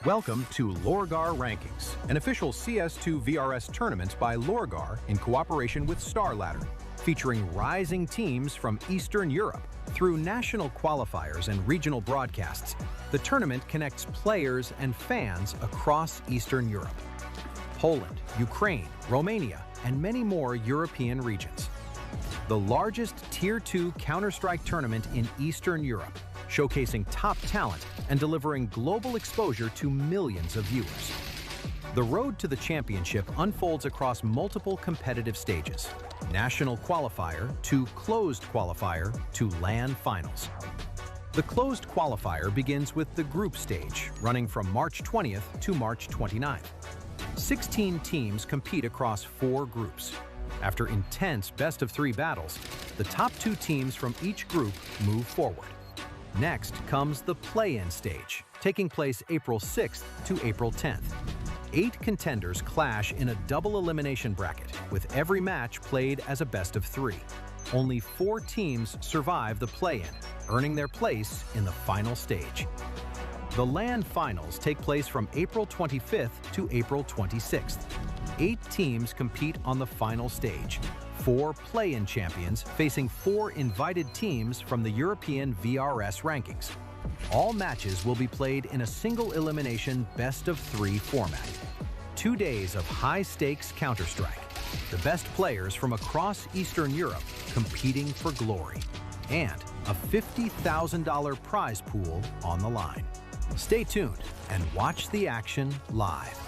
Welcome to LORGAR Rankings, an official CS2 VRS tournament by LORGAR in cooperation with StarLadder, featuring rising teams from Eastern Europe. Through national qualifiers and regional broadcasts, the tournament connects players and fans across Eastern Europe. Poland, Ukraine, Romania, and many more European regions. The largest Tier 2 Counter-Strike tournament in Eastern Europe, showcasing top talent and delivering global exposure to millions of viewers. The road to the championship unfolds across multiple competitive stages: National Qualifier to Closed Qualifier to LAN Finals. The Closed Qualifier begins with the group stage, running from March 20th to March 29th. 16 teams compete across 4 groups. After intense best-of-3 battles, the top 2 teams from each group move forward. Next comes the play-in stage, taking place April 6th to April 10th. 8 contenders clash in a double elimination bracket, with every match played as a best-of-3. Only 4 teams survive the play-in, earning their place in the final stage. The LAN Finals take place from April 25th to April 26th. 8 teams compete on the final stage, 4 play-in champions facing 4 invited teams from the European VRS rankings. All matches will be played in a single elimination best-of-3 format. 2 days of high-stakes Counter-Strike. The best players from across Eastern Europe competing for glory. And a $50,000 prize pool on the line. Stay tuned and watch the action live.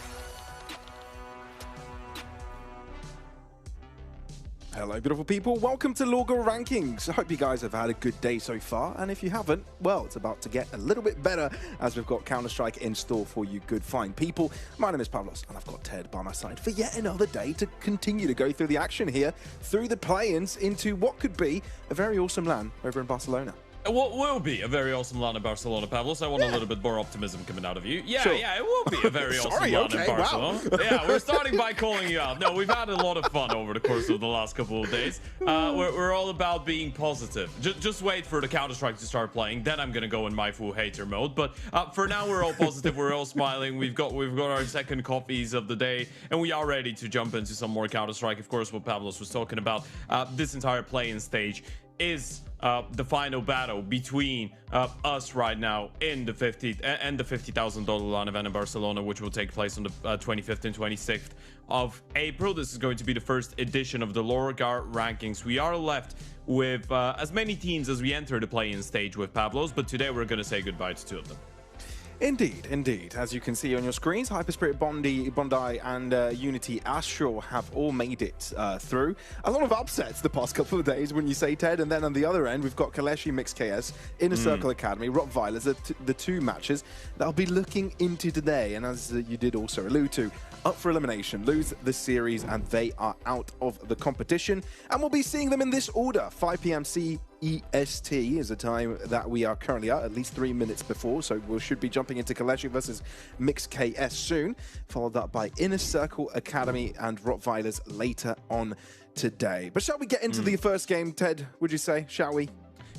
Hello beautiful people, welcome to LORGAR Rankings. I hope you guys have had a good day so far, and if you haven't, well, it's about to get a little bit better as we've got Counter-Strike in store for you good fine people. My name is Pavlos and I've got Ted by my side for yet another day to continue to go through the action here, through the play-ins into what could be a very awesome LAN over in Barcelona. What will be a very awesome LAN in Barcelona, Pavlos? I want a little bit more optimism coming out of you. Yeah, sure. Yeah, it will be a very awesome LAN in Barcelona. Wow. Yeah, we're starting by calling you out. No, we've had a lot of fun over the course of the last couple of days. We're all about being positive. Just wait for the Counter-Strike to start playing, then I'm gonna go in my full hater mode. But for now, we're all positive. We're all smiling. We've got our second coffees of the day, and we are ready to jump into some more Counter-Strike. Of course, what Pavlos was talking about, this entire play-in stage is the final battle between us right now in the $50,000 LAN event in Barcelona, which will take place on the 25th and 26th of April. This is going to be the first edition of the LORGAR Rankings. We are left with as many teams as we enter the play-in stage with, Pavlos, but today we're going to say goodbye to 2 of them. Indeed, indeed. As you can see on your screens, HYPERSPIRIT, Bondi, and Unity Astral have all made it through. A lot of upsets the past couple of days, wouldn't you say, Ted? And then on the other end, we've got KOLESIE, MixedKS, Inner Circle Academy, rottweilers, the 2 matches that I'll be looking into today. And as you did also allude to, up for elimination, lose the series, and they are out of the competition. And we'll be seeing them in this order: 5 p.m. CEST is the time that we are currently at least 3 minutes before. So we should be jumping into KOLESIE versus MixedKS soon, followed up by Inner Circle Academy and rottweilers later on today. But shall we get into the first game, Ted? Would you say? Shall we?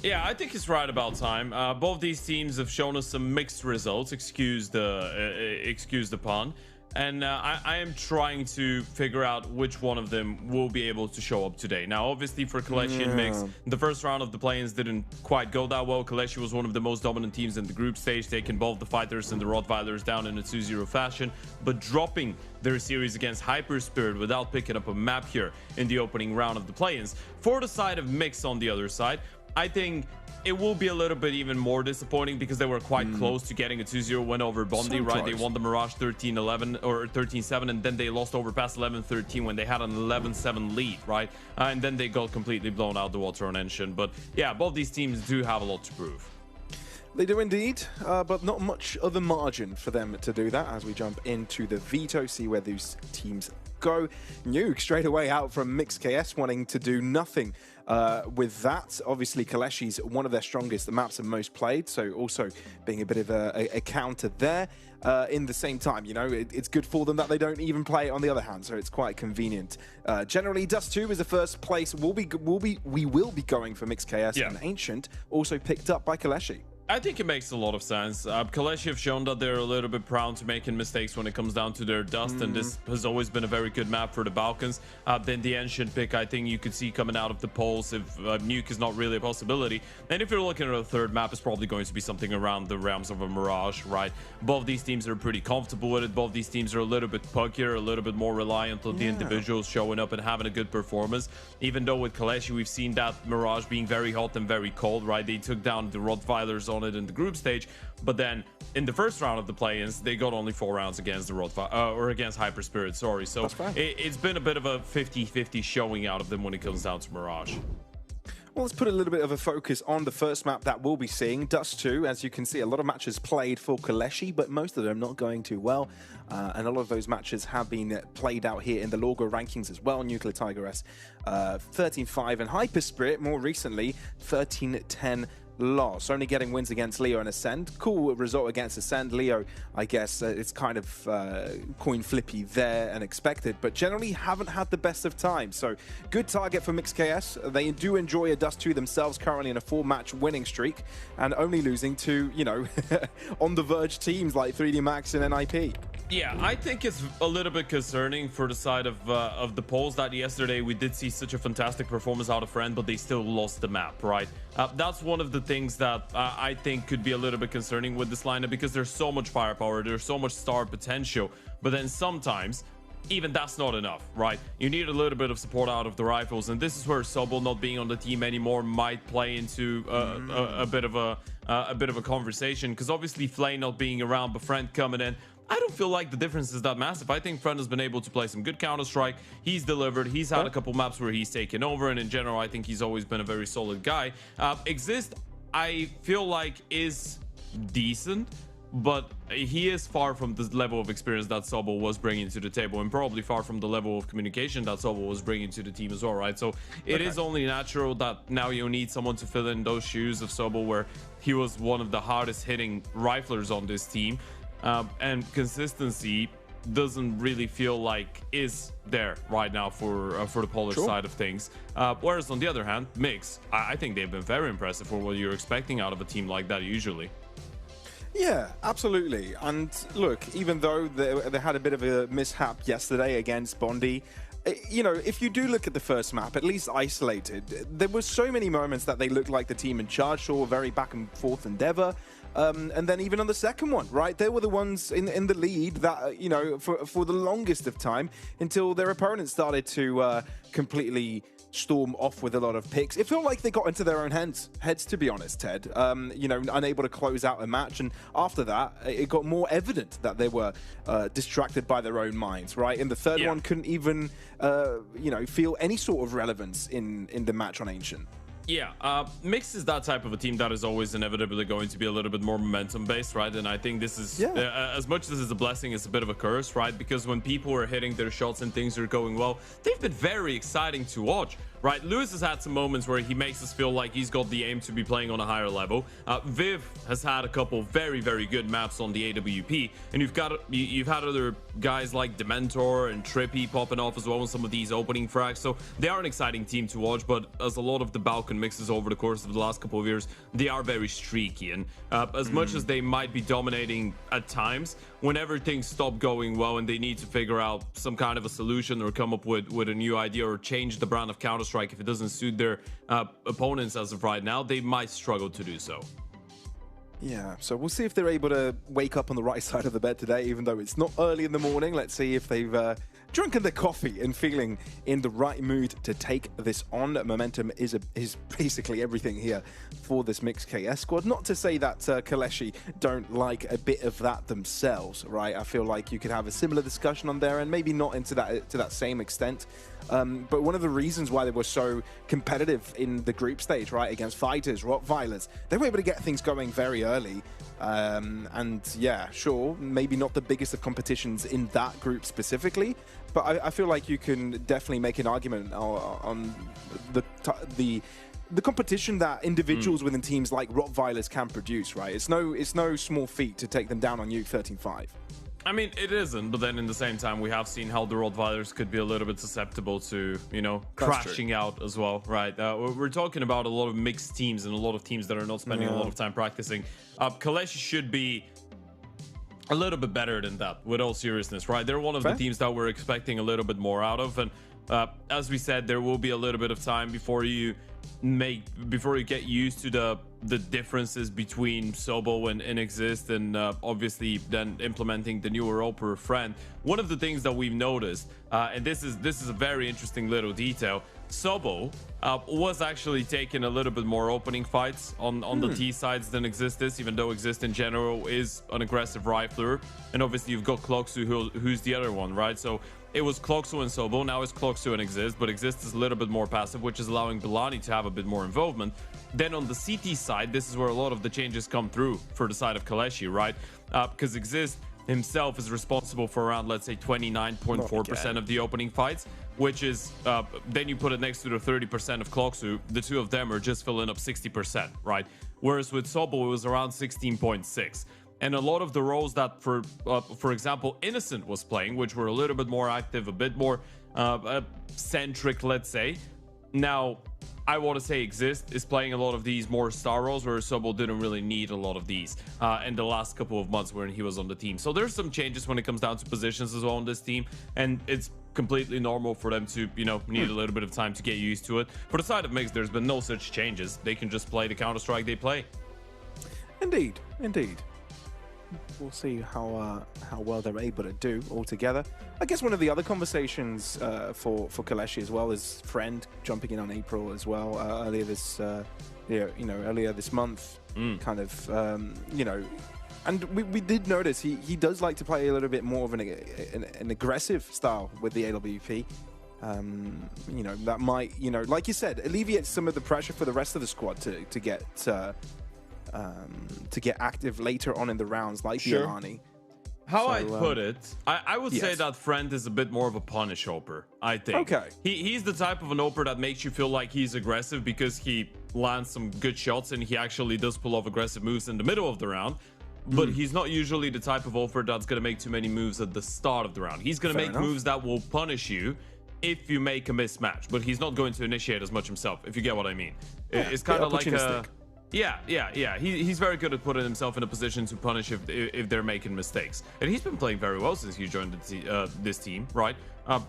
Yeah, I think it's right about time. Both these teams have shown us some mixed results. Excuse the pun. And I am trying to figure out which one of them will be able to show up today. Now, obviously, for KOLESIE and Mix, the first round of the play-ins didn't quite go that well. KOLESIE was one of the most dominant teams in the group stage, taking both the Fighters and the rottweilers down in a 2-0 fashion, but dropping their series against HYPERSPIRIT without picking up a map here in the opening round of the play-ins. For the side of Mix on the other side, I think it will be a little bit even more disappointing because they were quite close to getting a 2-0 win over Bondi, right? They won the Mirage 13-11 or 13-7, and then they lost overpass 11-13 when they had an 11-7 lead, right? And then they got completely blown out the water on Engine. But yeah, both these teams do have a lot to prove. They do indeed, but not much of a margin for them to do that as we jump into the veto, see where these teams go. Nuke straight away out from MixedKS, wanting to do nothing with that. Obviously, KOLESIE's one of their strongest maps and most played, so also being a bit of a counter there. In the same time, you know, it's good for them that they don't even play on the other hand, so it's quite convenient. Generally, Dust 2 is the first place. We will be going for MixedKS, and Ancient also picked up by KOLESIE. I think it makes a lot of sense. KOLESIE have shown that they're a little bit prone to making mistakes when it comes down to their dust, and this has always been a very good map for the Balkans. Then the Ancient pick, I think you could see coming out of the polls if Nuke is not really a possibility. And if you're looking at a third map, it's probably going to be something around the realms of a Mirage, right? Both these teams are pretty comfortable with it. Both these teams are a little bit puggier, a little bit more reliant on the individuals showing up and having a good performance. Even though with KOLESIE, we've seen that Mirage being very hot and very cold, right? They took down the rottweilers on it in the group stage, but then in the first round of the play-ins they got only 4 rounds against the or against HYPERSPIRIT, sorry. So it's been a bit of a 50-50 showing out of them when it comes down to Mirage. Well, let's put a little bit of a focus on the first map that we'll be seeing, Dust 2. As you can see, a lot of matches played for KOLESIE, but most of them not going too well. And a lot of those matches have been played out here in the LORGAR rankings as well. Nuclear Tiger S 13-5, and HYPERSPIRIT more recently 13-10 loss, only getting wins against Leo and Ascend. Cool result against Ascend. Leo, I guess it's kind of coin flippy there and expected, but generally haven't had the best of times. So good target for MixKS. They do enjoy a Dust 2 themselves, currently in a 4-match winning streak, and only losing to, you know, on the verge teams like 3D Max and NIP. Yeah, I think it's a little bit concerning for the side of the polls that yesterday we did see such a fantastic performance out of Friend, but they still lost the map, right? That's one of the things that I think could be a little bit concerning with this lineup, because there's so much firepower, there's so much star potential, but then sometimes even that's not enough, right? You need a little bit of support out of the rifles, and this is where Sobel not being on the team anymore might play into a bit of a conversation, because obviously Flay not being around, but Friend coming in, I don't feel like the difference is that massive. I think Friend has been able to play some good Counter-Strike. He's delivered. He's had a couple maps where he's taken over, and in general, I think he's always been a very solid guy. Exist, I feel like, is decent, but he is far from the level of experience that Sobel was bringing to the table, and probably far from the level of communication that Sobel was bringing to the team as well, right? So it is only natural that now you need someone to fill in those shoes of Sobel, where he was one of the hardest hitting riflers on this team. And consistency doesn't really feel like is there right now for the Polish side of things. Whereas on the other hand, Mix, I think they've been very impressive for what you're expecting out of a team like that usually. Yeah, absolutely. And look, even though they had a bit of a mishap yesterday against Bondi, you know, if you do look at the first map, at least isolated, there were so many moments that they looked like the team in charge, saw a very back and forth endeavor. And then even on the second one, right, they were the ones in the lead that, you know, for the longest of time, until their opponents started to completely storm off with a lot of picks. It felt like they got into their own heads, to be honest, Ted. You know, unable to close out a match, and after that, it got more evident that they were distracted by their own minds, right? In the third one, couldn't even, you know, feel any sort of relevance in the match on Ancient. Yeah, Mix is that type of a team that is always inevitably going to be a little bit more momentum based, right? And I think this is as much as it's a blessing, it's a bit of a curse, right? Because when people are hitting their shots and things are going well, they've been very exciting to watch, right? Lewis has had some moments where he makes us feel like he's got the aim to be playing on a higher level. Viv has had a couple very, very good maps on the AWP, and you've had other guys like Dementor and Trippy popping off as well in some of these opening frags. So they are an exciting team to watch, but as a lot of the Balkan mixes over the course of the last couple of years, they are very streaky, and as much as they might be dominating at times, whenever things stop going well and they need to figure out some kind of a solution or come up with a new idea or change the brand of Counter-Strike if it doesn't suit their opponents as of right now, they might struggle to do so. Yeah, so we'll see if they're able to wake up on the right side of the bed today, even though it's not early in the morning. Let's see if they've drunken their coffee and feeling in the right mood to take this on. Momentum is basically everything here for this MixKS squad. Not to say that KOLESIE don't like a bit of that themselves, right? I feel like you could have a similar discussion on there, and maybe not to that same extent. But one of the reasons why they were so competitive in the group stage, right, against Fighters, rottweilers, they were able to get things going very early. And yeah, sure, maybe not the biggest of competitions in that group specifically, but I feel like you can definitely make an argument on the competition that individuals within teams like rottweilers can produce, right? It's no small feat to take them down on Nuke 13-5. I mean, it isn't, but then in the same time, we have seen how the rottweilers could be a little bit susceptible to, you know, crashing out as well, right? We're talking about a lot of mixed teams and a lot of teams that are not spending a lot of time practicing. KOLESIE should be a little bit better than that, with all seriousness, right? They're one of the teams that we're expecting a little bit more out of, and as we said, there will be a little bit of time before you get used to the differences between Sobo and Exist, and obviously then implementing the newer Oper friend. One of the things that we've noticed, and this is a very interesting little detail, Sobo was actually taking a little bit more opening fights on the T sides than Exist is, even though Exist in general is an aggressive rifler, and obviously you've got Kloxu who's the other one, right? So it was Kloxu and Sobo, now it's Kloxu and Exist, but Exist is a little bit more passive, which is allowing Bellani to have a bit more involvement. Then on the CT side, this is where a lot of the changes come through for the side of KOLESIE, right? Because Exist himself is responsible for around, let's say, 29.4% of the opening fights, which is, then you put it next to the 30% of Kloxu, the two of them are just filling up 60%, right? Whereas with Sobo, it was around 16.6%. And a lot of the roles that, for example, Innocent was playing, which were a little bit more active, a bit more centric, let's say. Now, I want to say Exist is playing a lot of these more star roles, where Sobo didn't really need a lot of these in the last couple of months when he was on the team. So there's some changes when it comes down to positions as well on this team, and it's completely normal for them to, you know, need a little bit of time to get used to it. For the side of Mix, there's been no such changes. They can just play the Counter-Strike they play. Indeed, indeed. We'll see how well they're able to do altogether. I guess one of the other conversations for KOLESIE as well is Friend jumping in on April as well earlier this earlier this month, kind of you know. And we did notice he does like to play a little bit more of an aggressive style with the AWP. You know, that might, you know, like you said, alleviate some of the pressure for the rest of the squad to get active later on in the rounds, like the Alani. How I'd put it, I would say that Friend is a bit more of a punish Oper, I think. Okay. He's the type of an Oper that makes you feel like he's aggressive because he lands some good shots and he actually does pull off aggressive moves in the middle of the round. But he's not usually the type of Oper that's going to make too many moves at the start of the round. He's going to make moves that will punish you if you make a mismatch, but he's not going to initiate as much himself, if you get what I mean. Yeah, it's kind of like a... Yeah. He's very good at putting himself in a position to punish if they're making mistakes. And he's been playing very well since he joined this team, right?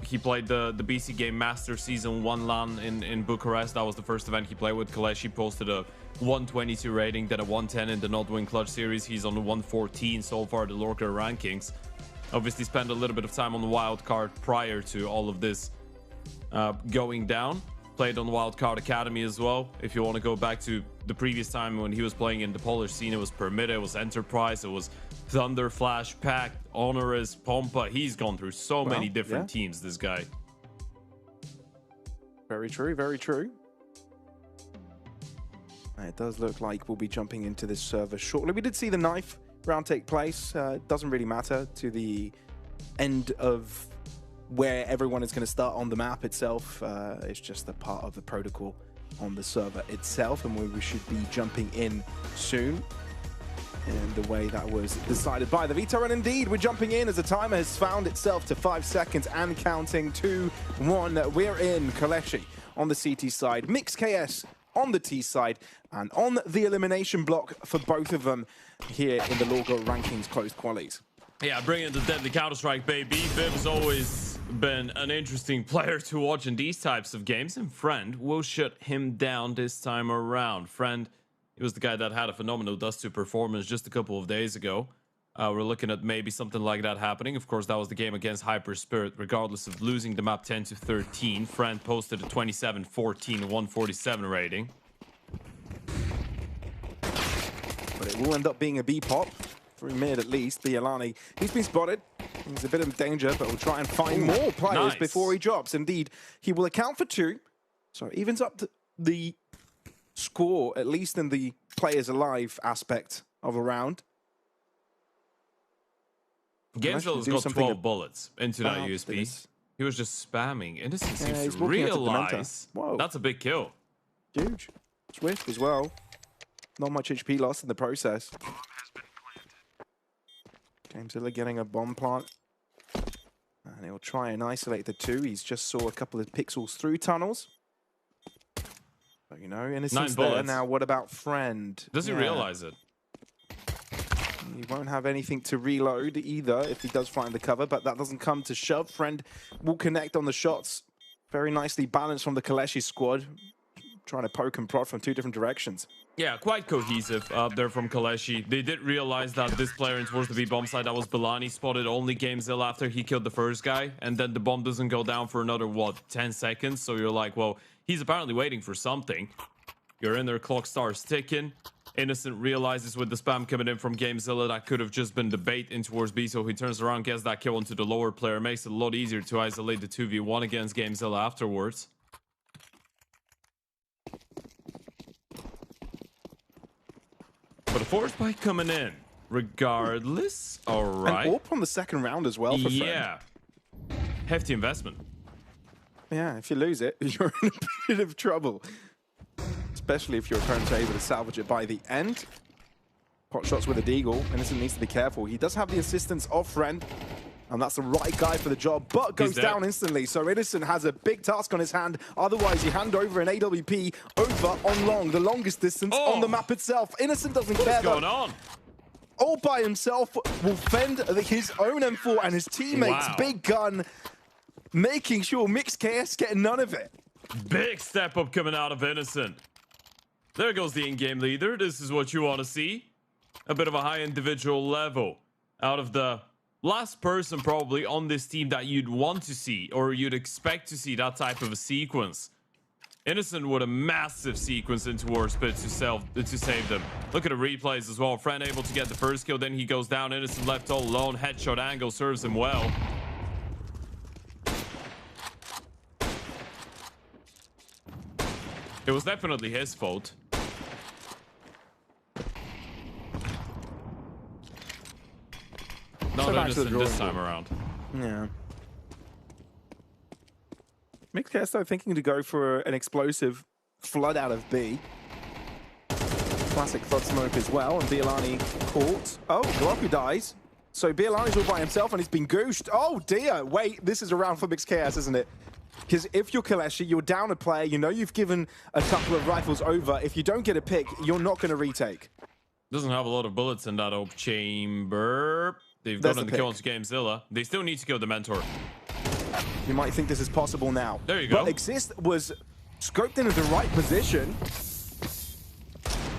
He played the BC Game Master Season 1 LAN in Bucharest. That was the first event he played with KOLESIE. Posted a 122 rating, then a 110 in the Not Win Clutch series. He's on the 114 so far, the LORGAR rankings. Obviously spent a little bit of time on the wild card prior to all of this going down. Played on the Wildcard Academy as well. If you want to go back to the previous time when he was playing in the Polish scene, it was Permita, it was Enterprise, it was Thunder, Flash, Pact, Honoris, Pompa. He's gone through so many different teams, this guy. Very true, very true. It does look like we'll be jumping into this server shortly. We did see the knife round take place. It doesn't really matter to the end of where everyone is going to start on the map itself. It's just a part of the protocol on the server itself, and we should be jumping in soon in the way that was decided by the veto. And indeed, we're jumping in as the timer has found itself to 5 seconds and counting. 2, 1. We're in. KOLESIE on the CT side, Mix KS on the T side, and on the elimination block for both of them here in the LORGAR rankings closed qualies. Yeah, bringing the deadly Counter-Strike, baby. Viv has always been an interesting player to watch in these types of games, and Friend will shut him down this time around. Friend, he was the guy that had a phenomenal Dust 2 performance just a couple of days ago. We're looking at maybe something like that happening. Of course, that was the game against HYPERSPIRIT. Regardless of losing the map 10-13, Friend posted a 27-14, 147 rating. But it will end up being a B-pop. For mid at least, the Alani. He's been spotted. He's a bit of danger, but we'll try and find more players before he drops. Indeed, he will account for 2. So it evens up the score, at least in the players alive aspect of a round. Gamesville's got 12 bullets into that USP. He was just spamming. Innocent seems to realize that's a big kill. Huge. Swift as well. Not much HP lost in the process. Gamezilla getting a bomb plant. And he'll try and isolate the two. He's just saw a couple of pixels through tunnels. But, you know, Innocent's there. Now, what about Friend? Does he realize it? He won't have anything to reload either if he does find the cover, but that doesn't come to shove. Friend will connect on the shots. Very nicely balanced from the KOLESIE squad. Trying to poke and prod from two different directions. Yeah, quite cohesive up there from KOLESIE. They did realize that this player in towards the B bomb side, that was Belani, spotted only Gamezilla after he killed the first guy, and then the bomb doesn't go down for another, what, 10 seconds? So you're like, well, he's apparently waiting for something. You're in there, clock starts ticking. Innocent realizes with the spam coming in from Gamezilla that could have just been the bait in towards B, so he turns around, gets that kill onto the lower player, makes it a lot easier to isolate the 2v1 against Gamezilla afterwards. But a force spike coming in, regardless. All right. And AWP on the second round as well for Friend. Yeah. Hefty investment. Yeah, if you lose it, you're in a bit of trouble. Especially if your opponents are able to salvage it by the end. Pot shots with a deagle. Innocent needs to be careful. He does have the assistance of Friend. And that's the right guy for the job, but goes down instantly. So Innocent has a big task on his hand. Otherwise, you hand over an AWP over on long, the longest distance on the map itself. Innocent doesn't care. What's going on? All by himself will fend his own M4 and his teammates' big gun, making sure Mixed KS getting none of it. Big step up coming out of Innocent. There goes the in-game leader. This is what you want to see. A bit of a high individual level out of the last person probably on this team that you'd want to see, or you'd expect to see that type of a sequence. Innocent with a massive sequence in towards pit to save them. Look at the replays as well. Friend able to get the first kill, then he goes down. Innocent left all alone. Headshot angle serves him well. It was definitely his fault. Not Innocent this time around. Yeah. Mixed KS though thinking to go for an explosive flood out of B. Classic flood smoke as well, and Bialani caught. Oh, Gloku dies. So Bialani's all by himself and he's been gooshed. Oh dear, wait, this is a round for Mixed KS, isn't it? Because if you're KOLESIE, you're down a player, you know you've given a couple of rifles over. If you don't get a pick, you're not going to retake. Doesn't have a lot of bullets in that open chamber. They've gotten the kill onto Gamezilla. They still need to kill the mentor. You might think this is possible now. There you go. But Exist was scoped into the right position.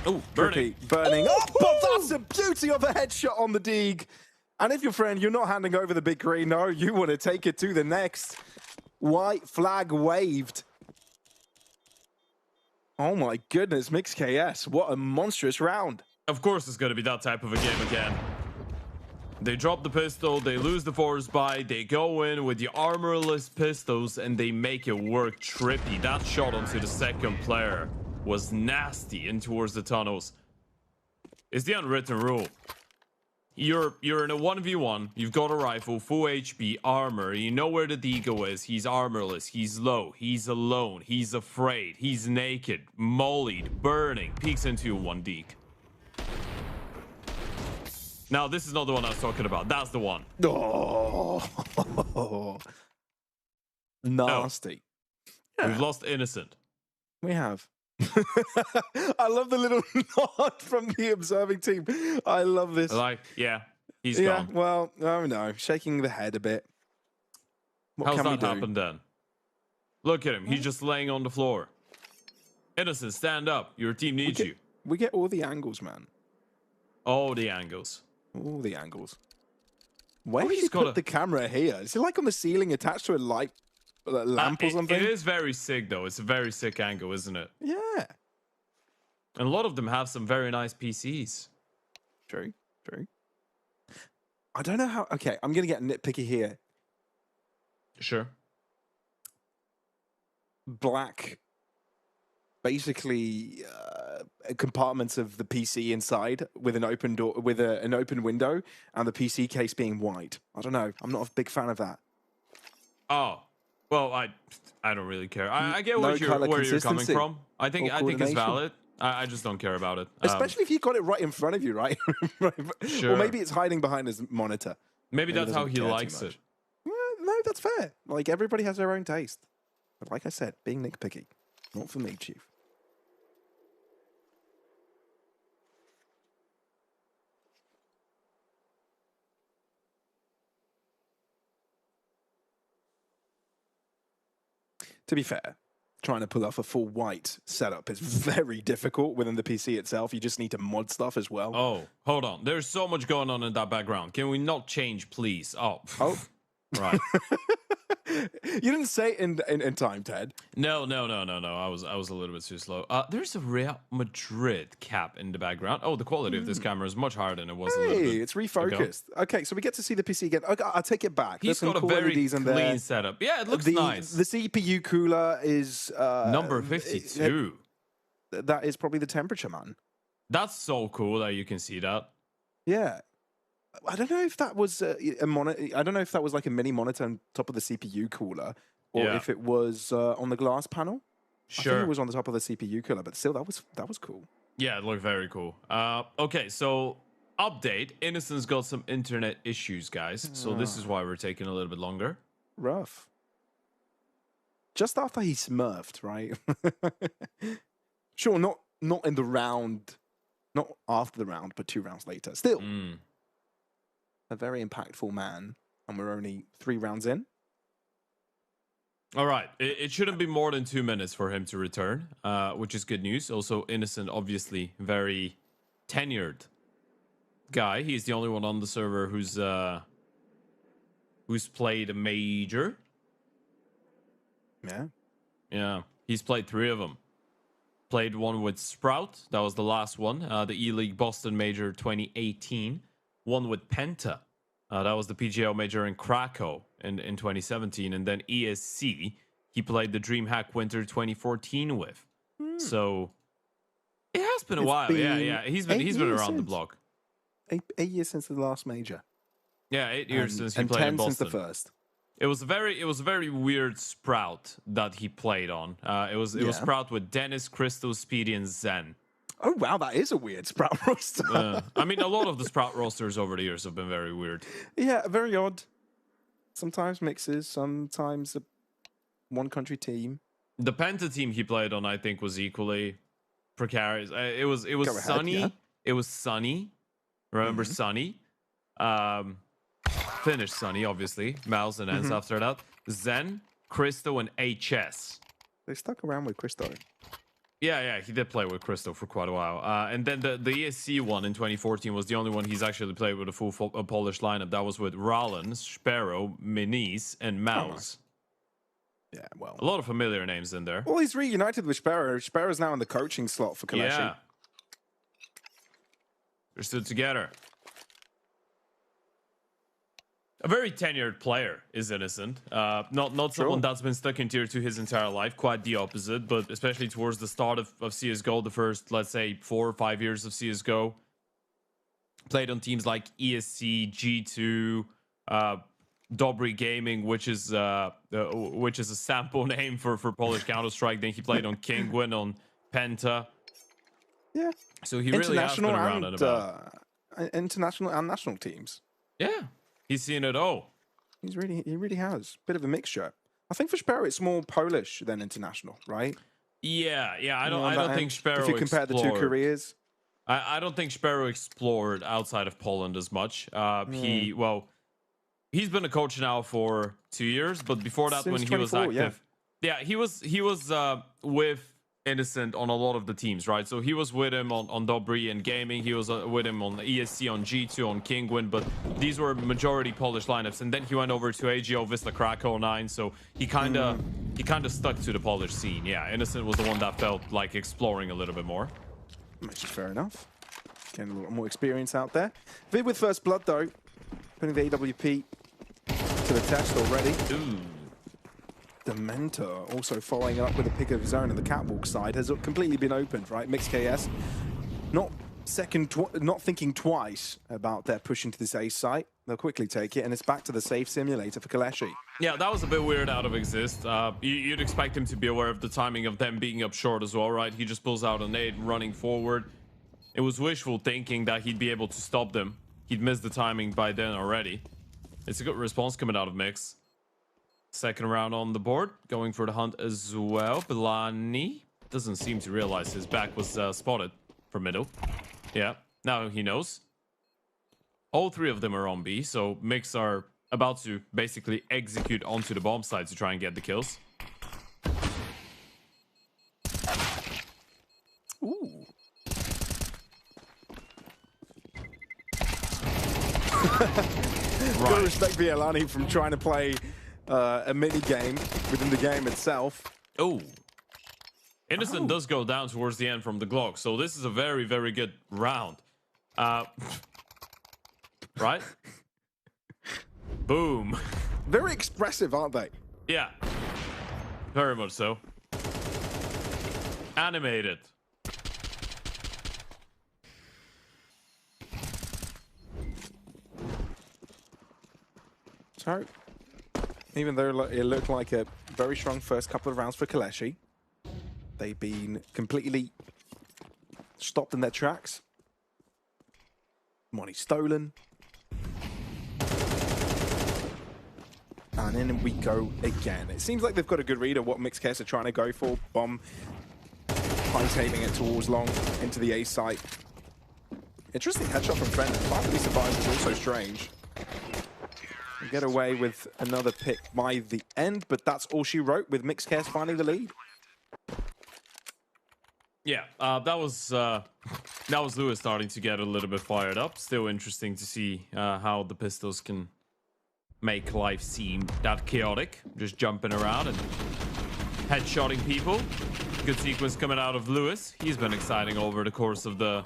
Oh, burning. Burning up, but that's a beauty of a headshot on the Deeg. And if you're Friend, you're not handing over the big green. No, you want to take it to the next. White flag waved. Oh my goodness, Mixed KS. What a monstrous round. Of course it's going to be that type of a game again. They drop the pistol, they lose the force buy, they go in with the armorless pistols, and they make it work trippy. That shot onto the second player was nasty in towards the tunnels. It's the unwritten rule. You're in a 1v1, you've got a rifle, full HP, armor, you know where the Deagle is, he's armorless, he's low, he's alone, he's afraid, he's naked, mollied, burning, peeks into one Deeg. Now, this is not the one I was talking about. That's the one. Oh, nasty. Yeah. We've lost Innocent. We have. I love the little nod from the observing team. I love this. Like, yeah, he's gone. Well, oh no, shaking the head a bit. What How's can we that do? happen then? Look at him. He's just laying on the floor. Innocent, stand up. Your team needs you. We get all the angles, man. All the angles. All the angles. Where did he put the camera here? Is it like on the ceiling attached to a light lamp or something? It is very sick, though. It's a very sick angle, isn't it? Yeah. And a lot of them have some very nice PCs. True, true. I don't know how... Okay, I'm going to get nitpicky here. Sure. Black... basically compartments of the PC inside with an open door, with an open window, and the PC case being white. I don't know. I'm not a big fan of that. Oh, well, I don't really care. I get where you're coming from. I think it's valid. I just don't care about it. Especially if you got it right in front of you, right? Sure. Or maybe it's hiding behind his monitor. Maybe that's how doesn't he care too likes much. it. No, that's fair. Like, everybody has their own taste. But like I said, being nitpicky, not for me, Chief. To be fair, trying to pull off a full white setup is very difficult within the PC itself. You just need to mod stuff as well. Oh, hold on. There's so much going on in that background. Can we not change, please? Oh. Right. You didn't say it in time, Ted. No. I was a little bit too slow. There's a Real Madrid cap in the background. Oh, the quality of this camera is much higher than it was a little bit Hey, it's refocused. Okay, so we get to see the PC again. Okay, I'll take it back. He's There's got a some cool very LEDs in clean there. setup. Yeah, it looks The nice. CPU cooler is Number 52. That is probably the temperature, man. That's so cool that you can see that. Yeah. I don't know if that was a monitor. I don't know if that was like a mini monitor on top of the CPU cooler, or if it was on the glass panel. Sure. I think it was on the top of the CPU cooler, but still, that was cool. Yeah, it looked very cool. Okay, so update. Innocent's got some internet issues, guys. So this is why we're taking a little bit longer. Rough. Just after he smurfed, right? Sure, not in the round, not after the round, but 2 rounds later. Still, a very impactful man, and we're only 3 rounds in. All right, it shouldn't be more than 2 minutes for him to return, which is good news. Also, Innocent, obviously, very tenured guy. He's the only one on the server who's played a major. Yeah, he's played 3 of them. Played one with Sprout. That was the last one. The E-League Boston Major 2018. One with Penta. That was the PGL Major in Krakow in 2017. And then ESC, he played the DreamHack Winter 2014 with. So it has been a while. Yeah. He's been around the block. 8 years since the last major. Yeah, 8 years since he and played 10 in Boston. since the first. It was a very weird Sprout that he played on. It was Sprout with Dennis, Crystal, Speedy, and Zen. Oh wow, that is a weird Sprout roster. I mean, a lot of the Sprout rosters over the years have been very weird. Yeah, very odd. Sometimes mixes, sometimes a one country team. The Penta team he played on, I think, was equally precarious. It was Sunny. Yeah. It was Sunny. Remember Sunny? Finished Sunny, obviously. Mouse and ends after that. Zen, Christo, and HS. They stuck around with Christo. Yeah, he did play with Christo for quite a while. And then the ESC one in 2014 was the only one he's actually played with a full Polish lineup. That was with Rollins, Sparrow, Minis, and Mouse. Yeah, well. A lot of familiar names in there. Well, he's reunited with Sparrow. Sparrow's now in the coaching slot for KOLESIE. Yeah. They're still together. A very tenured player is Innocent. Not someone that's been stuck in tier 2 his entire life. Quite the opposite, but especially towards the start of CSGO, the first, let's say, 4 or 5 years of CSGO. Played on teams like ESC, G2, Dobry Gaming, which is a sample name for Polish Counter-Strike. Then he played on Kingwin, on Penta. Yeah. So he really has been around and about. International and national teams. Yeah. He's seen it all. He really has. Bit of a mixture. I think for Sparrow, it's more Polish than international, right? Yeah. I don't think Sparrow. If you compare the 2 careers, I don't think Sparrow explored outside of Poland as much. He's been a coach now for 2 years, but before that, Since when he was active, he was with Innocent on a lot of the teams, right? So he was with him on Dobry and Gaming. He was with him on ESC, on G2, on Kingwin, but these were majority Polish lineups. And then he went over to AGO Wisla Krakow 9, so he kind of stuck to the Polish scene. Yeah, Innocent was the one that felt like exploring a little bit more. Which is fair enough. Getting a little more experience out there. Vid with first blood, though. Putting the AWP to the test already. Ooh. Dementor also following up with a pick of his own on the catwalk side has completely been opened, right? Mixed KS. Not second, not thinking twice about their push into this A site. They'll quickly take it, and it's back to the safe simulator for KOLESIE. Yeah, that was a bit weird out of exist. You'd expect him to be aware of the timing of them being up short as well, right? He just pulls out a nade running forward. It was wishful thinking that he'd be able to stop them. He'd missed the timing by then already. It's a good response coming out of Mix. Second round on the board, going for the hunt as well. Bilani doesn't seem to realize his back was spotted from middle. Yeah, now he knows. All three of them are on B, so Mix are about to basically execute onto the bomb site to try and get the kills. Ooh. Gotta respect Bielani from trying to play a mini game within the game itself. Oh. Innocent does go down towards the end from the Glock, so this is a very, very good round. Right? Boom. Very expressive, aren't they? Yeah. Very much so. Animated. So, even though it looked like a very strong first couple of rounds for KOLESIE, they've been completely stopped in their tracks. Money stolen. And in we go again. It seems like they've got a good read of what MixCares are trying to go for. Bomb, high-tailing it towards long into the A site. Interesting headshot from Friend. The fact that he survives is also strange. They get away with another pick by the end, but that's all she wrote with MixCares finding the lead. Yeah, that was Lewis starting to get a little bit fired up. Still interesting to see how the pistols can make life seem that chaotic. Just jumping around and headshotting people. Good sequence coming out of Lewis. He's been exciting over the course of the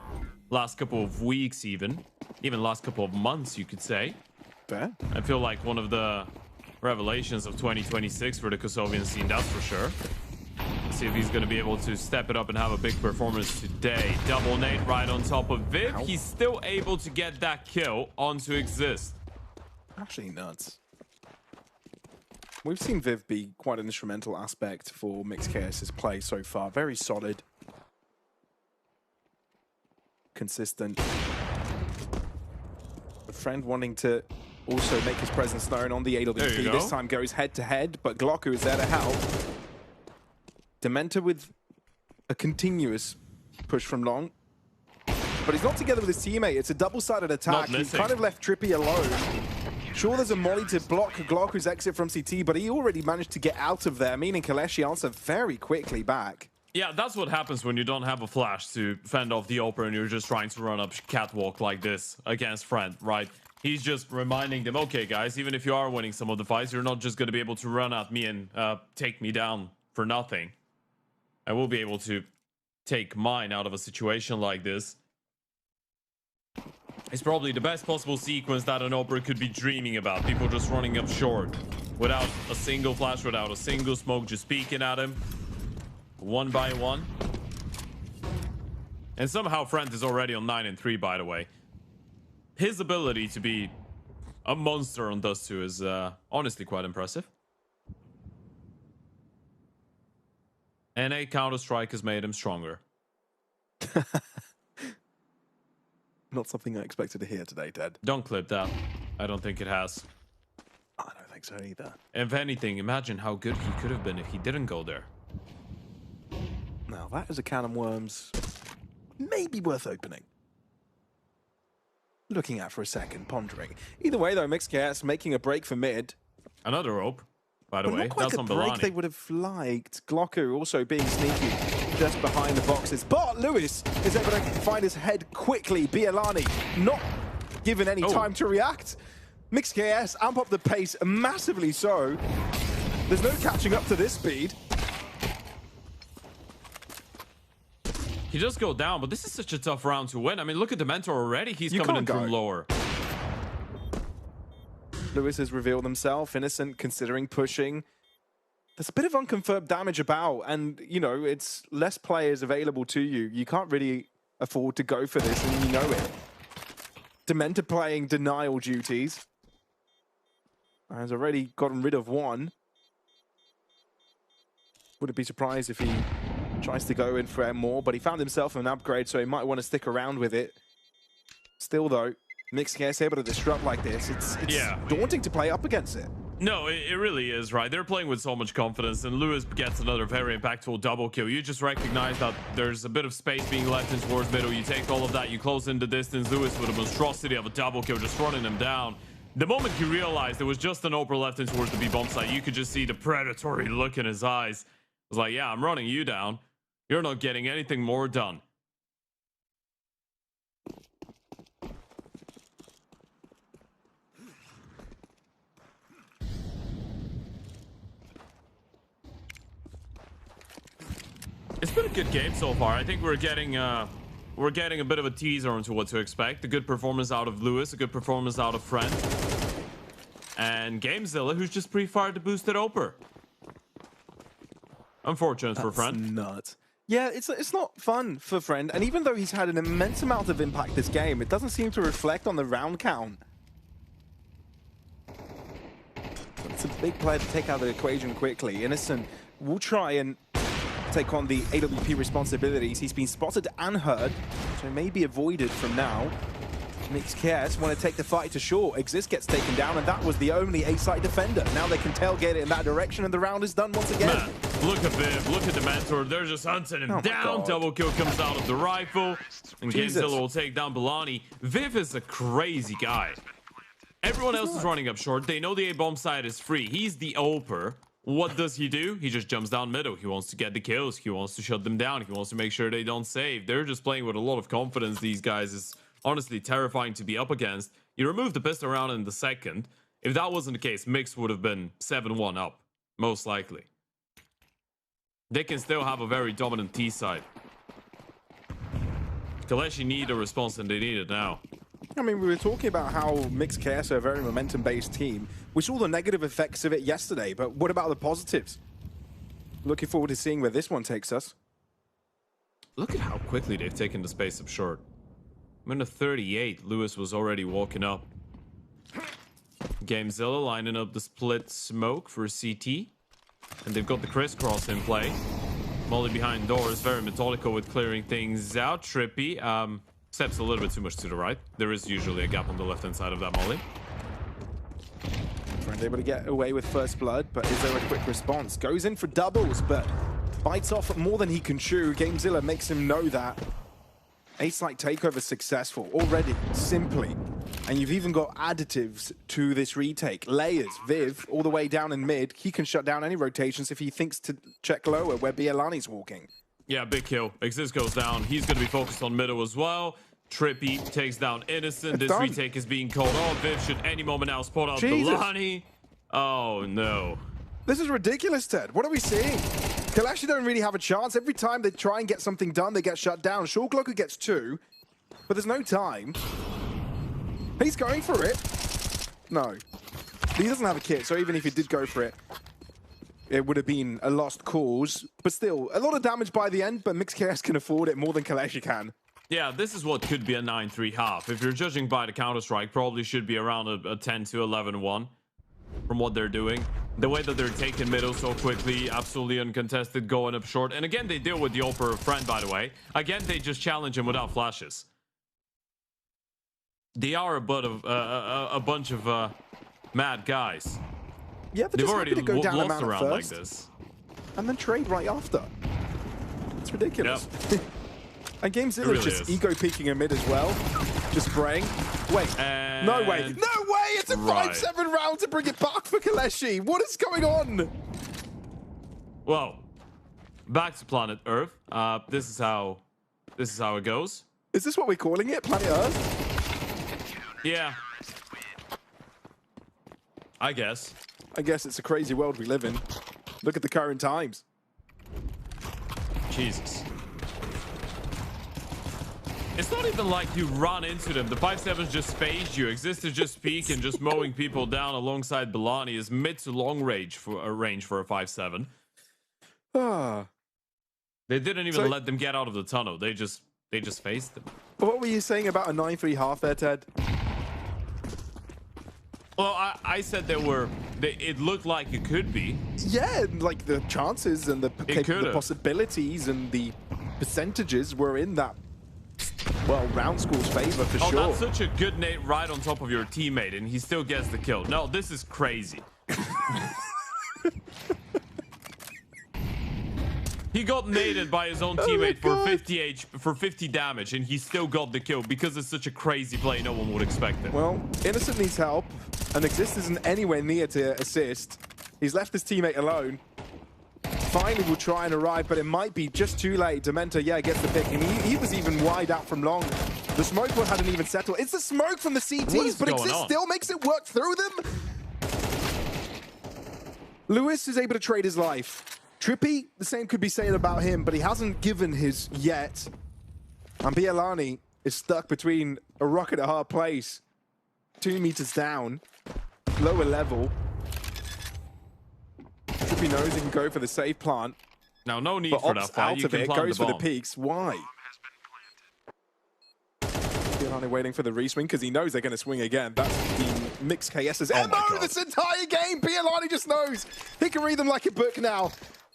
last couple of weeks, even last couple of months, you could say. Fair. I feel like one of the revelations of 2026 for the Kosovian scene, that's for sure. Let's see if he's going to be able to step it up and have a big performance today. Double nade right on top of Viv. Ow. He's still able to get that kill onto Exist. Actually nuts. We've seen Viv be quite an instrumental aspect for MixCares' play so far. Very solid. Consistent. A Friend wanting to also make his presence known on the AWP. This time goes head-to-head, but Glocku is there to help. Dementa with a continuous push from long. But he's not together with his teammate. It's a double-sided attack. He's kind of left Trippy alone. Sure, there's a molly to block Glocku's exit from CT, but he already managed to get out of there, meaning KOLESIE answer very quickly back. Yeah, that's what happens when you don't have a flash to fend off the opener and you're just trying to run up catwalk like this against Friend, right? He's just reminding them, okay, guys, even if you are winning some of the fights, you're not just going to be able to run at me and take me down for nothing. I will be able to take mine out of a situation like this. It's probably the best possible sequence that an opera could be dreaming about. People just running up short without a single flash, without a single smoke, just peeking at him one by one. And somehow Friend is already on 9-3, by the way. His ability to be a monster on Dust 2 is honestly quite impressive. And a Counter-Strike has made him stronger. Not something I expected to hear today, Ted. Don't clip that. I don't think it has. I don't think so either. If anything, imagine how good he could have been if he didn't go there. Now, that is a can of worms maybe worth opening. Looking at for a second, pondering. Either way, though, MixCares making a break for mid. Another rope, by the way. Not quite That's the on break Bilani. they would have liked. Glocku also being sneaky just behind the boxes. But Lewis is able to find his head quickly. Bielani not given any time to react. MixCares amp up the pace massively so. There's no catching up to this speed. He does go down, but this is such a tough round to win. I mean, look at the mentor already. He's coming in from lower. Lewis has revealed himself, innocent, considering pushing. There's a bit of unconfirmed damage about, and, you know, it's less players available to you. You can't really afford to go for this, and you know it. Dementor playing denial duties. Has already gotten rid of one. Wouldn't be surprised if he tries to go in for more, but he found himself an upgrade, so he might want to stick around with it. Still, though, Mixed Chaos able to disrupt like this. It's daunting to play up against it. No, it really is, right? They're playing with so much confidence, and Lewis gets another very impactful double kill. You just recognize that there's a bit of space being left in towards middle. You take all of that, you close in the distance. Lewis with a monstrosity of a double kill, just running him down. The moment he realized there was just an Oprah left in towards the B-bomb site, you could just see the predatory look in his eyes. It was like, yeah, I'm running you down. You're not getting anything more done. It's been a good game so far. I think we're getting a bit of a teaser into what to expect. A good performance out of Lewis, a good performance out of Friend, and Gamezilla, who's just pre-fired the boosted Oper. Unfortunate for Friend. Nuts. Yeah, it's not fun for Friend, and even though he's had an immense amount of impact this game, it doesn't seem to reflect on the round count. It's a big player to take out of the equation quickly. Innocent will try and take on the AWP responsibilities. He's been spotted and heard, so may be avoided from now. Mixed Chaos want to take the fight to shore. Exist gets taken down, and that was the only A-site defender. Now they can tailgate it in that direction, and the round is done once again. Man, look at Viv, look at the Mentor. They're just hunting him down. Double kill comes out of the rifle, and Gamezilla will take down Balani. Viv is a crazy guy. Everyone else is running up short. They know the A-bomb side is free. He's the Oper. What does he do? He just jumps down middle. He wants to get the kills. He wants to shut them down. He wants to make sure they don't save. They're just playing with a lot of confidence. These guys is honestly terrifying to be up against. You remove the pistol round in the second. If that wasn't the case, Mix would have been 7-1 up, most likely. They can still have a very dominant T side. KOLESIE need a response, and they need it now. I mean, we were talking about how Mixed Chaos are a very momentum-based team. We saw the negative effects of it yesterday, but what about the positives? Looking forward to seeing where this one takes us. Look at how quickly they've taken the space up short. Minute 38, Lewis was already walking up. Gamezilla lining up the split smoke for CT. And they've got the crisscross in play. Molly behind doors, very methodical with clearing things out. Trippy steps a little bit too much to the right. There is usually a gap on the left-hand side of that Molly. Friend able to get away with first blood, but is there a quick response? Goes in for doubles, but bites off more than he can chew. Gamezilla makes him know that. A-site takeover successful already, simply. And you've even got additives to this retake. Layers, Viv, all the way down in mid. He can shut down any rotations if he thinks to check lower where Bialani's walking. Yeah, big kill. Exist goes down. He's going to be focused on middle as well. Trippy takes down Innocent. This retake is being called off. Viv should any moment now spot out Balani. Oh, no. This is ridiculous, Ted. What are we seeing? KOLESIE don't really have a chance. Every time they try and get something done, they get shut down. Shawglocker gets 2, but there's no time. He's going for it. No. He doesn't have a kit, so even if he did go for it, it would have been a lost cause. But still, a lot of damage by the end, but Mixed Chaos can afford it more than KOLESIE can. Yeah, this is what could be a 9-3 half. If you're judging by the Counter-Strike, probably should be around a 10-11-1 from what they're doing. The way that they're taking middle so quickly, absolutely uncontested, going up short. And again, they deal with the Oper Friend, by the way. Again, they just challenge him without flashes. They are a bunch of mad guys. Yeah, they've already to go down lost around first, like this. and then trade right after. It's ridiculous. Yep. And Gamezilla really just is. ego peeking in mid as well. Just spraying. Wait. And no way. No way! It's a 5-7 round to bring it back for KOLESIE. What is going on? Well, back to planet Earth. This is how it goes. Is this what we're calling it? Planet Earth? Yeah. I guess. I guess it's a crazy world we live in. Look at the current times. Jesus. It's not even like you run into them. The 5-7s just phased you. Exist is just peak and just mowing people down alongside Balani is mid to long range for a 5-7. Ah. They didn't even let them get out of the tunnel. They just They just faced them. What were you saying about a 9-3 half there, Ted? Well, I said it looked like it could be. Yeah, like the chances and the possibilities and the percentages were in that, well, round school's favor for sure. Oh, that's such a good nade right on top of your teammate, and he still gets the kill. No, this is crazy. He got naded by his own teammate for 50 damage, and he still got the kill because it's such a crazy play. No one would expect it. Well, Innocent needs help, and Exist isn't anywhere near to assist. He's left his teammate alone. Finally will try and arrive, but it might be just too late. Dementa, yeah, gets the pick, and he was even wide out from long. The smoke one hadn't even settled. It's the smoke from the CTs, but Exist still makes it work through them. Lewis is able to trade his life. Trippy, the same could be said about him, but he hasn't given his yet. And Bielani is stuck between a rock and a hard place. 2 meters down, lower level. Trippy knows he can go for the safe plant. Now, no need for that fight. Out of it, goes for the peaks. Why? Bielani waiting for the reswing because he knows they're going to swing again. That's the Mix KS's MO this entire game. Bielani just knows. He can read them like a book now.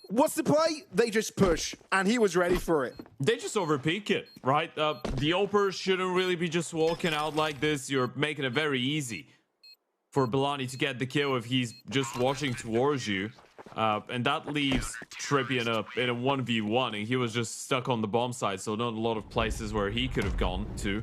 What's the play? They just push, and he was ready for it. They just overpeak it, right? The Opers shouldn't really be just walking out like this. You're making it very easy for Bielani to get the kill if he's just watching towards you. And that leaves Trippy in a 1v1, and he was just stuck on the bomb side, so not a lot of places where he could have gone to.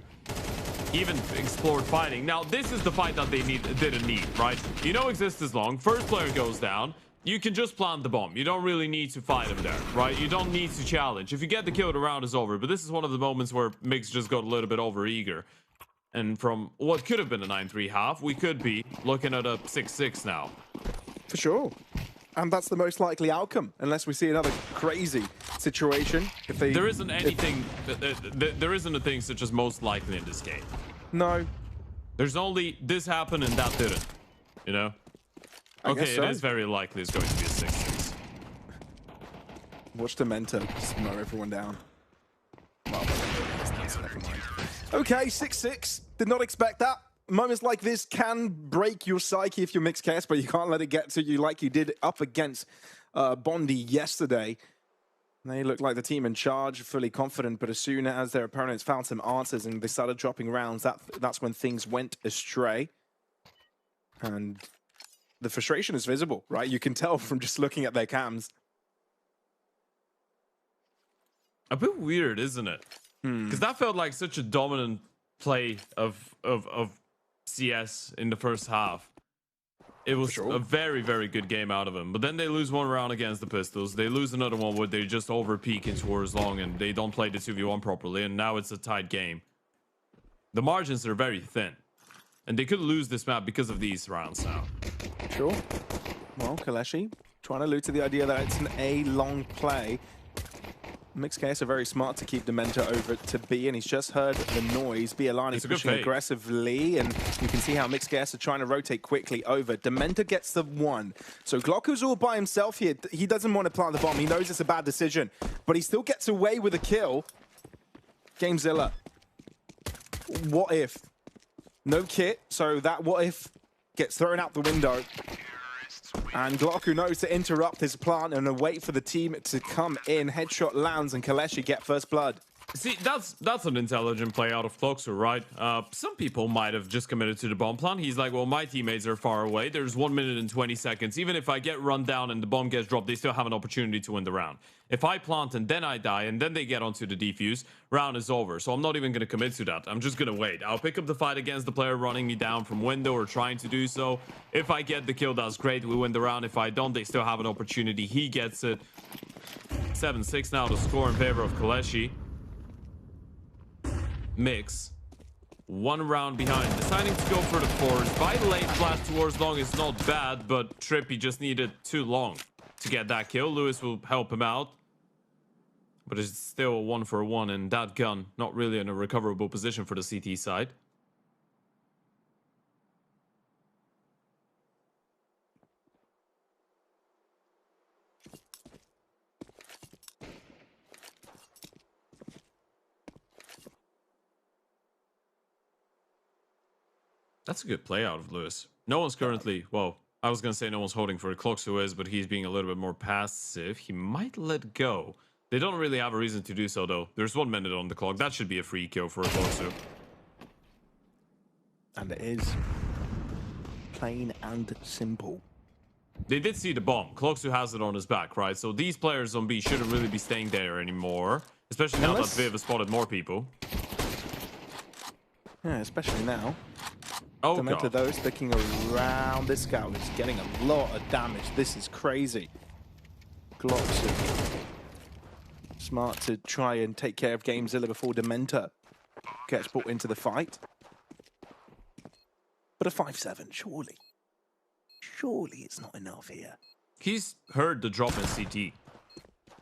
Even explored fighting. Now, this is the fight that they didn't need, right? You know Exist is long. First player goes down. You can just plant the bomb. You don't really need to fight him there, right? You don't need to challenge. If you get the kill, the round is over. But this is one of the moments where Mix just got a little bit over-eager. And from what could have been a 9-3 half, we could be looking at a 6-6 now. For sure. And that's the most likely outcome, unless we see another crazy situation. There isn't anything... There isn't a thing such as most likely in this game. No. There's only this happened and that didn't, you know? Okay, so. It is very likely it's going to be a 6-6. Watch Dementa just mow everyone down. Well, never mind. Okay, 6-6. Did not expect that. Moments like this can break your psyche if you're Mixed Chaos, but you can't let it get to you like you did up against Bondi yesterday. They looked like the team in charge, fully confident, but as soon as their opponents found some answers and they started dropping rounds, that's when things went astray. And the frustration is visible, right? You can tell from just looking at their cams. A bit weird, isn't it? Because that felt like such a dominant play of CS in the first half. It was a very, very good game out of them. But then they lose one round against the Pistols. They lose another one where they just over-peak in towards long and they don't play the 2v1 properly. And now it's a tight game. The margins are very thin. And they could lose this map because of these rounds now. Sure. Well, KOLESIE trying to allude to the idea that it's an A-long play. Mixed KS are very smart to keep Dementa over to B, and he's just heard the noise. Bielani pushing aggressively, and you can see how Mixed KS are trying to rotate quickly over. Dementa gets the 1. So Glocko's all by himself here. He doesn't want to plant the bomb. He knows it's a bad decision, but he still gets away with a kill. Gamezilla. What if? No kit, so that what if gets thrown out the window. And Glocko knows to interrupt his plant and wait for the team to come in. Headshot lands and KOLESIE get first blood. See, that's an intelligent play out of Cloxer, right? Some people might have just committed to the bomb plant. He's like, well, my teammates are far away. There's 1 minute and 20 seconds. Even if I get run down and the bomb gets dropped, they still have an opportunity to win the round. If I plant and then I die and then they get onto the defuse, round is over. So I'm not even going to commit to that. I'm just going to wait. I'll pick up the fight against the player running me down from window or trying to do so. If I get the kill, that's great. We win the round. If I don't, they still have an opportunity. He gets it. 7-6 now to score in favor of KOLESIE. Mix 1 round behind, deciding to go for the force. By the late flash towards long is not bad, but Trippy just needed too long to get that kill. Lewis will help him out, but it's still a 1-for-1, and that gun not really in a recoverable position for the CT side. That's a good play out of Lewis. No one's currently, well, I was going to say no one's holding for the clock, so is, but he's being a little bit more passive. He might let go. They don't really have a reason to do so, though. There's 1 minute on the clock. That should be a free kill for a Cloxu. And it is. Plain and simple. They did see the bomb. Cloxu has it on his back, right? So these players on B shouldn't really be staying there anymore. Especially now that Viv has spotted more people. Yeah, especially now. Oh, God. Those sticking around this guy is getting a lot of damage. This is crazy. Cloxu. Smart to try and take care of GameZilla before Dementor gets brought into the fight. But a 5-7, surely. Surely it's not enough here. He's heard the drop in CT. He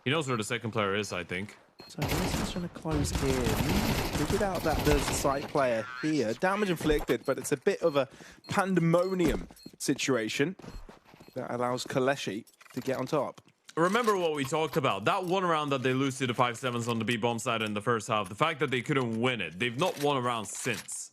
knows where the second player is, I think. So he's trying to close in. Figured out that there's a side player here. Damage inflicted, but it's a bit of a pandemonium situation that allows KOLESIE to get on top. Remember what we talked about. That one round that they lose to the 5-7s on the B bomb side in the first half. The fact that they couldn't win it. They've not won a round since.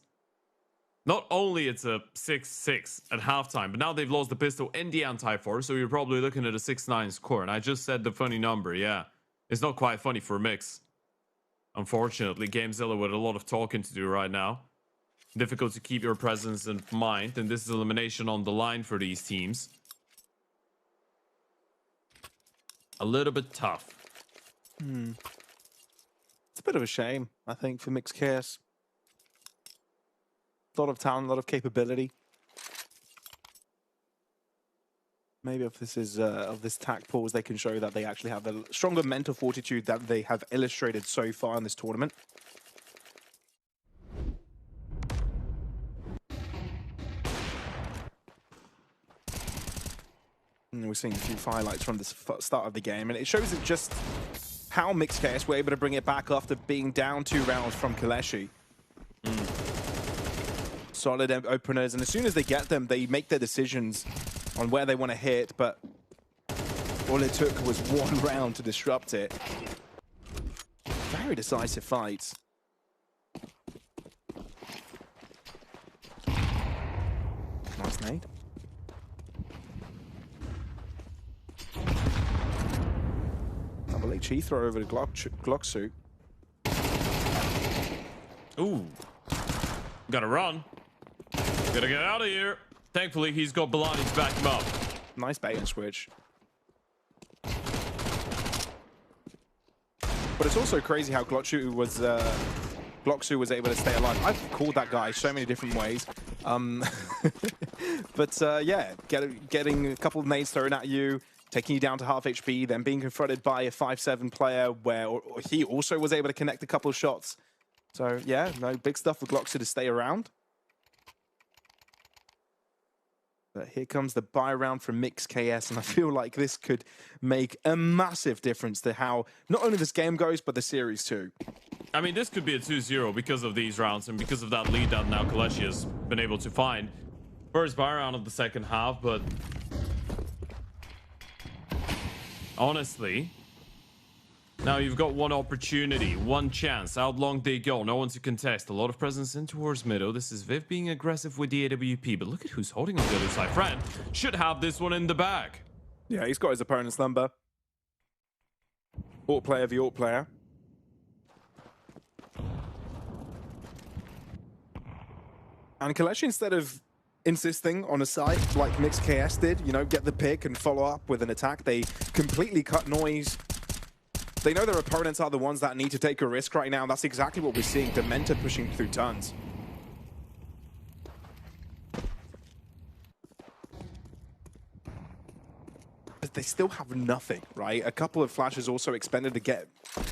Not only it's a 6-6 at halftime, but now they've lost the pistol and the anti-force, so you're probably looking at a 6-9 score. And I just said the funny number, yeah. It's not quite funny for Mix. Unfortunately, GameZilla with a lot of talking to do right now. Difficult to keep your presence in mind, and this is elimination on the line for these teams. A little bit tough. It's a bit of a shame, I think, for Mixed Chaos. A lot of talent, a lot of capability. Maybe if this is of this tack pause, they can show that they actually have the stronger mental fortitude that they have illustrated so far in this tournament. And we're seeing a few highlights from the start of the game, and it shows it just how Mixed Chaos were able to bring it back after being down 2 rounds from KOLESIE. Solid openers, and as soon as they get them, they make their decisions on where they want to hit, but all it took was 1 round to disrupt it. Very decisive fights. Nice nade. Double HE throw over to Cloxu. Ooh. Gotta run. Gotta get out of here. Thankfully, he's got Balani to back him up. Nice bait and switch. But it's also crazy how Cloxu was able to stay alive. I've called that guy so many different ways. But yeah, getting a couple of nades thrown at you, taking you down to half HP, then being confronted by a 5-7 player where he also was able to connect a couple of shots. So yeah, no, big stuff for Cloxu to stay around. But here comes the buy round from Mixed KS, and I feel like this could make a massive difference to how not only this game goes, but the series too. I mean, this could be a 2-0 because of these rounds and because of that lead that now KOLESIE has been able to find. First buy round of the second half, but honestly, now you've got one opportunity, one chance. Out long they go, no one to contest. A lot of presence in towards middle. This is Viv being aggressive with the AWP, but look at who's holding on the other side. Fran should have this one in the bag. Yeah, he's got his opponent's number. Alt player v alt player. And KOLESIE, instead of insisting on a site like Mixed KS did, you know, get the pick and follow up with an attack, they completely cut noise. They know their opponents are the ones that need to take a risk right now. That's exactly what we're seeing. Dementor pushing through tons. But they still have nothing, right? A couple of flashes also expended to get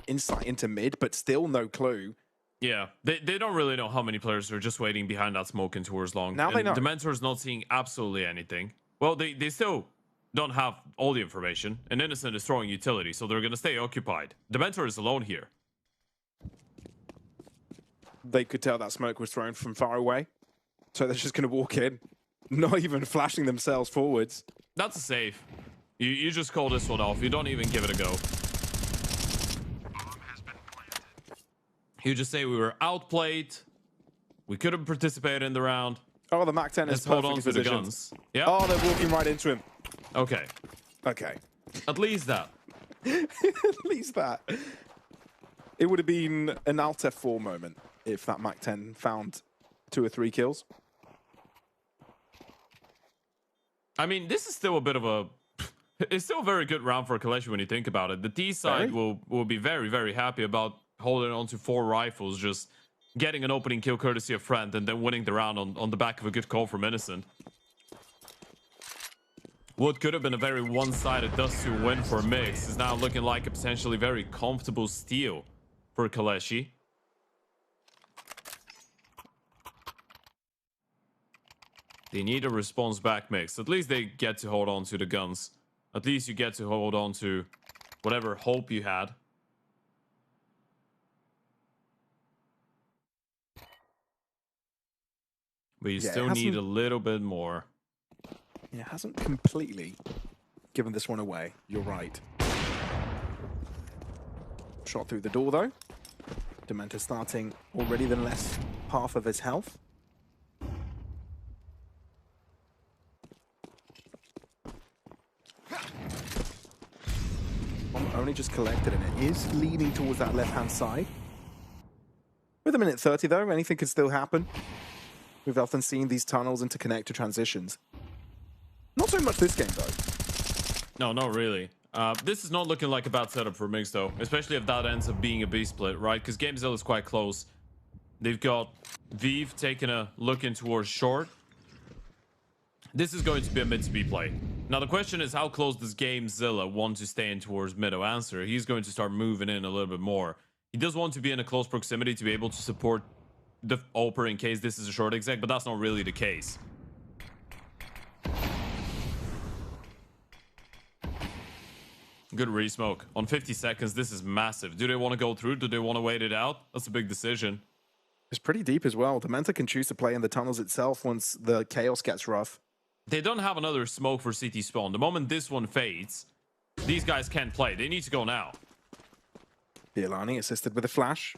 insight into mid, but still no clue. Yeah, they don't really know how many players are just waiting behind that smoke in towards long. Now they know. Dementor's not seeing absolutely anything. Well, they still don't have all the information, and Innocent is throwing utility, so they're going to stay occupied. Dementor is alone here. They could tell that smoke was thrown from far away, so they're just going to walk in, not even flashing themselves forwards. That's a save. You just call this one off. You don't even give it a go. You just say we were outplayed, we couldn't participate in the round, Oh, the Mac 10 is Let's hold on perfectly to the positioned. guns. Yeah. Oh, they're walking right into him. Okay. Okay. At least that. At least that. It would have been an Alt F4 moment if that Mac 10 found 2 or 3 kills. I mean, this is still a bit of a... It's still a very good round for KOLESIE when you think about it. The T side will be very, very happy about holding on to 4 rifles, just getting an opening kill courtesy of Friend, and then winning the round on the back of a good call from Innocent. What could have been a very one-sided dust-2 win for Mix is now looking like a potentially very comfortable steal for KOLESIE. They need a response back, Mix. At least they get to hold on to the guns. At least you get to hold on to whatever hope you had. But you still need a little bit more. It hasn't completely given this one away. You're right. Shot through the door, though. Dementa starting already the less half of his health. Only just collected, and it is leaning towards that left-hand side. With a minute 30, though, anything could still happen. We've often seen these tunnels interconnect to transitions. Not so much this game, though. No, not really. This is not looking like a bad setup for Mix, though. Especially if that ends up being a B split, right? Because GameZilla is quite close. They've got Vive taking a look in towards short. This is going to be a mid to B play. Now, the question is, how close does GameZilla want to stay in towards mid? Answer. He's going to start moving in a little bit more. He does want to be in a close proximity to be able to support the Oper in case this is a short exec, but that's not really the case. Good resmoke. On 50 seconds, this is massive. Do they want to go through? Do they want to wait it out? That's a big decision. It's pretty deep as well. Dementa can choose to play in the tunnels itself once the chaos gets rough. They don't have another smoke for CT spawn. The moment this one fades, these guys can't play. They need to go now. Bialani assisted with a flash.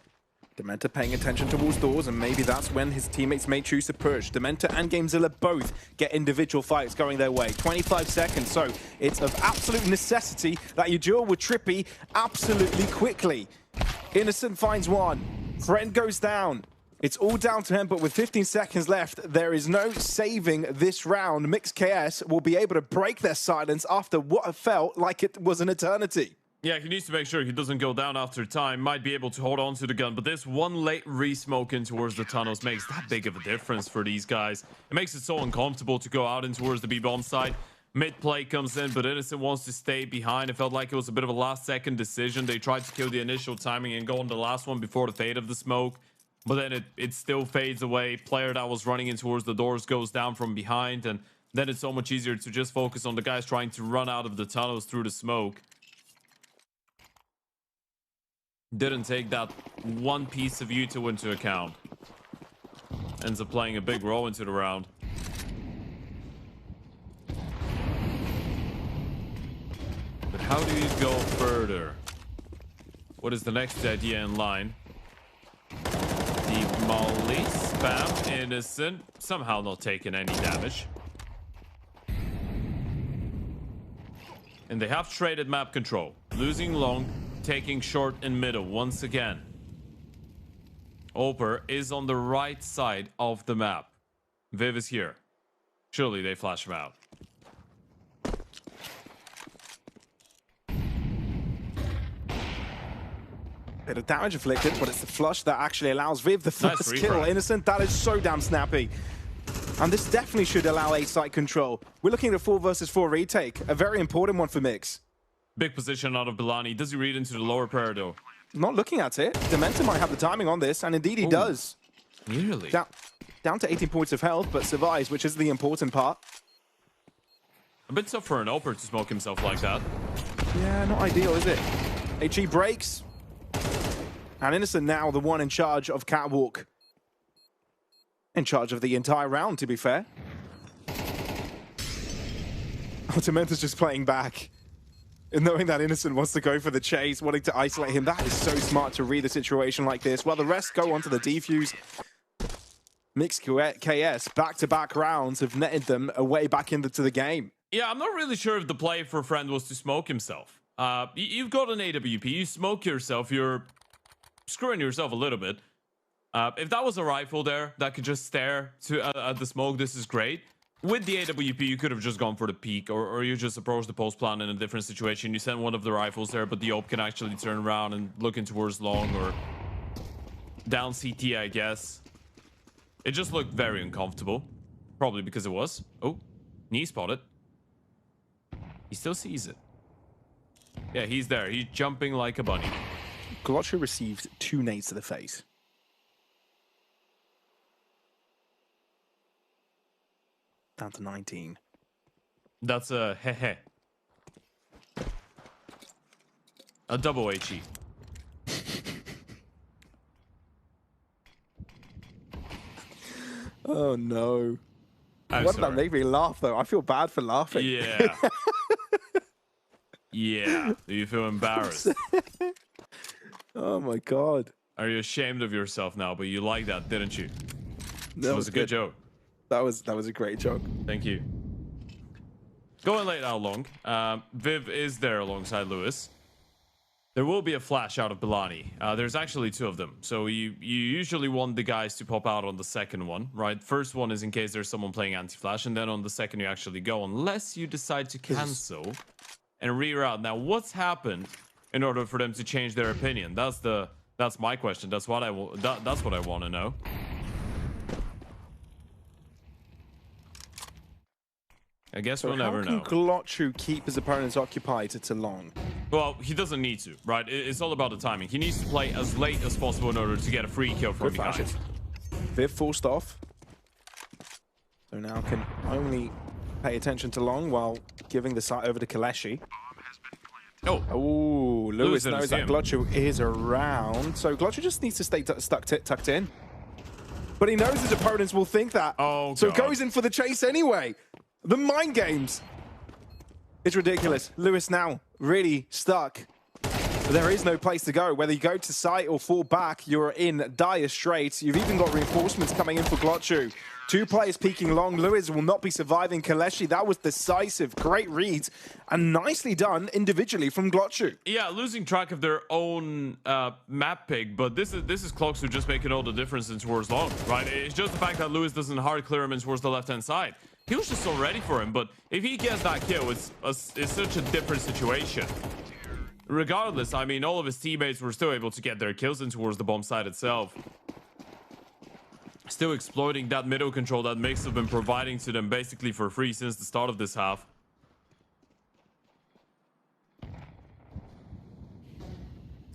Dementa paying attention towards doors, and maybe that's when his teammates may choose to push. Dementa and GameZilla both get individual fights going their way. 25 seconds, so it's of absolute necessity that you duel with Trippy absolutely quickly. Innocent finds one. Friend goes down. It's all down to him, but with 15 seconds left, there is no saving this round. Mixed KS will be able to break their silence after what felt like it was an eternity. Yeah, he needs to make sure he doesn't go down after time. Might be able to hold on to the gun, but this one late re-smoke in towards the tunnels makes that big of a difference for these guys. It makes it so uncomfortable to go out in towards the B-bomb side. Mid-play comes in, but Innocent wants to stay behind. It felt like it was a bit of a last-second decision. They tried to kill the initial timing and go on the last one before the fade of the smoke. But then it still fades away. Player that was running in towards the doors goes down from behind, and then it's so much easier to just focus on the guys trying to run out of the tunnels through the smoke. Didn't take that one piece of U2 into account. Ends up playing a big role into the round. But how do you go further? What is the next idea in line? The Molly spam Innocent, somehow not taking any damage. And they have traded map control, losing long, taking short and middle once again. Oper is on the right side of the map. Viv is here. Surely they flash him out. Bit of damage inflicted, but it's the flush that actually allows Viv the first kill. Innocent, that is so damn snappy. And this definitely should allow a site control. We're looking at a 4 versus 4 retake. A very important one for Mix. Big position out of Bialani. Does he read into the lower prayer though? Not looking at it. Dementa might have the timing on this, and indeed he does. Nearly. Down to 18 points of health, but survives, which is the important part. A bit tough for an Oper to smoke himself like that. Yeah, not ideal, is it? HE breaks. And Innocent now the one in charge of Catwalk. In charge of the entire round, to be fair. Dementa's just playing back. And knowing that Innocent wants to go for the chase, wanting to isolate him. That is so smart to read a situation like this. While the rest go onto the defuse. Mixed KS back-to-back rounds have netted them away back into the game. Yeah, I'm not really sure if the play for Friend was to smoke himself. You've got an AWP, you smoke yourself, you're screwing yourself a little bit. If that was a rifle there that could just stare at the smoke, this is great. With the AWP, you could have just gone for the peak, or you just approach the post plan in a different situation. You send one of the rifles there, but the AWP can actually turn around and looking towards long or down CT, I guess. It just looked very uncomfortable. Probably because it was. Oh, knee spotted. He still sees it. Yeah, he's there. He's jumping like a bunny. Glotcher received 2 nades to the face. Down to 19. That's a heh. A double HE. Oh no. I'm What did that sorry. make me laugh though? I feel bad for laughing. Yeah. Yeah. Do you feel embarrassed? Oh my god. Are you ashamed of yourself now? But you like that, didn't you? That It was a good joke. That was a great joke. Thank you. Going late out long. Viv is there alongside Lewis. There will be a flash out of Bilani. There's actually 2 of them. So you usually want the guys to pop out on the second one, right? First one is in case there's someone playing anti-flash, and then on the second you actually go, unless you decide to cancel and reroute. Now, what's happened in order for them to change their opinion? That's my question. That's what I want to know. I guess we'll never know. How can Glotchu keep his opponents occupied to long? Well, he doesn't need to, right? It's all about the timing. He needs to play as late as possible in order to get a free kill from the guys. Viv forced off. So now can only pay attention to long while giving the site over to KOLESIE. Oh, Lewis knows that Glotchu is around. So Glotchu just needs to stay tucked in. But he knows his opponents will think that. Oh, so God. goes in for the chase anyway. The mind games. It's ridiculous. Lewis now really stuck. There is no place to go. Whether you go to site or fall back, you're in dire straits. You've even got reinforcements coming in for Glotchu. 2 players peeking long. Lewis will not be surviving KOLESIE. That was decisive. Great reads. And nicely done individually from Glotchu. Yeah, losing track of their own map pick, but this is Cloaks who just making all the difference in towards long, right? It's just the fact that Lewis doesn't hard clear him in towards the left-hand side. He was just so ready for him, but if he gets that kill, it's such a different situation. Regardless, I mean, all of his teammates were still able to get their kills in towards the bomb site itself. Still exploiting that middle control that Mix have been providing to them basically for free since the start of this half.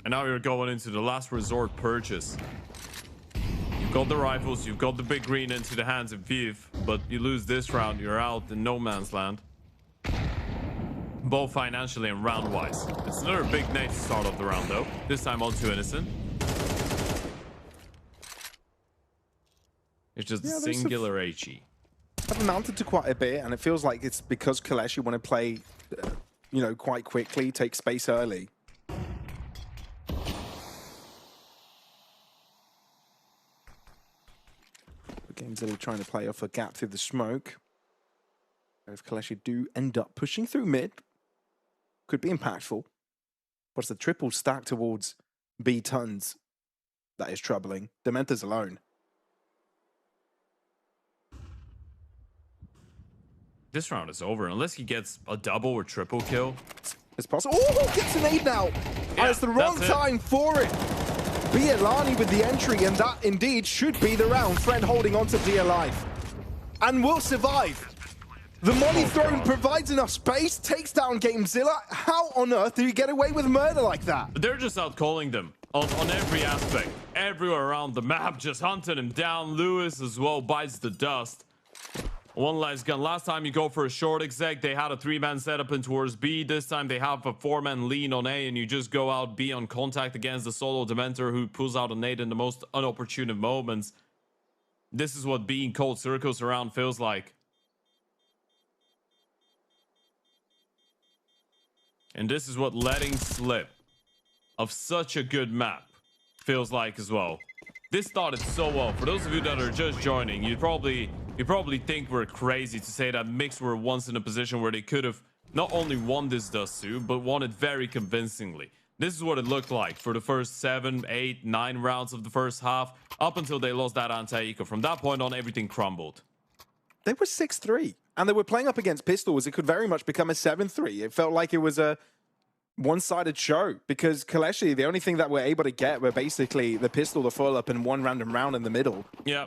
And now you're going into the last resort purchase. You've got the rifles, you've got the big green into the hands of Viv, but you lose this round, you're out in no man's land. Both financially and round-wise. It's another big nade to start off the round, though. This time onto Innocent. It's just a singular HE. Have amounted to quite a bit, and it feels like it's because KOLESIE want to play, you know, quite quickly, take space early. Gamezilla trying to play off a gap through the smoke. If KOLESIE do end up pushing through mid, could be impactful. But it's the triple stack towards B tons that is troubling. Dementa's alone. This round is over unless he gets a double or triple kill. It's possible. Oh, gets an 8 now. And it's the wrong time for it. Bielani with the entry, and that indeed should be the round. Friend holding on to dear life. And will survive. The Molly Throne provides enough space, takes down Gamezilla. How on earth do you get away with murder like that? They're just out calling them on every aspect. Everywhere around the map, just hunting him down. Lewis as well bites the dust. One last gun. Last time you go for a short exec, they had a 3-man setup in towards B. This time they have a 4-man lean on A, and you just go out B on contact against the solo Dementor who pulls out a nade in the most unopportune moments. This is what being cold circles around feels like. And this is what letting slip of such a good map feels like as well. this started so well. For those of you that are just joining, you probably think we're crazy to say that Mix were once in a position where they could have not only won this Dust 2, but won it very convincingly. This is what it looked like for the first 7, 8, 9 rounds of the first half, up until they lost that anti-eco. From that point on, everything crumbled. They were 6-3, and they were playing up against Pistols. It could very much become a 7-3. It felt like it was a one-sided show, because KOLESIE, the only thing that we're able to get were basically the pistol, the full-up, and one random round in the middle. Yeah.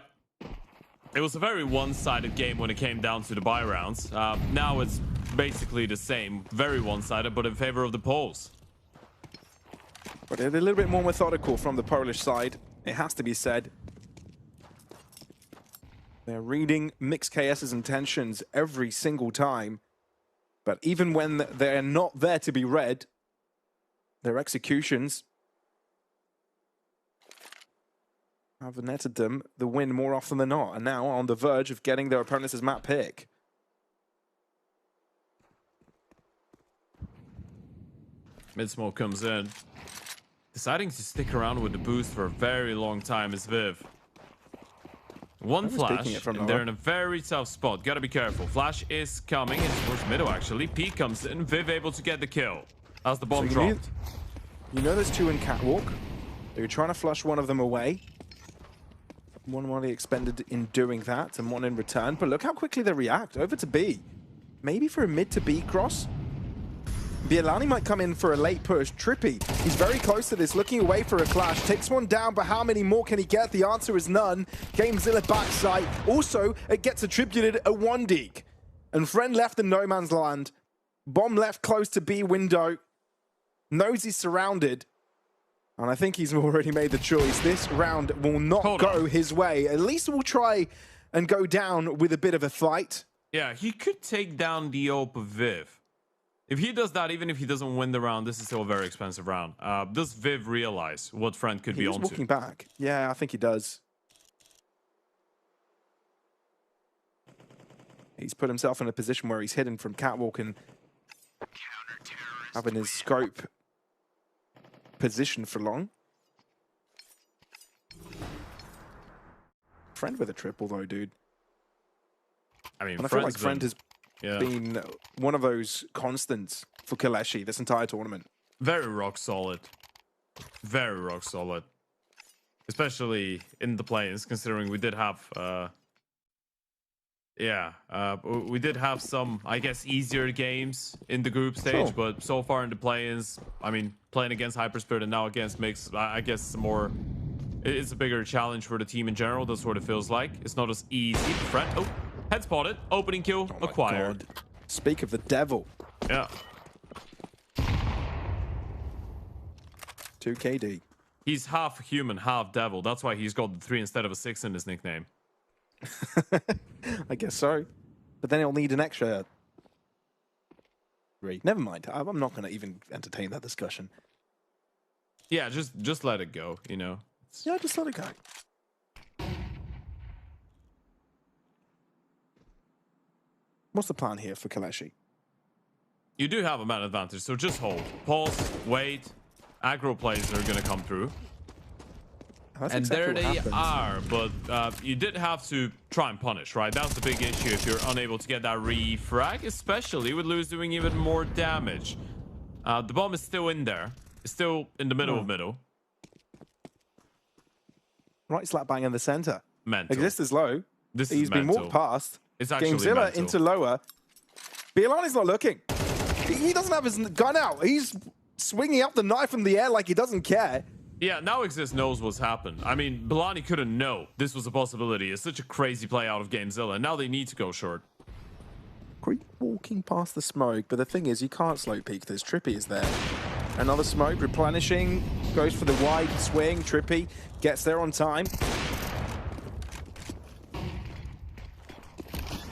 It was a very one-sided game when it came down to the buy rounds. Now it's basically the same. Very one-sided, but in favor of the Poles. But they're a little bit more methodical from the Polish side, it has to be said. They're reading Mix KS's intentions every single time. But even when they're not there to be read, their executions have netted them the win more often than not. And now on the verge of getting their opponents' map pick. Mid-smoke comes in. Deciding to stick around with the boost for a very long time is Viv. One flash, and they're in a very tough spot. Gotta be careful. Flash is coming. It's towards middle, actually. P comes in. Viv able to get the kill as the bomb dropped. You know there's two in Catwalk. They're trying to flush one of them away. One money expended in doing that, and one in return. But look how quickly they react. Over to B. Maybe for a mid to B cross. Bielani might come in for a late push. Trippy, he's very close to this, looking away for a clash. Takes one down, but how many more can he get? The answer is none. GameZilla backside. Also, it gets attributed a 1 deke. And Friend left in no man's land. Bomb left close to B window. Knows he's surrounded. And I think he's already made the choice. This round will not go his way. At least we'll try and go down with a bit of a fight. Yeah, he could take down the Ope Viv. If he does that, even if he doesn't win the round, this is still a very expensive round. Does Viv realize what Friend could be onto? He's walking back. Yeah, I think he does. He's put himself in a position where he's hidden from Catwalk and having his scope positioned for long. Friend with a triple, though, dude. I mean, and I feel like Friend has been one of those constants for KOLESIE this entire tournament. Very rock solid. Very rock solid. Especially in the play-ins, considering we did have we did have some, I guess, easier games in the group stage, but so far in the play-ins, I mean, playing against HYPERSPIRIT and now against Mix, I guess it's a bigger challenge for the team in general. That's what it feels like. It's not as easy. Friend, head spotted, opening kill, acquired. God. Speak of the devil. Yeah. 2 KD. He's half human, half devil. That's why he's got the 3 instead of a 6 in his nickname. I guess so. But then he'll need an extra 3. Never mind. I'm not going to even entertain that discussion. Yeah, just let it go, you know. Yeah, just let it go. What's the plan here for KOLESIE? You do have a man advantage, so just hold. Pause, wait. Aggro plays are going to come through. And there they are, but you did have to try and punish, right? That's the big issue if you're unable to get that refrag, especially with Lewis doing even more damage. The bomb is still in there. It's still in the middle of middle. Right slap bang in the center. Mental. Exist is low. He's been walked past. It's actually GameZilla into lower. Bielani's not looking. He doesn't have his gun out. He's swinging up the knife in the air like he doesn't care. Yeah, now Exist knows what's happened. I mean, Bielani couldn't know this was a possibility. It's such a crazy play out of GameZilla, and now they need to go short. Creep walking past the smoke, but the thing is, you can't slow peek this. Trippy is there. Another smoke, replenishing, goes for the wide swing. Trippy gets there on time.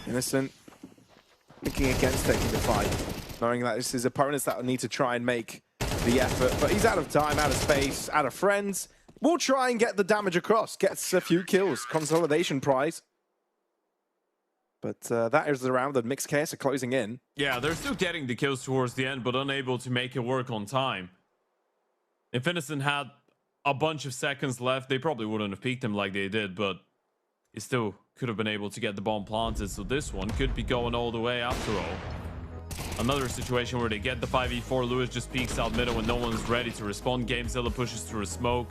Innocent thinking against taking the fight, knowing that this is opponents that will need to try and make the effort, but he's out of time, out of space, out of friends. We'll try and get the damage across. Gets a few kills. Consolidation prize. But that is the round that Mix KS are closing in. Yeah, they're still getting the kills towards the end, but unable to make it work on time. If Innocent had a bunch of seconds left. They probably wouldn't have peeked him like they did, but he still could have been able to get the bomb planted. So this one could be going all the way after all. Another situation where they get the 5v4. Lewis just peeks out middle when no one's ready to respond. GameZilla pushes through a smoke.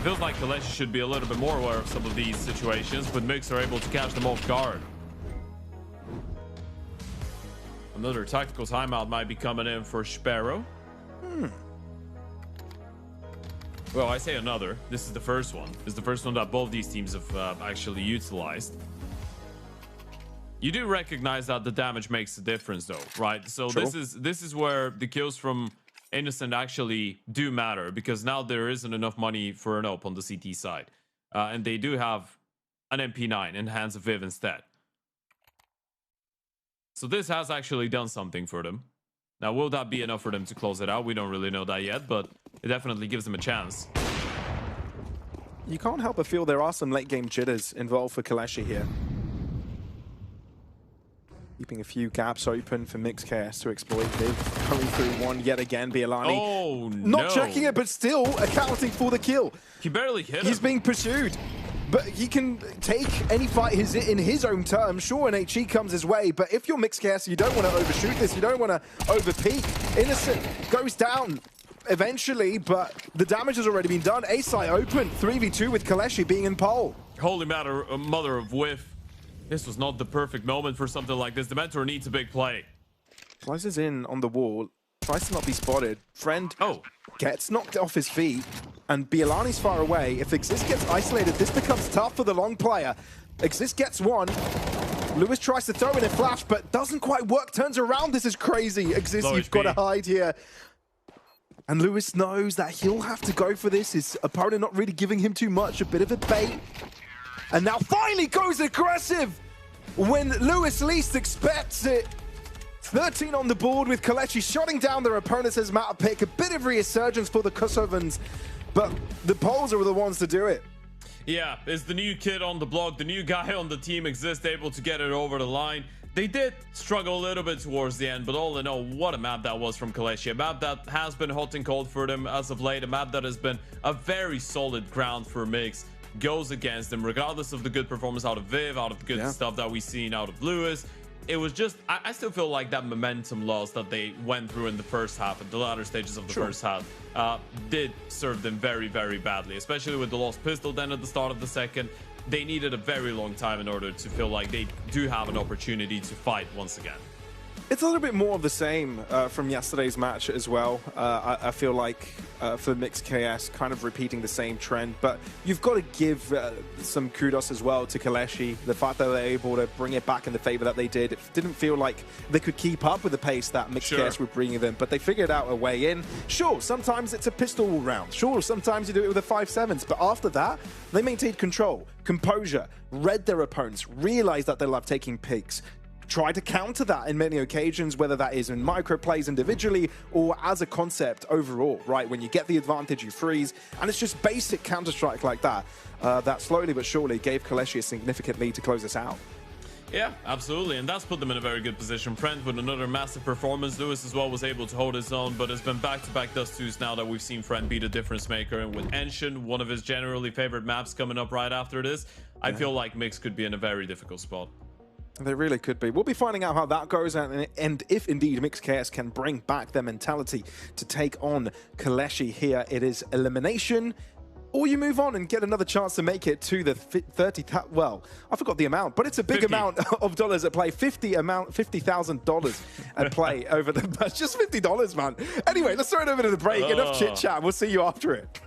Feels like KOLESIE should be a little bit more aware of some of these situations, but Mix are able to catch them off guard. Another tactical timeout might be coming in for Sparrow. Well, I say another. This is the first one. This is the first one that both these teams have actually utilized. You do recognize that the damage makes a difference, though, right? So True. this is where the kills from Innocent actually do matter, because now there isn't enough money for an op on the CT side, and they do have an MP9 in the hands of Viv instead. So this has actually done something for them. Now, will that be enough for them to close it out? We don't really know that yet, but it definitely gives them a chance. You can't help but feel there are some late game jitters involved for KOLESIE here. Keeping a few gaps open for Mix KS to exploit. Viv going through one yet again. Bialani Oh, no. not checking it, but still accounting for the kill. He barely hit him. He's being pursued, but he can take any fight in his own terms. Sure, an HE comes his way, but if you're Mix KS, you don't want to overshoot this. You don't want to overpeak. Innocent goes down eventually, but the damage has already been done. A-site open, 3v2 with KOLESIE being in pole. Holy mother of whiff. This was not the perfect moment for something like this. The Mentor needs a big play. Closes in on the wall, tries to not be spotted. Friend gets knocked off his feet, and Bialani's far away. If Exist gets isolated, this becomes tough for the long player. Exist gets one. Lewis tries to throw in a flash, but doesn't quite work. Turns around. This is crazy. Exist, you've got to hide here. And Lewis knows that he'll have to go for this. His opponent not really giving him too much, a bit of a bait. And now finally goes aggressive when Lewis least expects it. 13 on the board with KOLESIE shutting down their opponents as map pick. A bit of resurgence for the Kosovans, but the Poles are the ones to do it. Yeah, is the new kid on the block, the new guy on the team Exist able to get it over the line. They did struggle a little bit towards the end, but all in all, what a map that was from KOLESIE. A map that has been hot and cold for them as of late. A map that has been a very solid ground for Mix. Goes against them, regardless of the good performance out of Viv, out of the good stuff that we've seen out of Lewis. It was just, I still feel like that momentum loss that they went through in the first half, at the latter stages of the first half, did serve them very, very badly, especially with the lost pistol then at the start of the second. They needed a very long time in order to feel like they do have an opportunity to fight once again. It's a little bit more of the same from yesterday's match as well. I feel like for Mix KS, kind of repeating the same trend, but you've got to give some kudos as well to KOLESIE. The fact that they're able to bring it back in the favor that they did. It didn't feel like they could keep up with the pace that Mix KS were bringing them, but they figured out a way in. Sure, sometimes it's a pistol round. Sure, sometimes you do it with a 5.7s, but after that, they maintained control, composure, read their opponents, realized that they love taking pigs, try to counter that in many occasions, whether that is in micro plays individually or as a concept overall, right? When you get the advantage, you freeze, and it's just basic Counter-Strike like that. That slowly but surely gave KOLESIE a significant lead to close this out. Yeah, absolutely, and that's put them in a very good position. Friend with another massive performance. Lewis as well was able to hold his own, but it's been back-to-back dust twos now that we've seen Friend be the difference maker. And with Enshin, one of his generally favorite maps coming up right after this, I feel like Mix could be in a very difficult spot. They really could be. We'll be finding out how that goes, and if indeed Mix KS can bring back their mentality to take on KOLESIE here. It is elimination, or you move on and get another chance to make it to the 30. Well, I forgot the amount, but it's a big 50 amount of dollars at play. $50,000 at play over the. That's just $50, man. Anyway, let's throw it over to the break. Enough chit chat. We'll see you after it.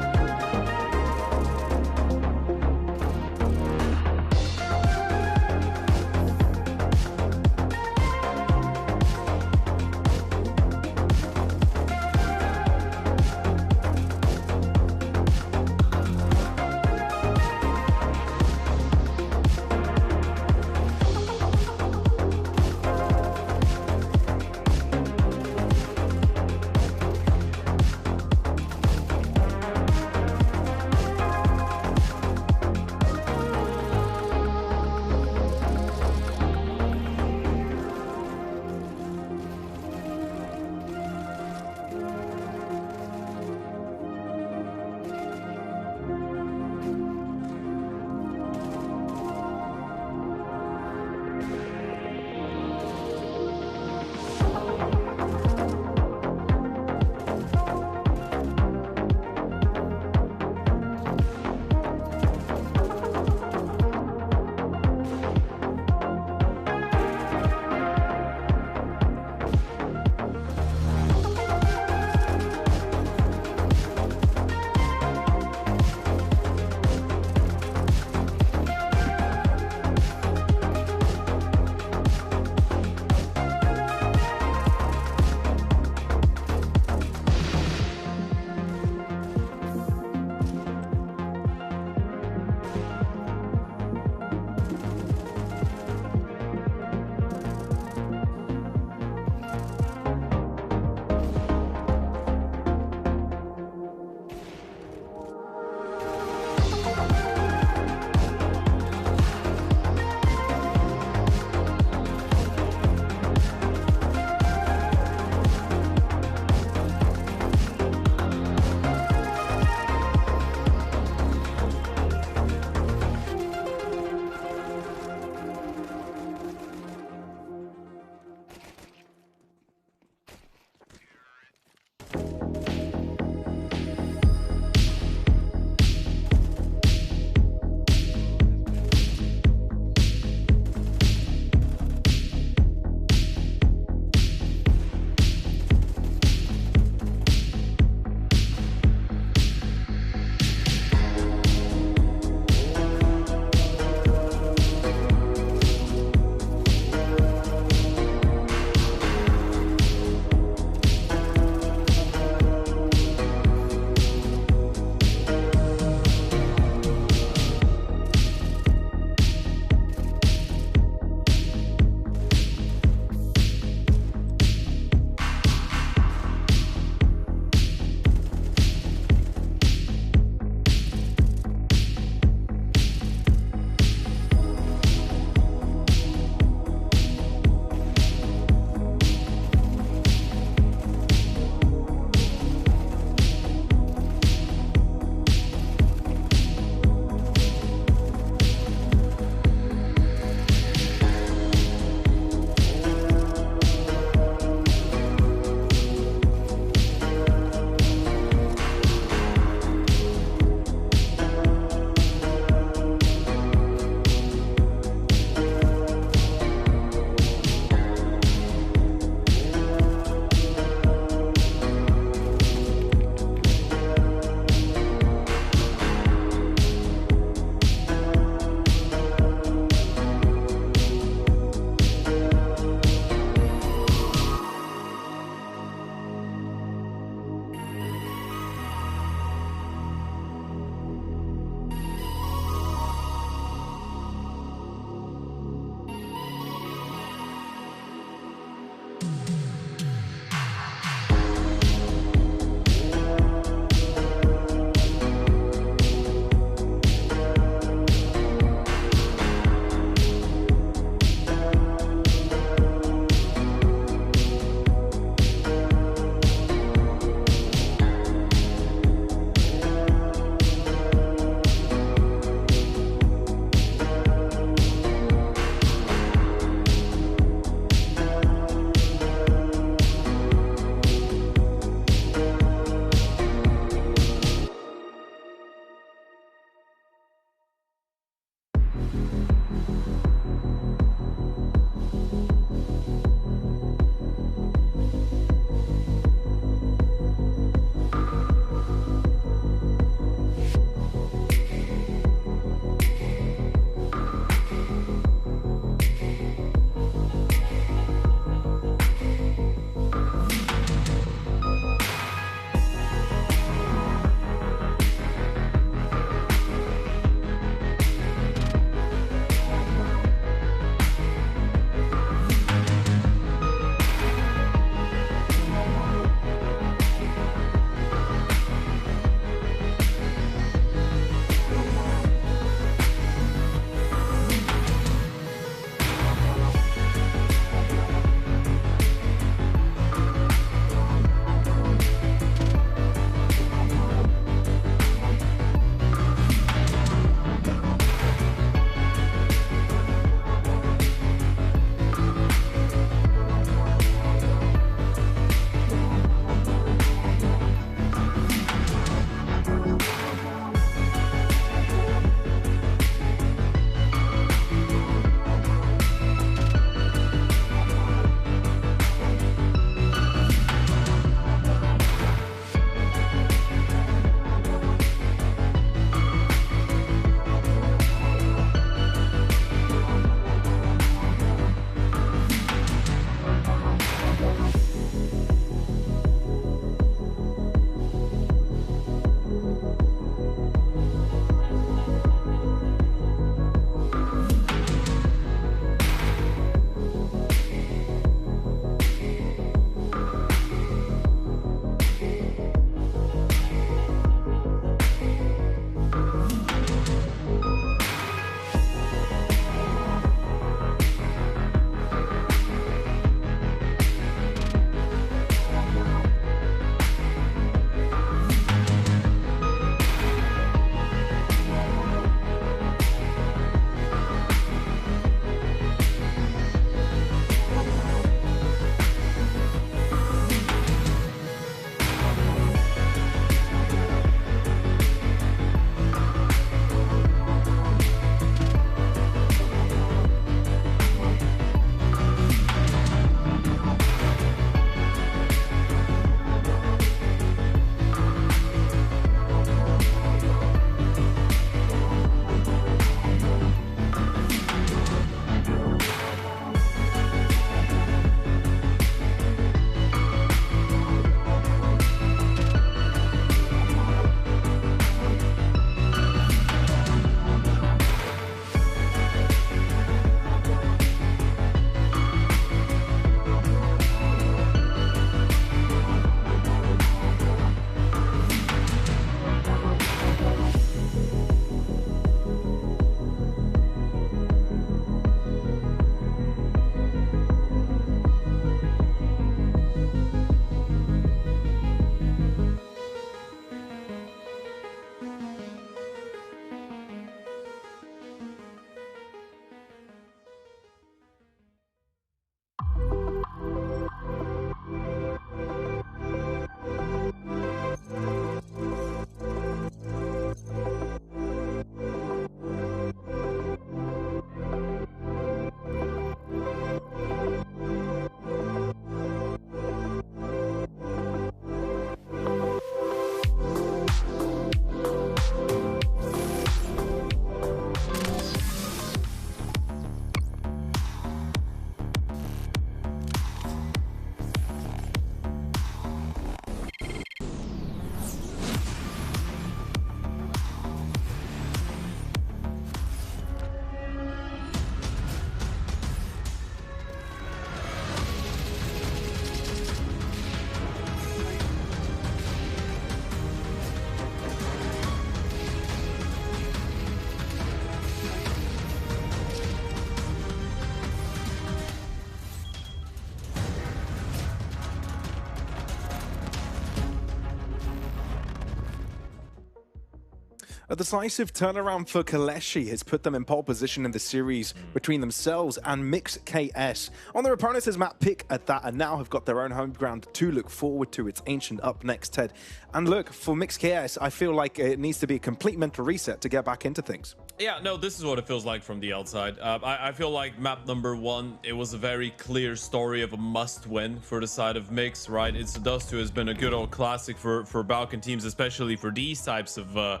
A decisive turnaround for KOLESIE has put them in pole position in the series between themselves and Mix KS. On their opponents is Matt Pick at that, and now have got their own home ground to look forward to. It's Ancient up next, Ted. And look, for Mix KS, I feel like it needs to be a complete mental reset to get back into things. Yeah, no, this is what it feels like from the outside. I feel like map number 1, it was a very clear story of a must-win for the side of Mix, right? It's Dust 2 has been a good old classic for Balkan teams, especially for these types of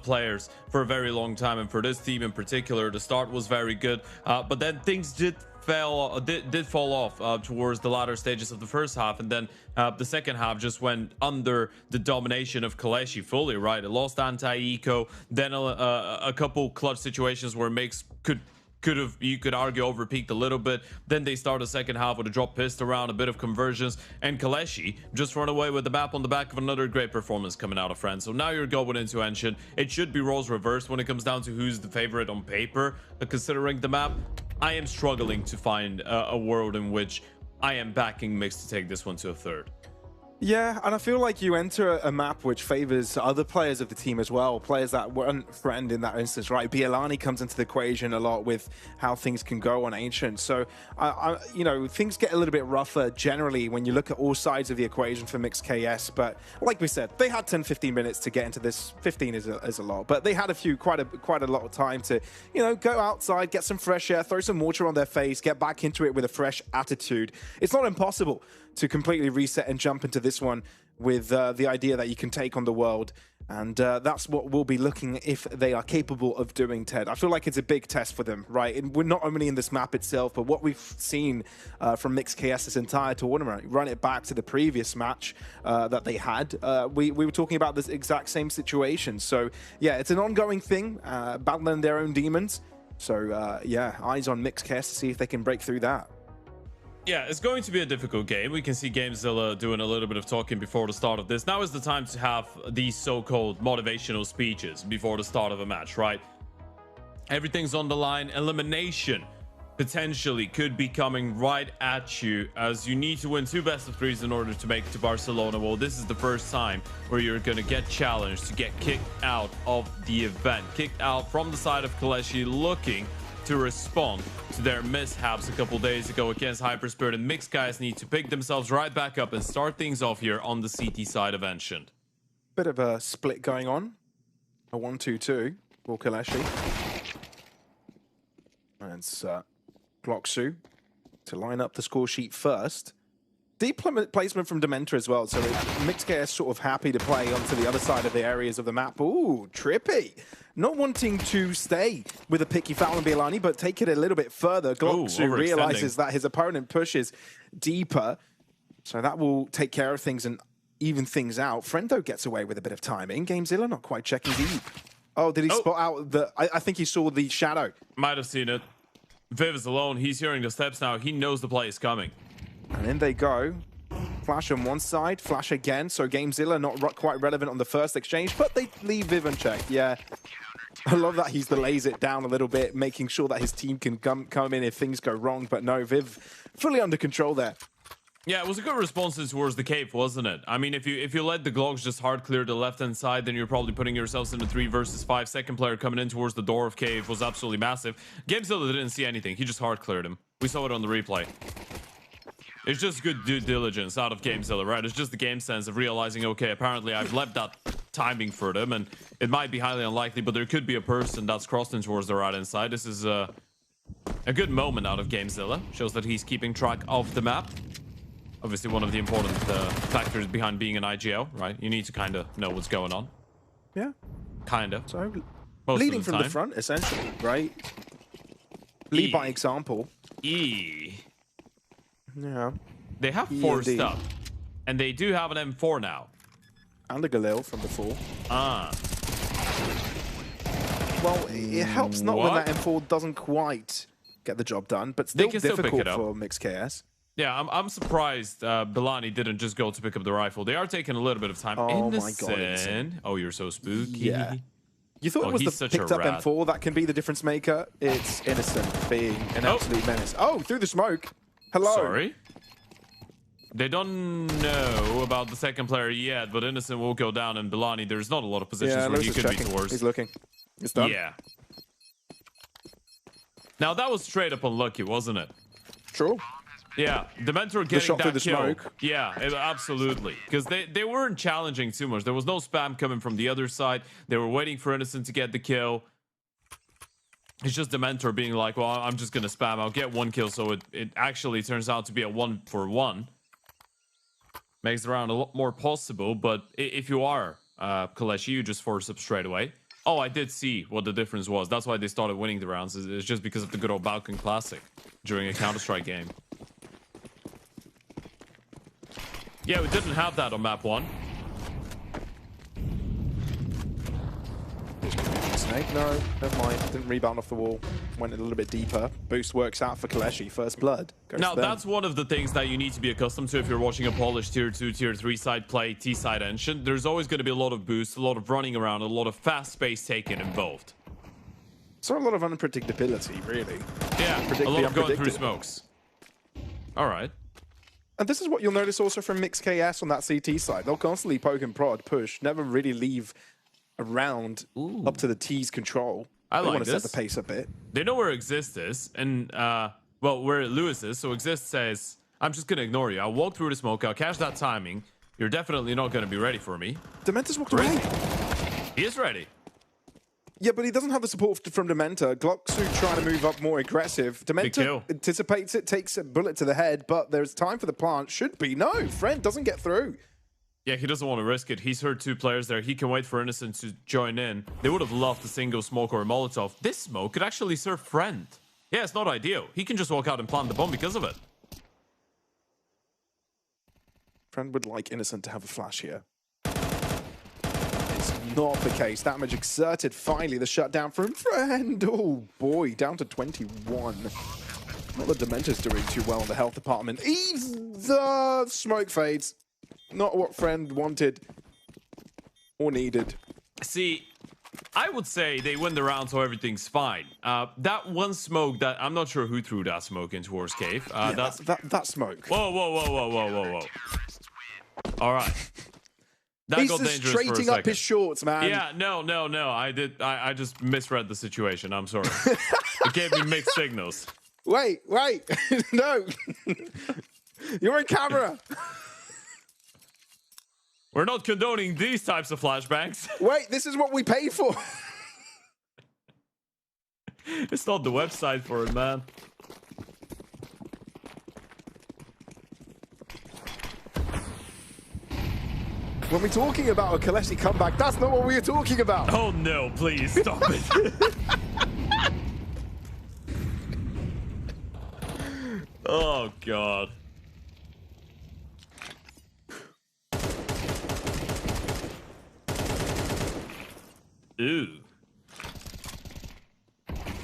players for a very long time. And for this team in particular, the start was very good, but then things did fall off towards the latter stages of the first half, and then the second half just went under the domination of KOLESIE fully, right? It lost anti-eco, then a couple clutch situations where Mix could have, you could argue, overpeaked a little bit. Then they start the second half with a drop pissed around, a bit of conversions, and KOLESIE just run away with the map on the back of another great performance coming out of France. So now you're going into Ancient. It should be roles reversed when it comes down to who's the favorite on paper, considering the map. I am struggling to find a world in which I am backing Mix to take this one to a third. Yeah, and I feel like you enter a map which favors other players of the team as well, players that weren't threatened in that instance, right? Bielani comes into the equation a lot with how things can go on Ancient. So, you know, things get a little bit rougher generally when you look at all sides of the equation for Mixed KS. But like we said, they had 10-15 minutes to get into this. 15 is a lot, but they had quite a lot of time to, you know, go outside, get some fresh air, throw some water on their face, get back into it with a fresh attitude. It's not impossible to completely reset and jump into this one with the idea that you can take on the world. And that's what we'll be looking if they are capable of doing, Ted. I feel like it's a big test for them, right? And we're not only in this map itself, but what we've seen from Mixed KS this entire tournament. Run it back to the previous match that they had. We were talking about this exact same situation. So, yeah, it's an ongoing thing, battling their own demons. So, yeah, eyes on Mixed KS to see if they can break through that. Yeah, it's going to be a difficult game. We can see GameZilla doing a little bit of talking before the start of this. Now is the time to have these so-called motivational speeches before the start of a match, right? Everything's on the line. Elimination potentially could be coming right at you, as you need to win 2 best-of-3s in order to make it to Barcelona. Well, this is the first time where you're going to get challenged to get kicked out of the event. Kicked out from the side of KOLESIE, looking to respond to their mishaps a couple days ago against HYPERSPIRIT, and Mixed guys need to pick themselves right back up and start things off here on the CT side of Ancient. Bit of a split going on. A 1-2-2 for KOLESIE. And it's Glocksu to line up the score sheet first. Deep placement from Dementor as well, so Mixed KS sort of happy to play onto the other side of the areas of the map. Ooh, Trippy! Not wanting to stay with a picky foul on Bielani, but take it a little bit further. Glocksu realizes that his opponent pushes deeper, so that will take care of things and even things out. Frendo gets away with a bit of timing. GameZilla not quite checking deep. Oh, did he spot out the... I think he saw the shadow. Might have seen it. Viv is alone. He's hearing the steps now. He knows the play is coming. And in they go. Flash on one side, flash again. So GameZilla not quite relevant on the first exchange, but they leave Viv unchecked. Yeah. I love that he's delays it down a little bit, making sure that his team can come in if things go wrong. But no, Viv fully under control there. Yeah, it was a good response towards the cave, wasn't it? I mean, if you let the Glocks just hard clear the left-hand side, then you're probably putting yourselves in a 3 versus 5. Second player coming in towards the door of cave was absolutely massive. GameZilla didn't see anything. He just hard cleared him. We saw it on the replay. It's just good due diligence out of GameZilla, right? It's just the game sense of realizing, okay, apparently I've left that timing for them, and it might be highly unlikely, but there could be a person that's crossed in towards the right-hand side. This is a good moment out of GameZilla. Shows that he's keeping track of the map. Obviously, one of the important factors behind being an IGL, right? You need to kind of know what's going on. Yeah. Kind of. So, leading from the front, essentially, right? Lead by example. Yeah. They have forced up, and they do have an M4 now. And a Galil from before. Ah. Well, it helps not when that M4 doesn't quite get the job done, but still difficult for Mixed KS. Yeah, I'm surprised Bielani didn't just go to pick up the rifle. They are taking a little bit of time. Oh my god. Innocent. Oh, you're so spooky. Yeah. You thought it was the picked up M4 that can be the difference maker? It's Innocent being an absolute menace. Oh, through the smoke. Hello. Sorry. They don't know about the second player yet, but Innocent will go down, and Bielani, there's not a lot of positions where he could be towards. He's looking. It's done. Yeah. Now, that was straight up unlucky, wasn't it? True. Yeah, Dementor getting that kill. Smoke. Yeah, absolutely. Because they weren't challenging too much. There was no spam coming from the other side. They were waiting for Innocent to get the kill. It's just the mentor being like, well, I'm just going to spam. I'll get 1 kill. So it actually turns out to be a 1-for-1. Makes the round a lot more possible. But if you are KOLESIE, you just force up straight away. Oh, I did see what the difference was. That's why they started winning the rounds. It's just because of the good old Balkan Classic during a Counter-Strike game. Yeah, we didn't have that on map 1. Snake, no, never mind. Didn't rebound off the wall. Went a little bit deeper. Boost works out for KOLESIE. First blood. Now, that's one of the things that you need to be accustomed to if you're watching a polished tier 2, tier 3 side play, T-side engine. There's always going to be a lot of boost, a lot of running around, a lot of fast space taken involved. So a lot of unpredictability, really. Yeah, a lot of going through smokes. All right. And this is what you'll notice also from Mix KS on that CT side. They'll constantly poke and prod, push, never really leave a round up to the T's control. I like want to this. set the pace a bit. They know where Exist is, and, well, where Lewis is. So Exist says, I'm just going to ignore you. I'll walk through the smoke. I'll catch that timing. You're definitely not going to be ready for me. Dementor's walked away. He is ready. Yeah, but he doesn't have the support from Dementor. Glocksu trying to move up more aggressive. Dementor anticipates it, takes a bullet to the head, but there's time for the plant. Should be. No, Friend doesn't get through. Yeah, he doesn't want to risk it. He's heard 2 players there. He can wait for Innocent to join in. They would have loved a single smoke or a Molotov. This smoke could actually serve Friend. Yeah, it's not ideal. He can just walk out and plant the bomb because of it. Friend would like Innocent to have a flash here. It's not the case. Damage exerted. Finally, the shutdown from Friend. Oh, boy. Down to 21. Not the Dementor's doing too well in the health department. The smoke fades. Not what Friend wanted or needed. See, I would say they win the round, so everything's fine. That one smoke that I'm not sure who threw that smoke into Horse Cave. Yeah, that smoke. Whoa, whoa, whoa, whoa, whoa, whoa, whoa. All right. That He's got just dangerous for a straightening second. up his shorts, man. Yeah, no. I just misread the situation. I'm sorry. It gave me mixed signals. Wait. No. You're on camera. We're not condoning these types of flashbangs. Wait, this is what we paid for. It's not the website for it, man. When we're talking about a KOLESIE comeback, that's not what we were talking about. Oh no, please stop it. Oh god. Ooh.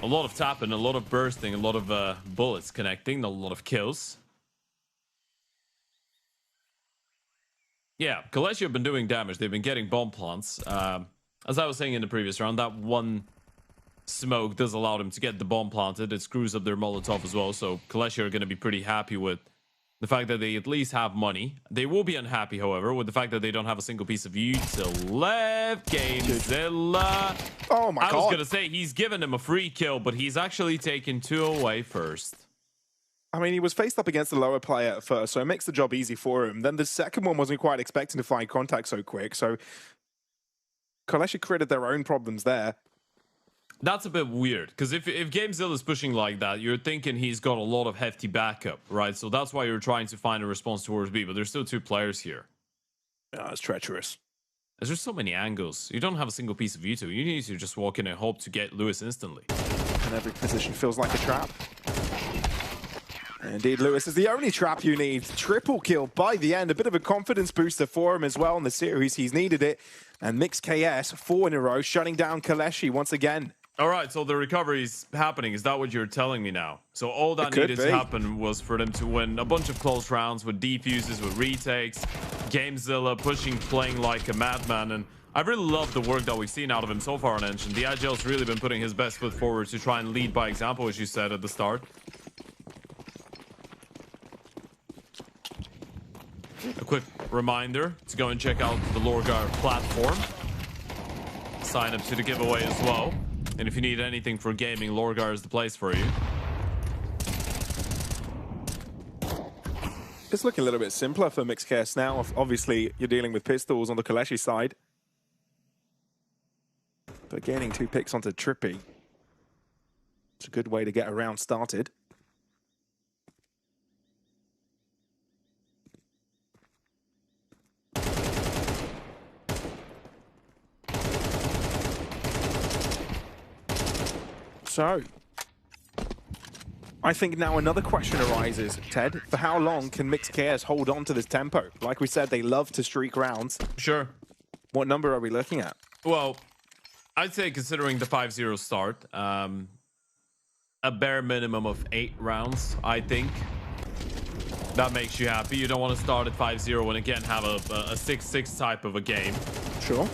A lot of tapping, a lot of bursting, a lot of bullets connecting, a lot of kills. Yeah, KOLESIE have been doing damage. They've been getting bomb plants. As I was saying in the previous round, that one smoke does allow them to get the bomb planted. It screws up their Molotov as well. So KOLESIE are going to be pretty happy with the fact that they at least have money. They will be unhappy, however, with the fact that they don't have a single piece of util left. Gamezilla. Oh my god. I was going to say he's given him a free kill, but he's actually taken 2 away first. I mean, he was faced up against the lower player at first, so it makes the job easy for him. Then the second one wasn't quite expecting to find contact so quick, so KOLESIE created their own problems there. That's a bit weird, because if Gamezilla is pushing like that, you're thinking he's got a lot of hefty backup, right? So that's why you're trying to find a response towards B, but there's still 2 players here. Yeah, it's treacherous. There's just so many angles. You don't have a single piece of util. You need to just walk in and hope to get Lewis instantly. And every position feels like a trap. Indeed, Lewis is the only trap you need. Triple kill by the end. A bit of a confidence booster for him as well in the series. He's needed it. And Mix KS, 4 in a row, shutting down KOLESIE once again. All right, so the recovery's happening. Is that what you're telling me now? So all that needed to happen was for them to win a bunch of close rounds with defuses, with retakes, Gamezilla pushing, playing like a madman. And I really love the work that we've seen out of him so far on Engine. The IGL's really been putting his best foot forward to try and lead by example, as you said at the start. A quick reminder to go and check out the LORGAR platform. Sign up to the giveaway as well. And if you need anything for gaming, LORGAR is the place for you. It's looking a little bit simpler for Mix KS now. Obviously, you're dealing with pistols on the KOLESIE side. But gaining 2 picks onto Trippy. a good way to get a round started. So, I think now another question arises, Ted. For how long can Mixed Chaos hold on to this tempo? Like we said, they love to streak rounds. Sure. What number are we looking at? Well, I'd say considering the 5-0 start, a bare minimum of 8 rounds, I think. That makes you happy. You don't want to start at 5-0 and again have a 6-6 type of a game. Sure.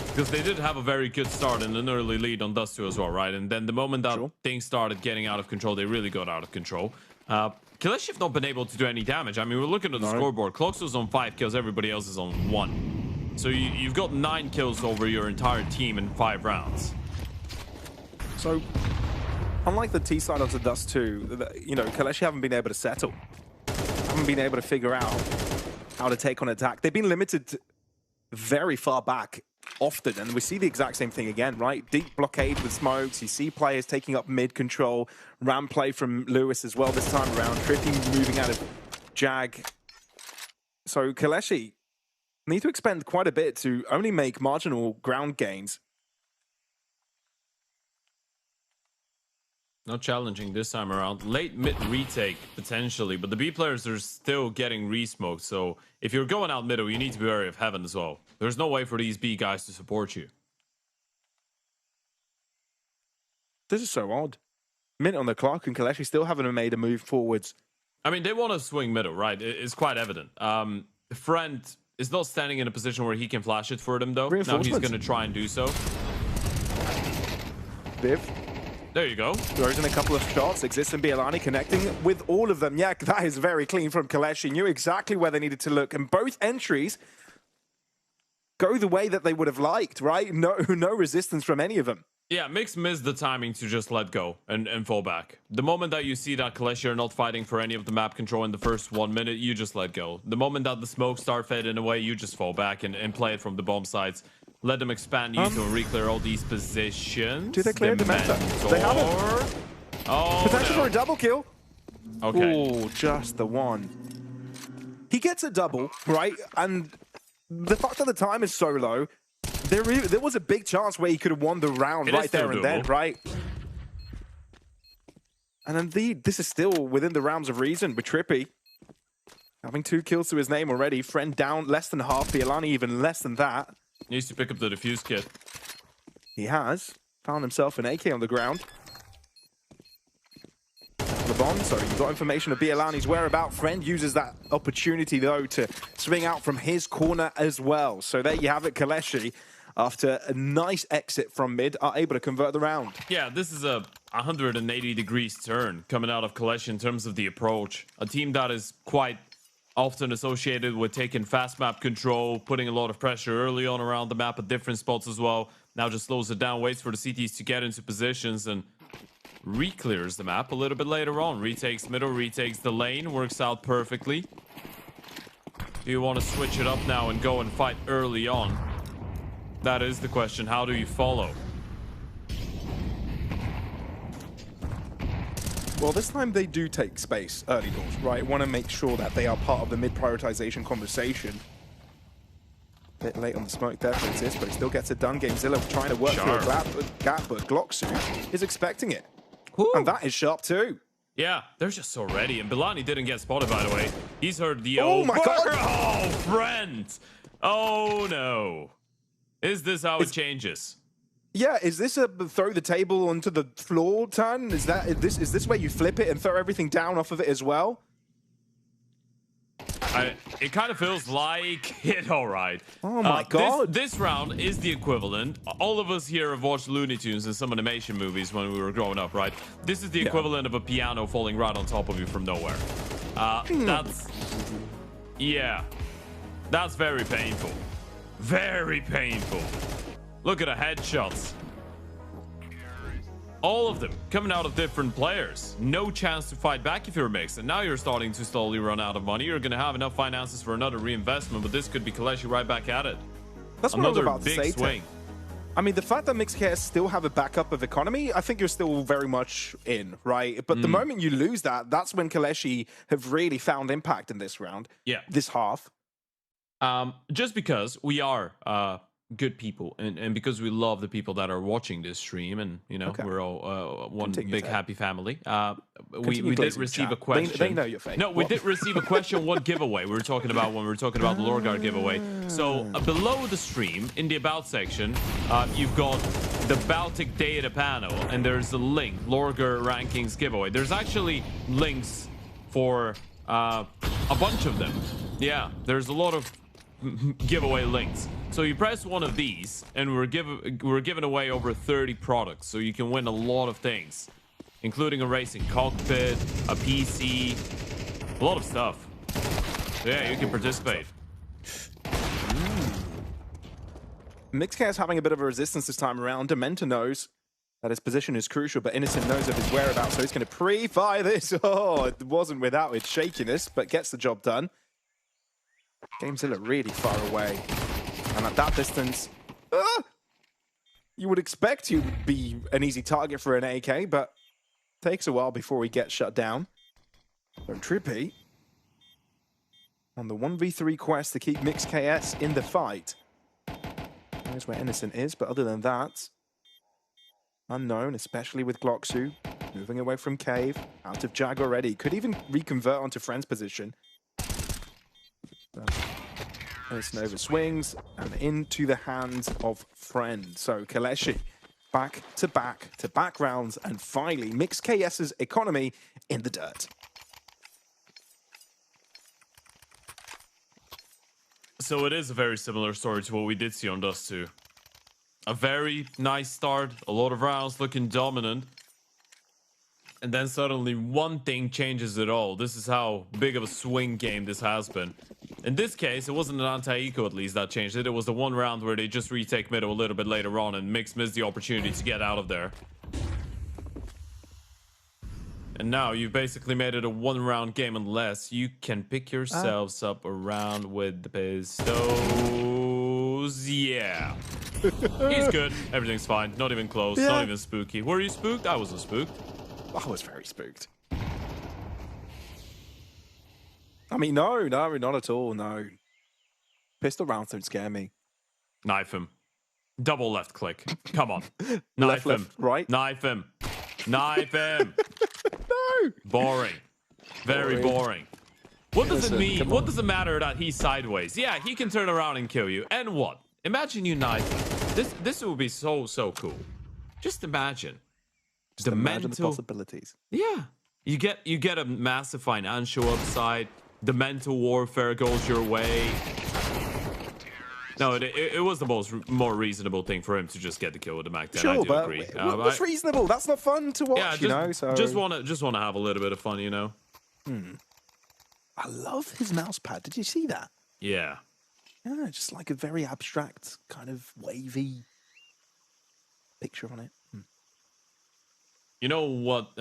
Because they did have a very good start and an early lead on Dust 2 as well, right? And then the moment that things started getting out of control, they really got out of control. KOLESIE have not been able to do any damage. I mean, we're looking at the scoreboard. Cloxo's on 5 kills, everybody else is on 1. So you've got 9 kills over your entire team in 5 rounds. So, unlike the T side onto Dust 2, you know, KOLESIE haven't been able to settle. Haven't been able to figure out how to take on attack. They've been limited very far back often, and we see the exact same thing again, right? Deep blockade with smokes. You see players taking up mid control. Ram play from Lewis as well this time around. Trippy moving out of Jag. So KOLESIE need to expend quite a bit to only make marginal ground gains. Not challenging this time around. Late mid retake potentially, but the B players are still getting re-smoked. So if you're going out middle, you need to be wary of heaven as well. There's no way for these B guys to support you. This is so odd. Minute on the clock and KOLESIE still haven't made a move forwards. I mean, they want to swing middle, right? It's quite evident. Friend is not standing in a position where he can flash it for them, though. Now he's going to try and do so. Viv. There you go. Throws in a couple of shots. Exist and Bialani connecting with all of them. Yeah, that is very clean from KOLESIE. Knew exactly where they needed to look. And both entries go the way that they would have liked, right? No resistance from any of them. Yeah, Mix missed the timing to just let go and fall back. The moment that you see that KOLESIE are not fighting for any of the map control in the first 1 minute, you just let go. The moment that the smokes start fading away, you just fall back and play it from the bomb sides. Let them expand you to re-clear all these positions. Do they clear the meta? They haven't. Oh, potential for a double kill. Okay. Oh, just the one. He gets a double, right? And the fact that the time is so low, there was a big chance where he could have won the round right there and then, right? And indeed, this is still within the realms of reason with Trippy. Having 2 kills to his name already. Friend down less than half. Bialani even less than that. Needs to pick up the defuse kit. He has. Found himself an AK on the ground. The bomb, so you've got information of Bialani's whereabouts. Friend uses that opportunity, though, to swing out from his corner as well. So there you have it, KOLESIE, after a nice exit from mid, are able to convert the round. Yeah, this is a 180 degrees turn coming out of KOLESIE in terms of the approach. A team that is quite often associated with taking fast map control, putting a lot of pressure early on around the map at different spots as well. Now just slows it down, waits for the CTs to get into positions and re-clears the map a little bit later on. Retakes middle, retakes the lane, works out perfectly. Do you want to switch it up now and go and fight early on? That is the question. How do you follow? Well, this time they do take space early doors, right? Want to make sure that they are part of the mid-prioritization conversation. Bit late on the smoke there for Exist, but he still gets it done. Gamezilla trying to work through a gap, but Glocksu is expecting it. Ooh. And that is sharp too. Yeah, they're just so ready. And Bialani didn't get spotted, by the way. He's heard the oh my god! Oh, friend! Oh no! Is this how it changes? Yeah, is this a throw the table onto the floor turn? Is this where you flip it and throw everything down off of it as well? It kind of feels like it, all right. Oh my god. This round is the equivalent. All of us here have watched Looney Tunes and some animation movies when we were growing up, right? This is the equivalent of a piano falling right on top of you from nowhere. Yeah. That's very painful. Very painful. Look at the headshots. All of them coming out of different players. No chance to fight back if you're mixed. And now you're starting to slowly run out of money. You're going to have enough finances for another reinvestment, but this could be KOLESIE right back at it. That's another what I was about big to say, swing. I mean, the fact that Mixed KS still have a backup of economy, I think you're still very much in, right? But the moment you lose that, that's when KOLESIE have really found impact in this round. Yeah. This half. Just because we are good people and because we love the people that are watching this stream, and you know we're all one big happy family. We did receive a question. They know your fate. No, we did receive a question. What giveaway we were talking about when we were talking about the LORGAR giveaway? So below the stream in the about section, you've got the Baltic data panel, and there's a link, LORGAR rankings giveaway. There's actually links for a bunch of them. Yeah, there's a lot of giveaway links. So you press one of these and we're giving away over 30 products, so you can win a lot of things, including a racing cockpit, a PC, a lot of stuff. Yeah, you can participate. Mixed KS having a bit of a resistance this time around. Dementa knows that his position is crucial, but Innocent knows of his whereabouts, so he's going to pre-fire this. Oh, it wasn't without its shakiness, but gets the job done. Gamezilla really far away, and at that distance, you would expect to be an easy target for an AK, but takes a while before he gets shut down. So Trippy on the 1v3 quest to keep Mixed KS in the fight. Knows where Innocent is, but other than that, unknown, especially with Glocksu moving away from Cave, out of Jag already. Could even reconvert onto Friend's position. Innocent over swings and into the hands of Friend. So KOLESIE back to back rounds, and finally Mixed KS's economy in the dirt. So it is a very similar story to what we did see on Dust 2. A very nice start, a lot of rounds looking dominant. And then suddenly one thing changes it all. This is how big of a swing game this has been. In this case, it wasn't an anti-eco at least that changed it. It was the one round where they just retake middle a little bit later on, and Mix missed the opportunity to get out of there. And now you've basically made it a one-round game unless you can pick yourselves up around with the pistols. Yeah. He's good. Everything's fine. Not even close. Yeah. Not even spooky. Were you spooked? I wasn't spooked. I was very spooked. I mean, no, not at all, no. Pistol rounds don't scare me. Knife him. Double left click. Come on. Knife him. Left, right? Knife him. Knife him. No. Boring. Very boring. What does it mean? What does it matter that he's sideways? Yeah, he can turn around and kill you. And what? Imagine you knife him. This would be so cool. Just imagine. Just imagine the possibilities. Yeah. You get a massive financial upside. The mental warfare goes your way. No, it was the more reasonable thing for him to just get the kill with the Mac 10. Sure, I do but agree. what's reasonable? That's not fun to watch, yeah, you know. So just wanna have a little bit of fun, you know. I love his mouse pad. Did you see that? Yeah. Yeah, just like a very abstract kind of wavy picture on it. You know what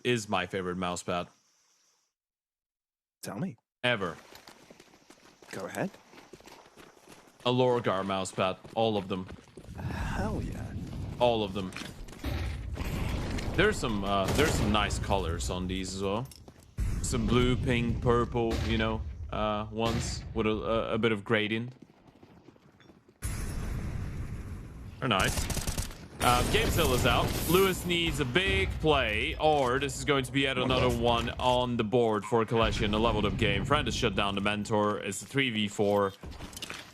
is my favorite mouse pad? Tell me. Ever. Go ahead. A LORGAR mouse pad. All of them. Hell yeah. All of them. There's some nice colors on these as well. Some blue, pink, purple, you know, ones with a bit of gradient. They're nice. Gamezilla's out. Lewis needs a big play, or this is going to be yet another one on the board for KOLESIE in a leveled up game. Friend has shut down the mentor. It's a 3v4.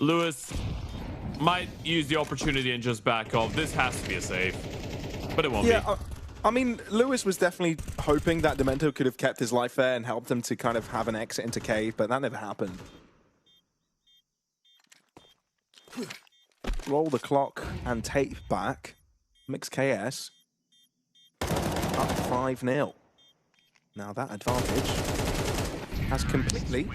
Lewis might use the opportunity and just back off. This has to be a save, but it won't be. I mean, Lewis was definitely hoping that Demento could have kept his life there and helped him to kind of have an exit into Cave, but that never happened. Roll the clock and tape back. Mixed KS up 5-0. Now that advantage has completely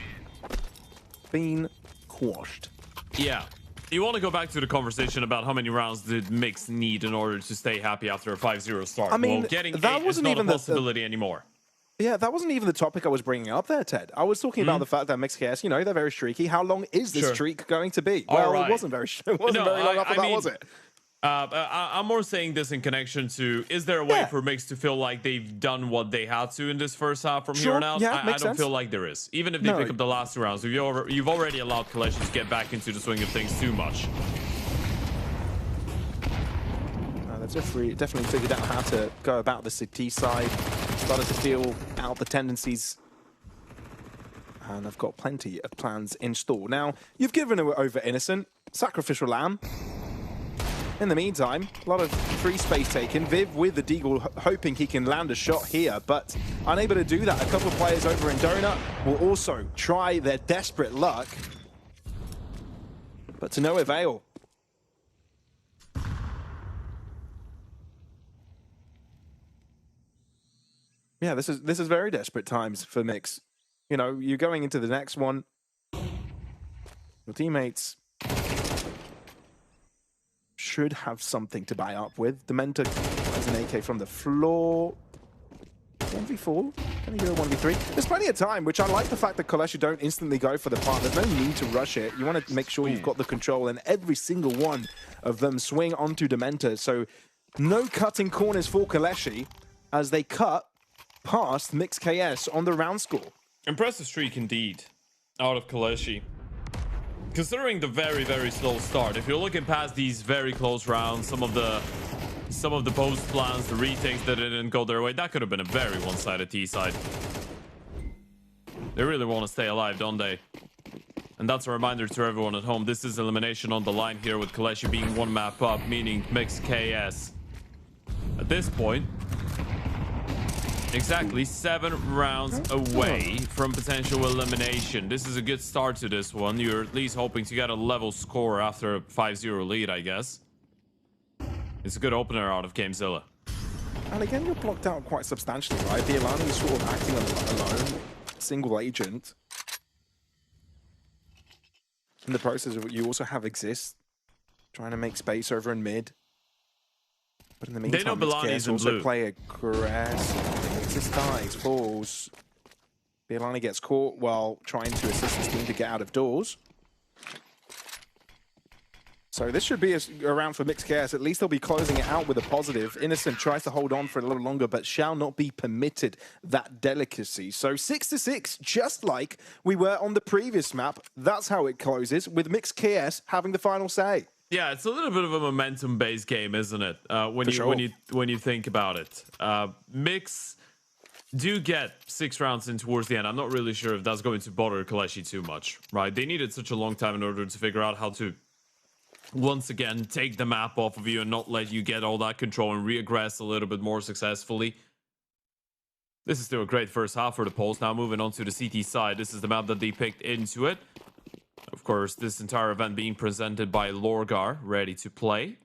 been quashed. Yeah. You want to go back to the conversation about how many rounds did Mix need in order to stay happy after a 5-0 start? I mean, well, getting that 8 wasn't is not even a possibility anymore. Yeah, that wasn't even the topic I was bringing up there, Ted. I was talking about the fact that mixed KS, you know, they're very streaky. How long is this streak going to be? Well, right. It wasn't very long after that, was it? I'm more saying this in connection to, is there a way for Mix to feel like they've done what they had to in this first half from here on out? Yeah, I don't feel like there is. Even if they pick up the last 2 rounds, you've already allowed KOLESIE to get back into the swing of things too much. They've definitely figured out how to go about the city side. Started to feel out the tendencies. And I've got plenty of plans in store. Now, you've given over Innocent, Sacrificial Lamb. In the meantime, a lot of free space taken. Viv with the Deagle, hoping he can land a shot here, but unable to do that. A couple of players over in Donut will also try their desperate luck, but to no avail. Yeah, this is very desperate times for Mix. You know, you're going into the next one. Your teammates should have something to buy up with. Dementor has an AK from the floor. 1v4? Can he do a 1v3? There's plenty of time, which I like the fact that KOLESIE don't instantly go for the plant. There's no need to rush it. You want to make sure you've got the control, and every single one of them swing onto Dementor. So no cutting corners for KOLESIE as they cut past Mix KS on the round score. Impressive streak indeed out of KOLESIE. Considering the very, very slow start, if you're looking past these very close rounds, some of the post plans, the retakes that didn't go their way, that could have been a very one-sided T side. They really want to stay alive, don't they? And that's a reminder to everyone at home. This is elimination on the line here, with KOLESIE being 1 map up, meaning Mix KS. At this point, exactly 7 rounds away from potential elimination. This is a good start to this one. You're at least hoping to get a level score after a 5-0 lead, I guess. It's a good opener out of GameZilla. And again, you're blocked out quite substantially, right? Bialani is sort of acting alone, single agent. In the process, you also have Exist, trying to make space over in mid. But in the meantime, they know Bialani's in also blue. play aggressive. Exist dies, falls. Bialani gets caught while trying to assist his team to get out of doors. So this should be a round for Mixed Chaos. At least they'll be closing it out with a positive. Innocent tries to hold on for a little longer, but shall not be permitted that delicacy. So 6-6, just like we were on the previous map. That's how it closes, with Mixed Chaos having the final say. Yeah, it's a little bit of a momentum-based game, isn't it? When you think about it, Mix do get 6 rounds in towards the end. I'm not really sure if that's going to bother KOLESIE too much, right? They needed such a long time in order to figure out how to once again take the map off of you and not let you get all that control and reaggress a little bit more successfully. This is still a great first half for the Poles. Now moving on to the CT side. This is the map that they picked into it. Of course, this entire event being presented by LORGAR, ready to play.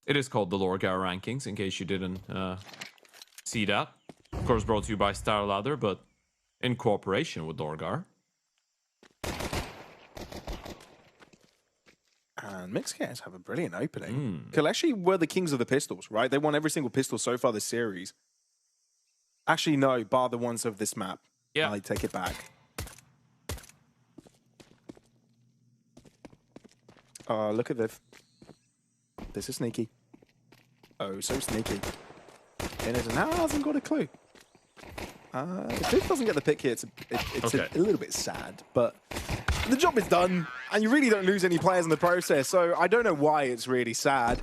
It is called the LORGAR Rankings, in case you didn't see that. Of course, brought to you by StarLadder, but in cooperation with LORGAR. And Mixed Chaos have a brilliant opening. KOLESIE were the kings of the pistols, right? They won every single pistol so far this series. Actually, no, bar the ones of this map. Yeah. I take it back. Look at this. This is sneaky. Oh, so sneaky. Innocent now hasn't got a clue. If this doesn't get the pick here, it's okay. a little bit sad, but the job is done, and you really don't lose any players in the process, so I don't know why it's really sad.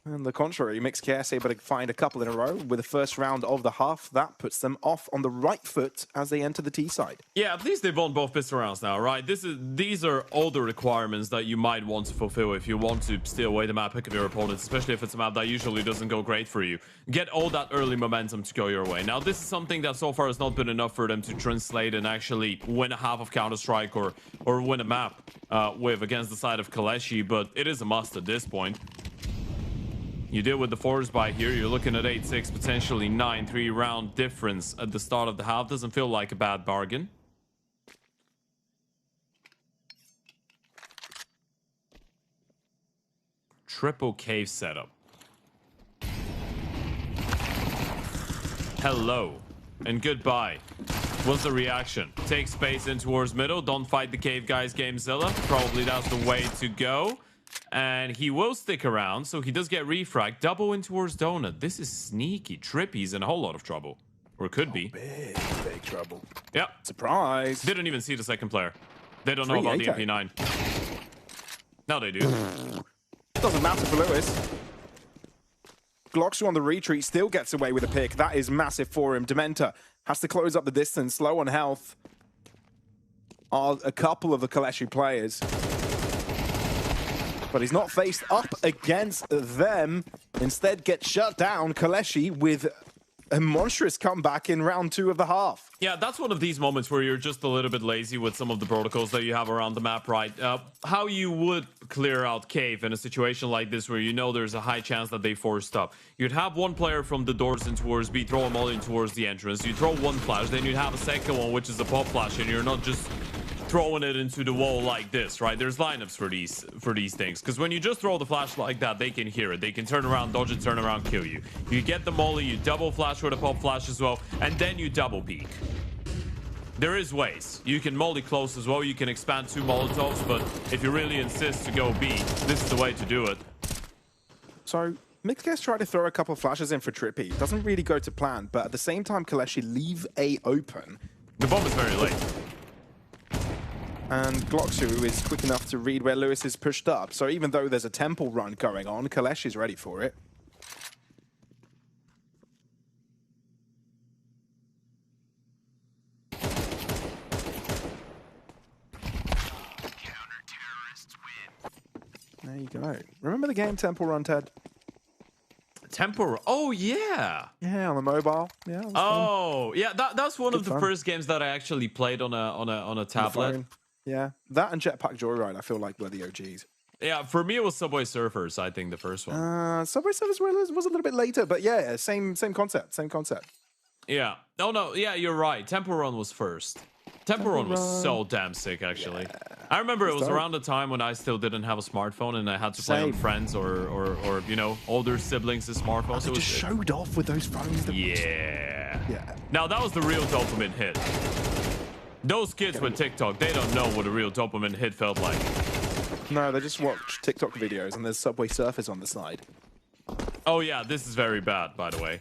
On the contrary, Mixed Chaos able to find a couple in a row with the first round of the half. That puts them off on the right foot as they enter the T side. Yeah, at least they've won both pistol rounds now, right? These are all the requirements that you might want to fulfill if you want to steal away the map pick of your opponents, especially if it's a map that usually doesn't go great for you. Get all that early momentum to go your way. Now, this is something that so far has not been enough for them to translate and actually win a half of Counter-Strike or win a map with against the side of KOLESIE, but it is a must at this point. You deal with the force buy here. You're looking at 8-6, potentially 9, 3-round difference at the start of the half. Doesn't feel like a bad bargain. Triple cave setup. Hello. and goodbye. What's the reaction? Take space in towards middle. Don't fight the cave guys, Gamezilla. Probably that's the way to go. And he will stick around, so he does get refragged. Double in towards Donut. This is sneaky. Trippy's in a whole lot of trouble. Or could be. Big trouble. Yep. Surprise. Didn't even see the second player. They don't know about the MP9. Now they do. Doesn't matter for Lewis. Gloxu on the retreat still gets away with a pick. That is massive for him. Dementa has to close up the distance. Low on health are a couple of the KOLESIE players. But he's not faced up against them. Instead gets shut down. KOLESIE with a monstrous comeback in round 2 of the half. Yeah, that's one of these moments where you're just a little bit lazy with some of the protocols that you have around the map, right? How you would clear out Cave in a situation like this where you know there's a high chance that they forced up. You'd have one player from the doors in towards B, throw them all in towards the entrance. You throw one flash, then you'd have a second one, which is a pop flash, and you're not just throwing it into the wall like this, right? There's lineups for these things, because when you just throw the flash like that, they can hear it. They can turn around, dodge it, turn around, kill you. You get the molly, you double flash with a pop flash as well, and then you double peek. There is ways. You can molly close as well. You can expand 2 Molotovs, but if you really insist to go B, this is the way to do it. So Mixcast tried to throw a couple of flashes in for Trippy. Doesn't really go to plan, but at the same time, KOLESIE leave A open. The bomb is very late. And Gloxu is quick enough to read where Lewis is pushed up. So even though there's a temple run going on, KOLESIE is ready for it. There you go. Remember the game Temple Run, Ted? Temple. Oh yeah. Yeah, on the mobile. Yeah. Oh yeah. That's one of the fun. first games that I actually played on a tablet. Yeah, that and Jetpack Joyride, I feel like were the OGs. Yeah, for me it was Subway Surfers. I think the first one. Subway Surfers was a little bit later, but yeah, same concept, Yeah. Oh no. Yeah, you're right. Temple Run was first. Temple Run was so damn sick, actually. Yeah. I remember it was around the time when I still didn't have a smartphone and I had to play on friends or you know, older siblings' smartphones. They just showed off with those phones. Yeah. Now that was the real dopamine hit. Those kids with TikTok, they don't know what a real dopamine hit felt like. No, they just watch TikTok videos and there's Subway Surfers on the side. Oh yeah, this is very bad, by the way.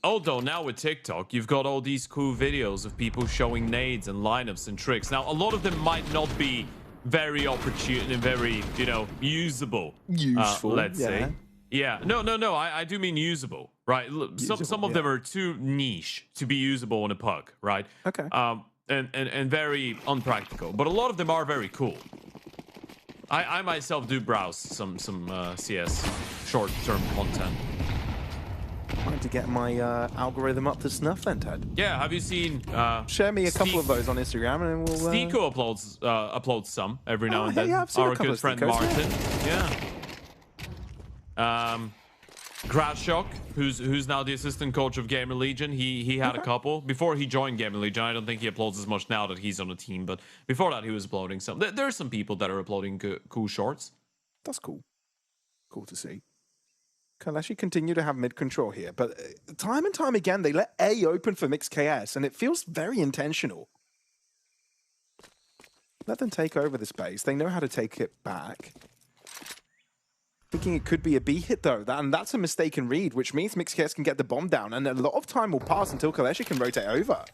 Although now with TikTok, you've got all these cool videos of people showing nades and lineups and tricks. Now, a lot of them might not be very opportune and very, you know, usable. Useful, let's say. Yeah. No. I do mean usable, right? Some of them are too niche to be usable in a puck, right? Okay. And very unpractical. But a lot of them are very cool. I myself do browse some CS short-term content. Trying to get my algorithm up to snuff then, Ted. Yeah, have you seen... Share me a couple of those on Instagram and we'll... Stico uploads some every now and then. Yeah, I've seen Our good friend Martin. Yeah. Grashok, who's now the assistant coach of Gamer Legion, he had a couple. Before he joined Gamer Legion, I don't think he uploads as much now that he's on the team, but before that he was uploading some. There are some people that are uploading cool shorts. That's cool. Cool to see. KOLESIE continue to have mid-control here, but time and time again, they let A open for Mixed KS, and it feels very intentional. Let them take over the space. They know how to take it back. Thinking it could be a B hit, though, and that's a mistaken read, which means Mixed KS can get the bomb down, and a lot of time will pass until KOLESIE can rotate over.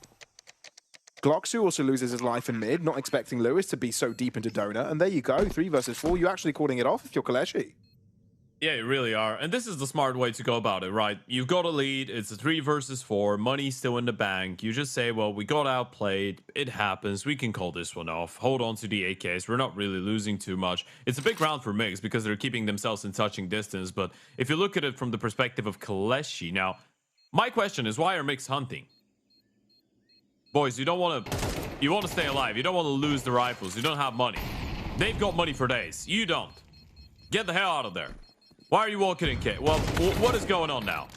Gloxu also loses his life in mid, not expecting Lewis to be so deep into Donut, and there you go, 3 versus 4. You're actually calling it off if you're KOLESIE. Yeah, you really are. And this is the smart way to go about it, right? You've got a lead. It's a 3 versus 4. Money's still in the bank. You just say, well, we got outplayed. It happens. We can call this one off. Hold on to the AKs. We're not really losing too much. It's a big round for Mix because they're keeping themselves in touching distance. But if you look at it from the perspective of KOLESIE, now, my question is, why are Mix hunting? Boys, you want to stay alive. You don't want to lose the rifles. You don't have money. They've got money for days. You don't. Get the hell out of there. Why are you walking in, Kate? Well, what is going on now?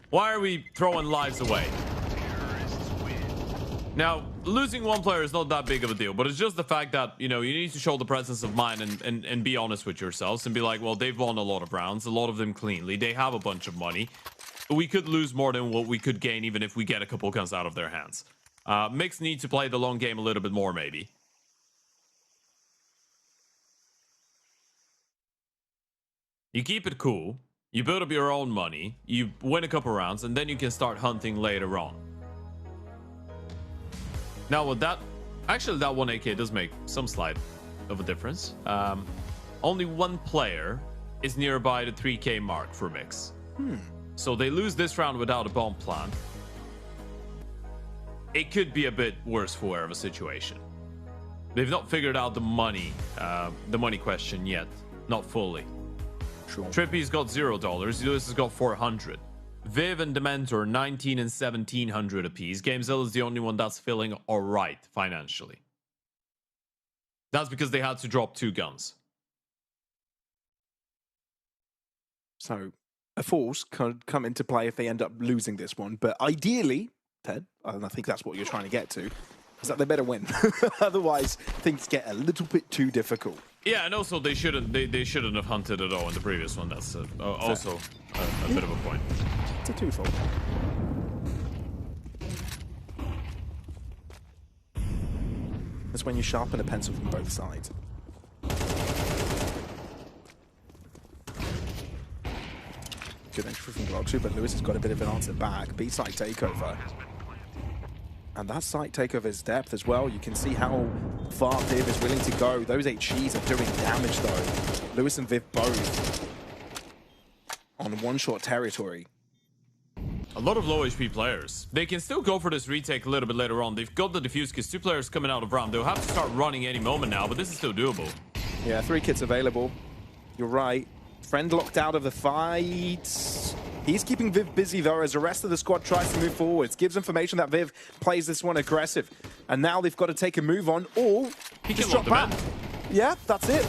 Why are we throwing lives away? Now, losing one player is not that big of a deal, but it's just the fact that, you know, you need to show the presence of mind and be honest with yourselves and be like, well, they've won a lot of rounds, a lot of them cleanly. They have a bunch of money. we could lose more than what we could gain even if we get a couple guns out of their hands. Mix need to play the long game a little bit more, maybe. You keep it cool, you build up your own money, you win a couple rounds, and then you can start hunting later on. Now with that, actually that 1 AK does make some slight of a difference. Only one player is nearby the 3K mark for Mix. So they lose this round without a bomb plant. It could be a bit worse for wear of a situation. They've not figured out the money question yet, not fully. Sure. Trippy's got $0. Lewis has got 400. Viv and Dementor 19 and 1700 apiece. GameZilla is the only one that's feeling alright financially. That's because they had to drop 2 guns. So a force could come into play if they end up losing this one. But ideally, Ted, and I think that's what you're trying to get to, is that they better win. Otherwise, things get a little bit too difficult. Yeah, and also they shouldn't have hunted at all in the previous one. That's also a bit of a point. It's a twofold. That's when you sharpen a pencil from both sides. Good entry from Glocksu, but Lewis has got a bit of an answer back. B-side takeover. And that site takeover's depth as well. You can see how far Viv is willing to go. Those HEs are doing damage though. Lewis and Viv both on one-shot territory. A lot of low HP players. They can still go for this retake a little bit later on. They've got the defuse because 2 players coming out of round. They'll have to start running any moment now, but this is still doable. Yeah, 3 kits available. You're right. Friend locked out of the fight. He's keeping Viv busy though as the rest of the squad tries to move forwards. Gives information that Viv plays this one aggressive. And now they've got to take a move on or just drop back. Yeah, that's it.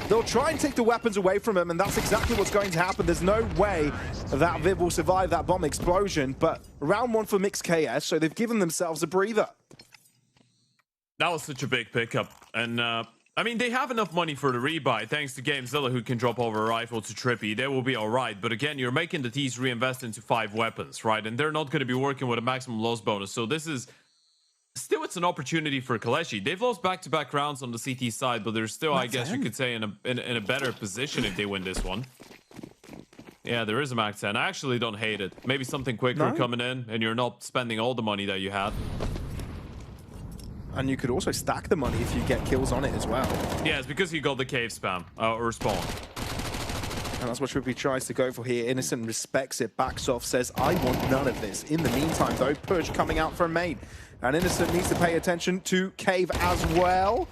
They'll try and take the weapons away from him, and that's exactly what's going to happen. There's no way that Viv will survive that bomb explosion, but round 1 for Mixed KS, so they've given themselves a breather. That was such a big pickup, and I mean, they have enough money for the rebuy, thanks to GameZilla, who can drop over a rifle to Trippy. They will be alright, but again, you're making the T's reinvest into 5 weapons, right? And they're not going to be working with a maximum loss bonus, so this is... Still, it's an opportunity for KOLESIE. They've lost back-to-back rounds on the CT side, but they're still, I guess you could say, in a better position if they win this one. Yeah, there is a Mac 10. I actually don't hate it. Maybe something quicker coming in, and you're not spending all the money that you had. And you could also stack the money if you get kills on it as well. Yeah, it's because you got the cave spam, or spawn. And that's what Trippy tries to go for here. Innocent respects it, backs off, says, I want none of this. In the meantime, though, push coming out from main. And Innocent needs to pay attention to Cave as well.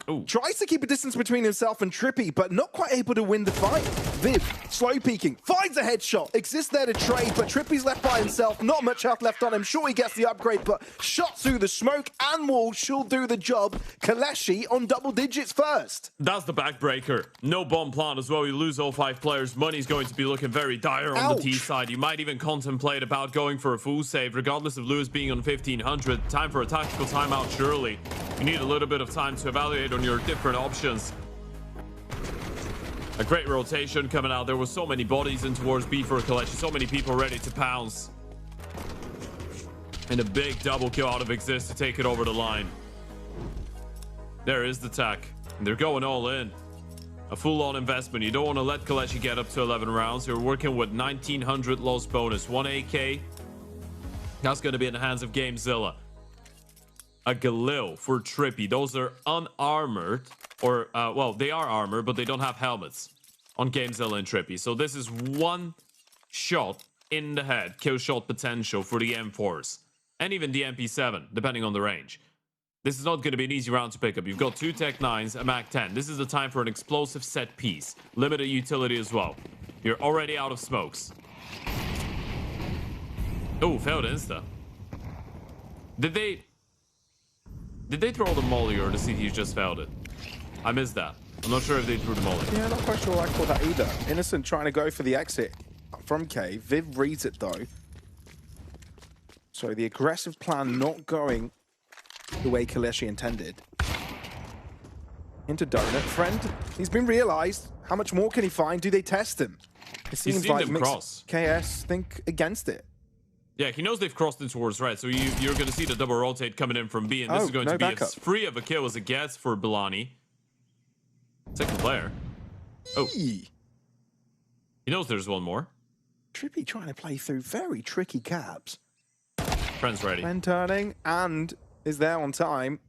Ooh. Tries to keep a distance between himself and Trippy, but not quite able to win the fight. Viv, slow peeking, finds a headshot, exists there to trade, but Trippy's left by himself, not much health left on him. Sure, he gets the upgrade, but shot through the smoke and wall should do the job. KOLESIE on double digits first. That's the backbreaker. No bomb plant as well. You lose all 5 players. Money's going to be looking very dire on the T side. You might even contemplate about going for a full save, regardless of Lewis being on 1500. Time for a tactical timeout, surely. You need a little bit of time to evaluate on your different options. A great rotation coming out. There were so many bodies in towards B for KOLESIE. So many people ready to pounce. And a big double kill out of Exist to take it over the line. There is the tack. And they're going all in. A full-on investment. You don't want to let KOLESIE get up to 11 rounds. You're working with 1900 loss bonus. 1 AK. That's going to be in the hands of GameZilla. A Galil for Trippy. Those are unarmored, or well, they are armored, but they don't have helmets on GameZilla and Trippy. So this is 1 shot in the head, kill shot potential for the M4s, and even the MP7, depending on the range. This is not going to be an easy round to pick up. You've got 2 Tech 9s, a Mac 10. This is the time for an explosive set piece. Limited utility as well. You're already out of smokes. Oh, failed insta. Did they throw the molly or the CTs just failed it? I missed that. I'm not sure if they threw the molly. Yeah, not quite sure I call that either. Innocent trying to go for the exit from Cave. Viv reads it though. So the aggressive plan not going the way KOLESIE intended. Into Donut. Friend, he's been realized. How much more can he find? Do they test him? It seems seen like them Mix cross. KS think against it. Yeah, he knows they've crossed in towards red, so you're going to see the double rotate coming in from B, and this is going to be as free of a kill as it gets for Bilani. Second player. Oh. He knows there's one more. Trippy trying to play through very tricky caps. Friend's ready. Friend turning and is there on time.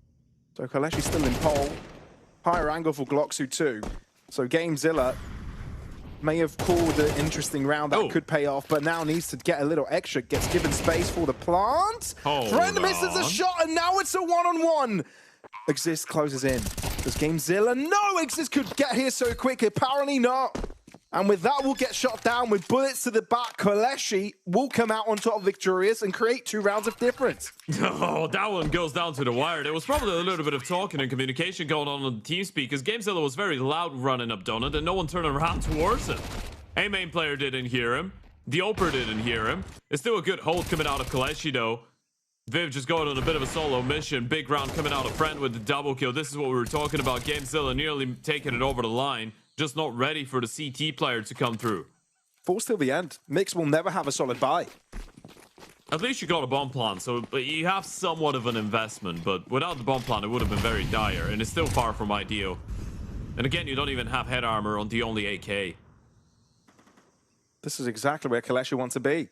So KOLESIE still in pole. Higher angle for Glocksu too. So GameZilla may have called an interesting round that could pay off, but now needs to get a little extra. Gets given space for the plant. Friend misses a shot, and now it's a one-on-one. Exist closes in. Does GameZilla? No, Exist could get here so quick. Apparently not. And with that, we'll get shot down with bullets to the back. KOLESIE will come out on top victorious and create 2 rounds of difference. Oh, that one goes down to the wire. There was probably a little bit of talking and communication going on the TeamSpeak, because GameZilla was very loud running up Donut, and no one turned around towards him. A main player didn't hear him. The Oper didn't hear him. It's still a good hold coming out of KOLESIE, though. Viv just going on a bit of a solo mission. Big round coming out of Friend with the double kill. This is what we were talking about. GameZilla nearly taking it over the line. Just not ready for the CT player to come through. Force till the end. Mix will never have a solid buy. At least you got a bomb plant, so you have somewhat of an investment, but without the bomb plant, it would have been very dire, and it's still far from ideal. And again, you don't even have head armor on the only AK. This is exactly where KOLESIE wants to be.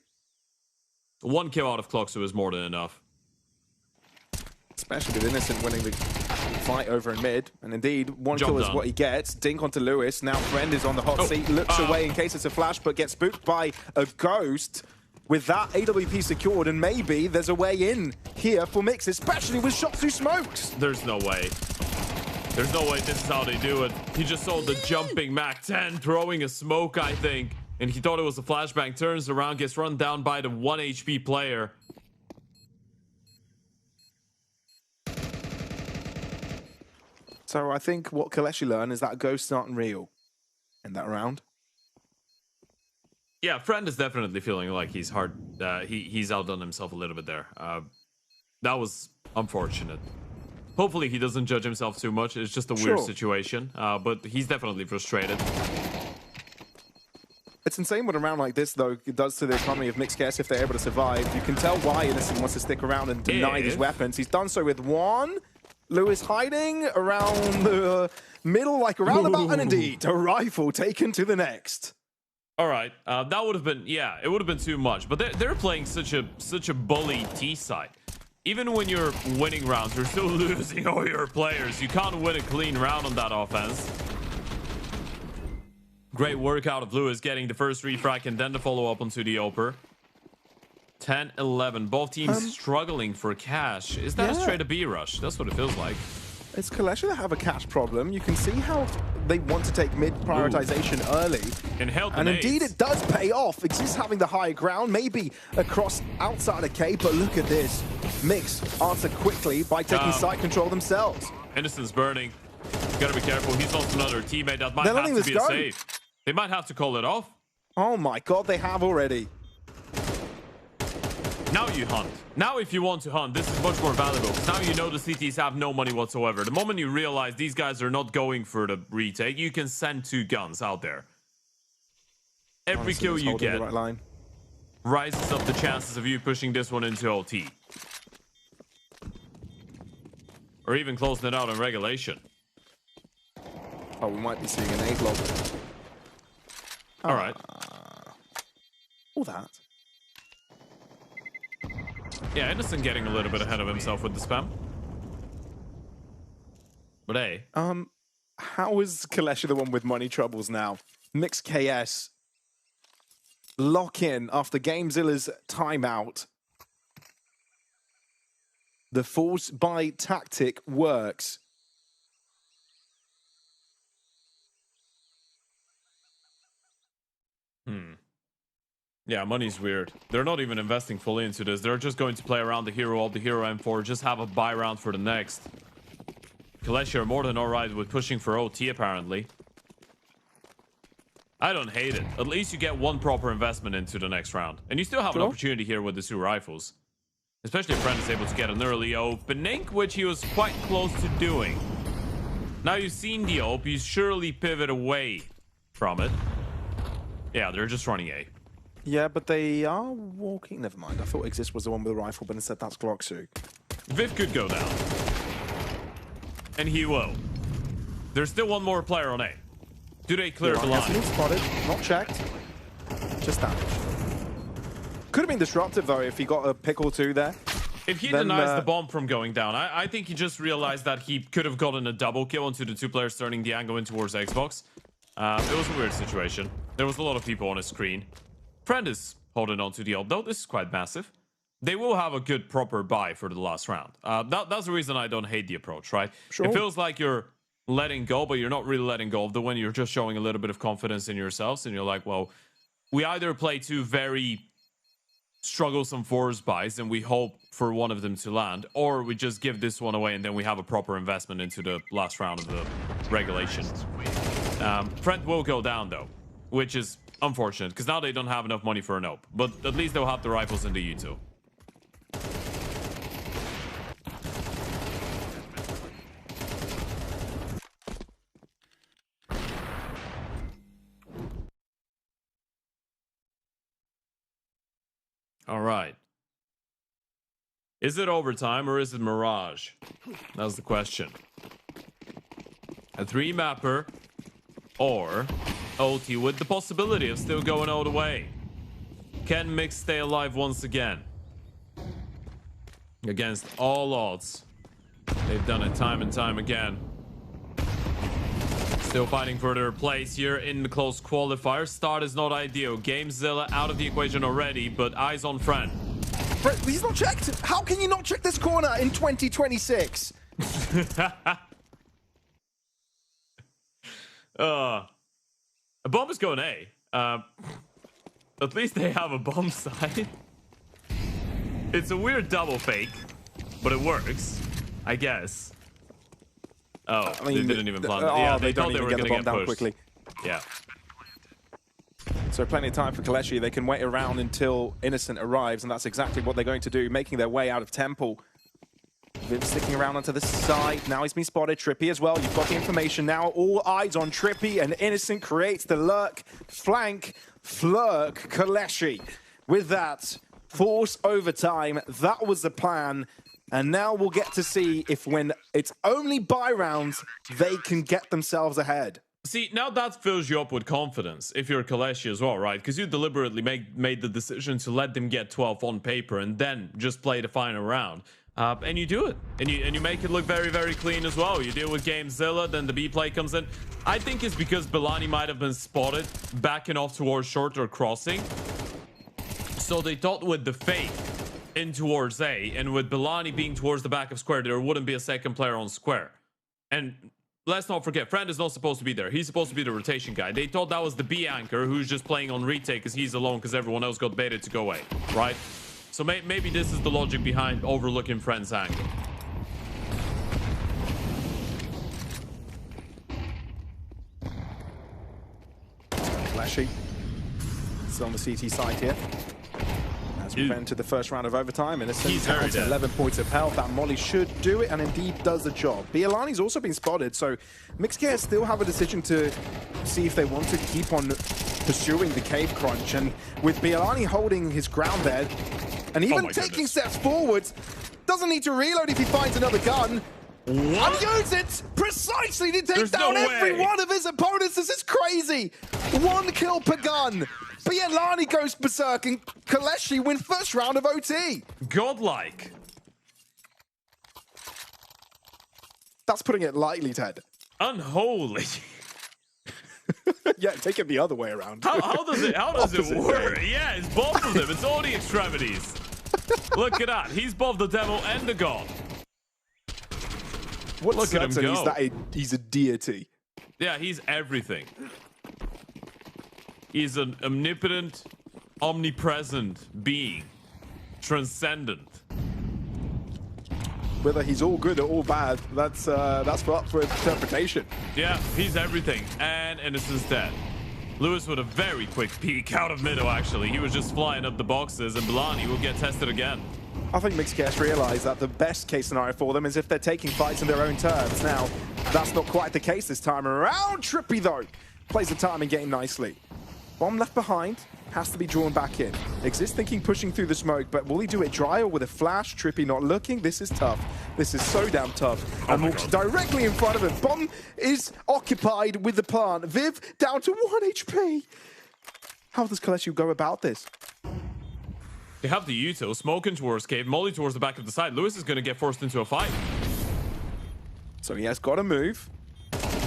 1 kill out of Cloxu is more than enough. Especially with Innocent winning the fight over in mid. And indeed, 1 kill is what he gets. Dink onto Lewis. Now Friend is on the hot seat. Looks away in case it's a flash, but gets spooked by a ghost. With that AWP secured, and maybe there's a way in here for Mix, especially with shots through smokes. There's no way. There's no way this is how they do it. He just saw the jumping Mac-10 throwing a smoke, I think. And he thought it was a flashbang. Turns around, gets run down by the 1 HP player. So I think what KOLESIE learned is that ghosts aren't real in that round. Yeah, Friend is definitely feeling like he's hard. He's outdone himself a little bit there. That was unfortunate. Hopefully he doesn't judge himself too much. It's just a weird situation, but he's definitely frustrated. It's insane what a round like this, though, it does to the economy of Mixed KS if they're able to survive. You can tell why Innocent wants to stick around and deny these weapons. He's done so with 1. Lewis hiding around the middle, like a roundabout, and indeed, a rifle taken to the next. All right, that would have been, yeah, it would have been too much. But they're playing such a bully T side. Even when you're winning rounds, you're still losing all your players. You can't win a clean round on that offense. Great work out of Lewis getting the first refrag and then the follow-up onto the Oper. 10-11. Both teams struggling for cash. Is that a straight-up B rush? That's what it feels like. It's KOLESIE that have a cash problem. You can see how they want to take mid prioritization early. And indeed, it does pay off. Exist having the higher ground, maybe across outside of K, but look at this. Mix answer quickly by taking site control themselves. Innocent's burning. Gotta be careful. He's lost another teammate. That might have to be a save. They might have to call it off. Oh my god, they have already. Now you hunt. Now if you want to hunt, this is much more valuable, because now you know the CTs have no money whatsoever. The moment you realize these guys are not going for the retake, you can send 2 guns out there. Every kill you get rises up the chances of you pushing this one into OT. Or even closing it out in regulation. Oh, we might be seeing an 8 log. All right. All that. Yeah, Innocent getting a little bit ahead of himself with the spam. But hey. How is KOLESIE the one with money troubles now? Mixed KS. Lock in after GameZilla's timeout. The force buy tactic works. Yeah, money's weird. They're not even investing fully into this. They're just going to play around the hero, all the hero M4, just have a buy round for the next. KOLESIE are more than alright with pushing for OT, apparently. I don't hate it. At least you get 1 proper investment into the next round. And you still have an opportunity here with the 2 rifles. Especially if Friend is able to get an early opening, which he was quite close to doing. Now you've seen the OP, you surely pivot away from it. Yeah, they're just running A. Yeah, but they are walking. Never mind. I thought Exist was the one with the rifle, but instead that's Glocksu. Viv could go down. And he will. There's still one more player on A. Do they clear the line? Spotted, not checked. Just damage. Could have been disruptive though if he got a pick or two there. If he denies the bomb from going down, I think he just realized that he could have gotten a double kill onto the two players turning the angle in towards Xbox. It was a weird situation. There was a lot of people on his screen. Friend is holding on to the ult, though. This is quite massive. They will have a good proper buy for the last round. That's the reason I don't hate the approach, right? Sure. It feels like you're letting go, but you're not really letting go of the win. You're just showing a little bit of confidence in yourselves, and you're like, well, we either play two very strugglesome force buys and we hope for one of them to land, or we just give this one away and then we have a proper investment into the last round of the regulation. Friend will go down though, which is unfortunate because now they don't have enough money for an OP, but at least they'll have the rifles in the U2. All right. Is it overtime or is it Mirage? That's the question. A 3-mapper or OT with the possibility of still going all the way. Can Mix stay alive once again? Against all odds. They've done it time and time again. Still fighting for their place here in the close qualifier. Start is not ideal. GameZilla out of the equation already, but eyes on Friend. He's not checked. How can you not check this corner in 2026? A bomb is going A. At least they have a bomb side. It's a weird double fake, but it works, I guess. Oh, I mean, they didn't even plan. Yeah, they thought they were going to get pushed. Quickly. Yeah. So plenty of time for KOLESIE. They can wait around until Innocent arrives, and that's exactly what they're going to do, making their way out of Temple. Viv sticking around onto the side. Now he's been spotted. Trippy as well. You've got the information now. All eyes on Trippy, and Innocent creates the lurk, flank, flurk, KOLESIE. With that, force overtime. That was the plan. And now we'll get to see if when it's only buy rounds, they can get themselves ahead. See, now that fills you up with confidence if you're KOLESIE as well, right? Because you deliberately made the decision to let them get 12 on paper and then just play the final round. And you do it. And you make it look very, very clean as well. You deal with GameZilla, then the B play comes in. I think it's because Belani might have been spotted backing off towards short or crossing. So they thought with the fake in towards A, and with Belani being towards the back of square, there wouldn't be a second player on square. And let's not forget, Friend is not supposed to be there. He's supposed to be the rotation guy. They thought that was the B anchor who's just playing on retake because he's alone because everyone else got baited to go away, right? So maybe this is the logic behind overlooking Friend's angle. KOLESIE. Still on the CT side here. As we entered the first round of overtime, and he's down to 11 points of health. That molly should do it, and indeed does the job. Bialani's also been spotted, so Mixcare still have a decision to see if they want to keep on pursuing the cave crunch. And with Bialani holding his ground there, and even taking steps forwards, doesn't need to reload if he finds another gun. What? And use it precisely to take down every one of his opponents. This is crazy. 1 kill per gun. Bialani goes berserk, and KOLESIE win first round of OT. Godlike. That's putting it lightly, Ted. Unholy. Yeah, take it the other way around. How does it work? Yeah, it's both of them. It's all the extremities. Look at that. He's both the devil and the god. Look at him go. He's a deity. Yeah, he's everything. He's an omnipotent, omnipresent being. Transcendent. Whether he's all good or all bad, that's up for interpretation. Yeah, he's everything. And Innocent's dead. Lewis with a very quick peek out of middle, actually. He was just flying up the boxes, and Belani will get tested again. I think Mixcare realize that the best case scenario for them is if they're taking fights in their own terms. Now, that's not quite the case this time around. Trippy, though, plays the timing game nicely. Bomb left behind. Has to be drawn back in. Exist thinking pushing through the smoke, but will he do it dry or with a flash? Trippy not looking. This is tough. This is so damn tough. And walks directly in front of him. Bomb is occupied with the plant. Viv down to 1 HP. How does KOLESIE go about this? They have the util, smoking towards cave, molly towards the back of the side. Lewis is going to get forced into a fight. So he has got to move.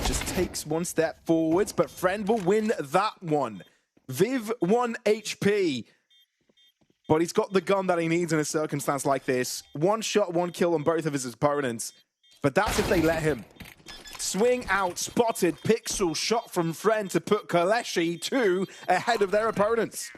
Just takes one step forwards, but Friend will win that one. Viv 1 HP. But he's got the gun that he needs in a circumstance like this. 1 shot, 1 kill on both of his opponents. But that's if they let him. Swing out, spotted, pixel, shot from Friend to put KOLESIE 2 ahead of their opponents.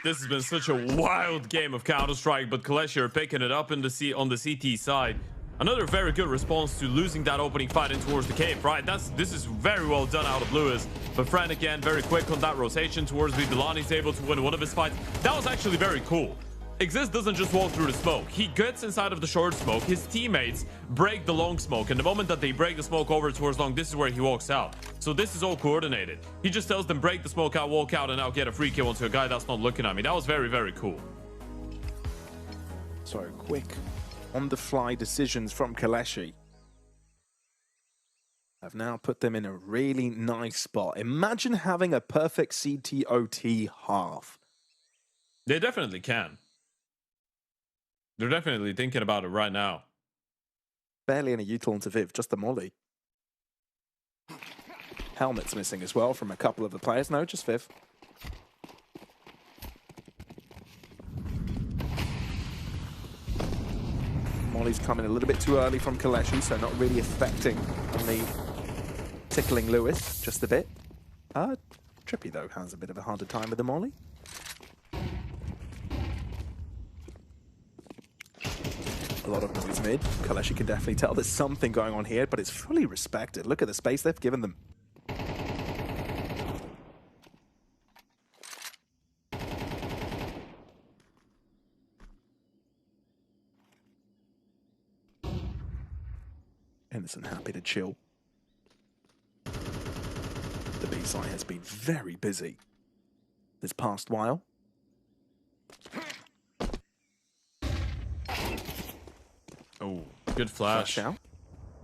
This has been such a wild game of Counter-Strike, but KOLESIE are picking it up in the on the CT side. Another very good response to losing that opening fight in towards the cave, right? This is very well done out of Lewis. But Friend again, very quick on that rotation towards me. Delani's able to win one of his fights. That was actually very cool. Exist doesn't just walk through the smoke. He gets inside of the short smoke. His teammates break the long smoke. And the moment that they break the smoke over towards long, this is where he walks out. So this is all coordinated. He just tells them break the smoke out, walk out, and now get a free kill onto a guy that's not looking at me. That was very, very cool. So quick on-the-fly decisions from KOLESIE have now put them in a really nice spot. Imagine having a perfect CTOT half. They definitely can. They're definitely thinking about it right now. Barely any util into Viv, just the molly. Helmet's missing as well from a couple of the players. No, just Viv. Molly's coming a little bit too early from KOLESIE, so not really affecting, only tickling Lewis just a bit. Trippy, though, has a bit of a harder time with the molly. A lot of noise mid. KOLESIE can definitely tell there's something going on here, but it's fully respected. Look at the space they've given them. Innocent happy to chill. The B side has been very busy this past while. Oh, good flash. Out.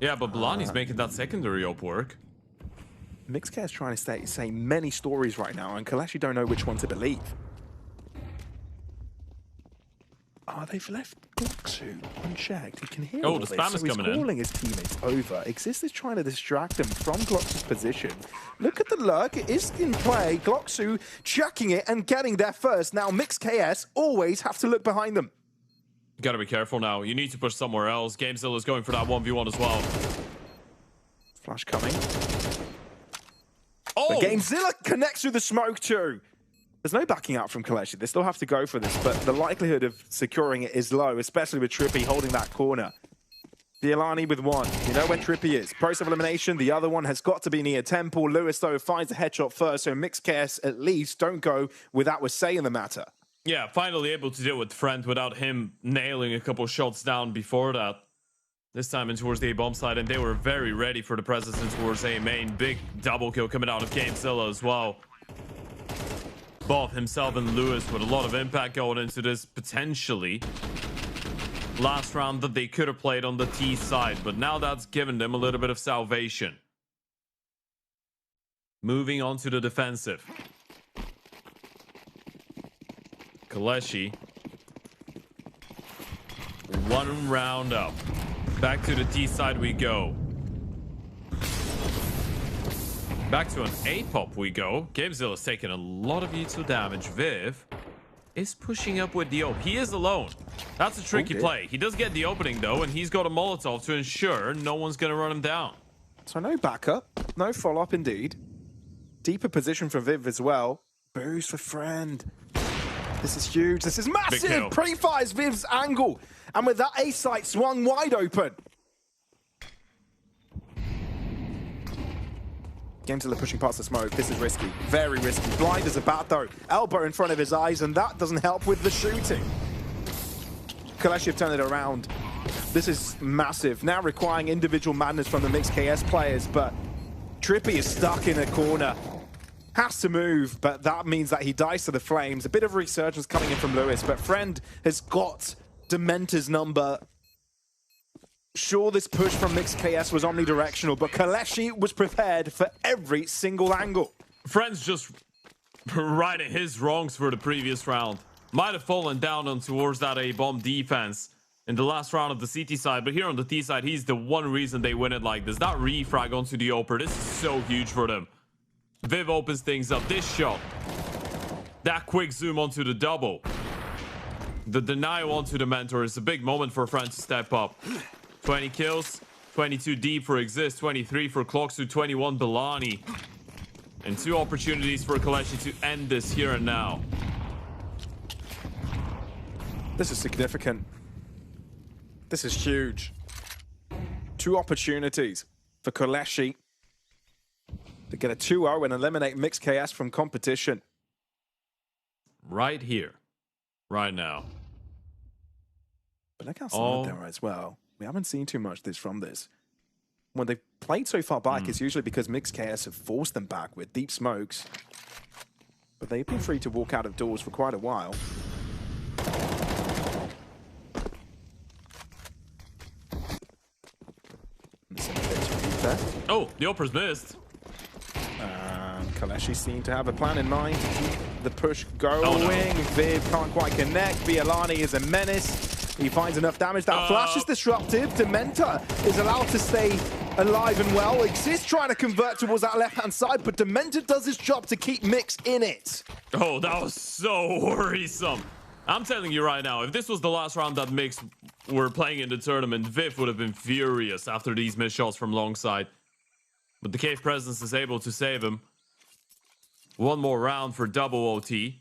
Yeah, but Blani's making that secondary op work. Mixcare is trying to say many stories right now, and KOLESIE don't know which one to believe. They've left Gloxu unchecked. He can hear all the this, spam is so he's coming in. calling his teammates over. Exist is trying to distract him from Gloxu's position. Look at the lurk. It is in play. Gloxu chucking it and getting there first. Now, MixKS always have to look behind them. You gotta be careful now. You need to push somewhere else. GameZilla is going for that 1v1 as well. Flash coming. Oh! But GameZilla connects through the smoke too. There's no backing out from KOLESIE. They still have to go for this, but the likelihood of securing it is low, especially with Trippy holding that corner. Dialani with 1. You know where Trippy is. Process of elimination. The other one has got to be near Temple. Lewis, though, finds the headshot first, so MixKS at least don't go without a say in the matter. Yeah, finally able to deal with Friend without him nailing a couple shots down before that. This time in towards the A-bomb side, and they were very ready for the presence in towards A main. Big double kill coming out of GameZilla as well. Both himself and Lewis with a lot of impact going into this potentially last round that they could have played on the T side, but now that's given them a little bit of salvation. Moving on to the defensive. KOLESIE, 1 round up. Back to the T side we go. Back to an A-pop we go. GameZilla's taking a lot of util damage. Viv is pushing up with the op. He is alone. That's a tricky play. He does get the opening though, and he's got a Molotov to ensure no one's going to run him down. So no backup, no follow-up indeed. Deeper position for Viv as well. Boost for Friend. This is huge. This is massive. Pre-fires Viv's angle. And with that A site swung wide open. GameZilla pushing past the smoke. This is risky. Very risky. Blind as a bat, though. Elbow in front of his eyes, and that doesn't help with the shooting. KOLESIE have turned it around. This is massive. Now requiring individual madness from the MixKS players, but Trippy is stuck in a corner. has to move, but that means that he dies to the flames. A bit of resurgence coming in from Lewis, but Friend has got Dementor's number. Sure, this push from Mixed KS was omnidirectional, but KOLESIE was prepared for every single angle. Friend's just righting his wrongs for the previous round. Might have fallen down on towards that A-bomb defense in the last round of the CT side, but here on the T side, he's the one reason they win it like this. That refrag onto the Oper, this is so huge for them. Viv opens things up. This shot, that quick zoom onto the double, the denial onto the Mentor is a big moment for Friend to step up. 20 kills, 22 deep for Exist, 23 for Clocksu, 21 Belani. And 2 opportunities for KOLESIE to end this here and now. This is significant. This is huge. 2 opportunities for KOLESIE to get a 2-0 and eliminate Mixed KS from competition. Right here. Right now. But look how solid they are as well. We haven't seen too much from this. When they've played so far back, it's usually because Mixed KS have forced them back with deep smokes. But they've been free to walk out of doors for quite a while. Oh, the Oper's missed. KOLESIE seem to have a plan in mind to keep the push going. Oh, no. Viv can't quite connect. Bialani is a menace. He finds enough damage. That flash is disruptive. Dementor is allowed to stay alive and well. Exist trying to convert towards that left-hand side, but Dementor does his job to keep Mix in it. Oh, that was so worrisome. I'm telling you right now, if this was the last round that Mix were playing in the tournament, Viv would have been furious after these missed shots from long side. But the Cave Presence is able to save him. One more round for double OT.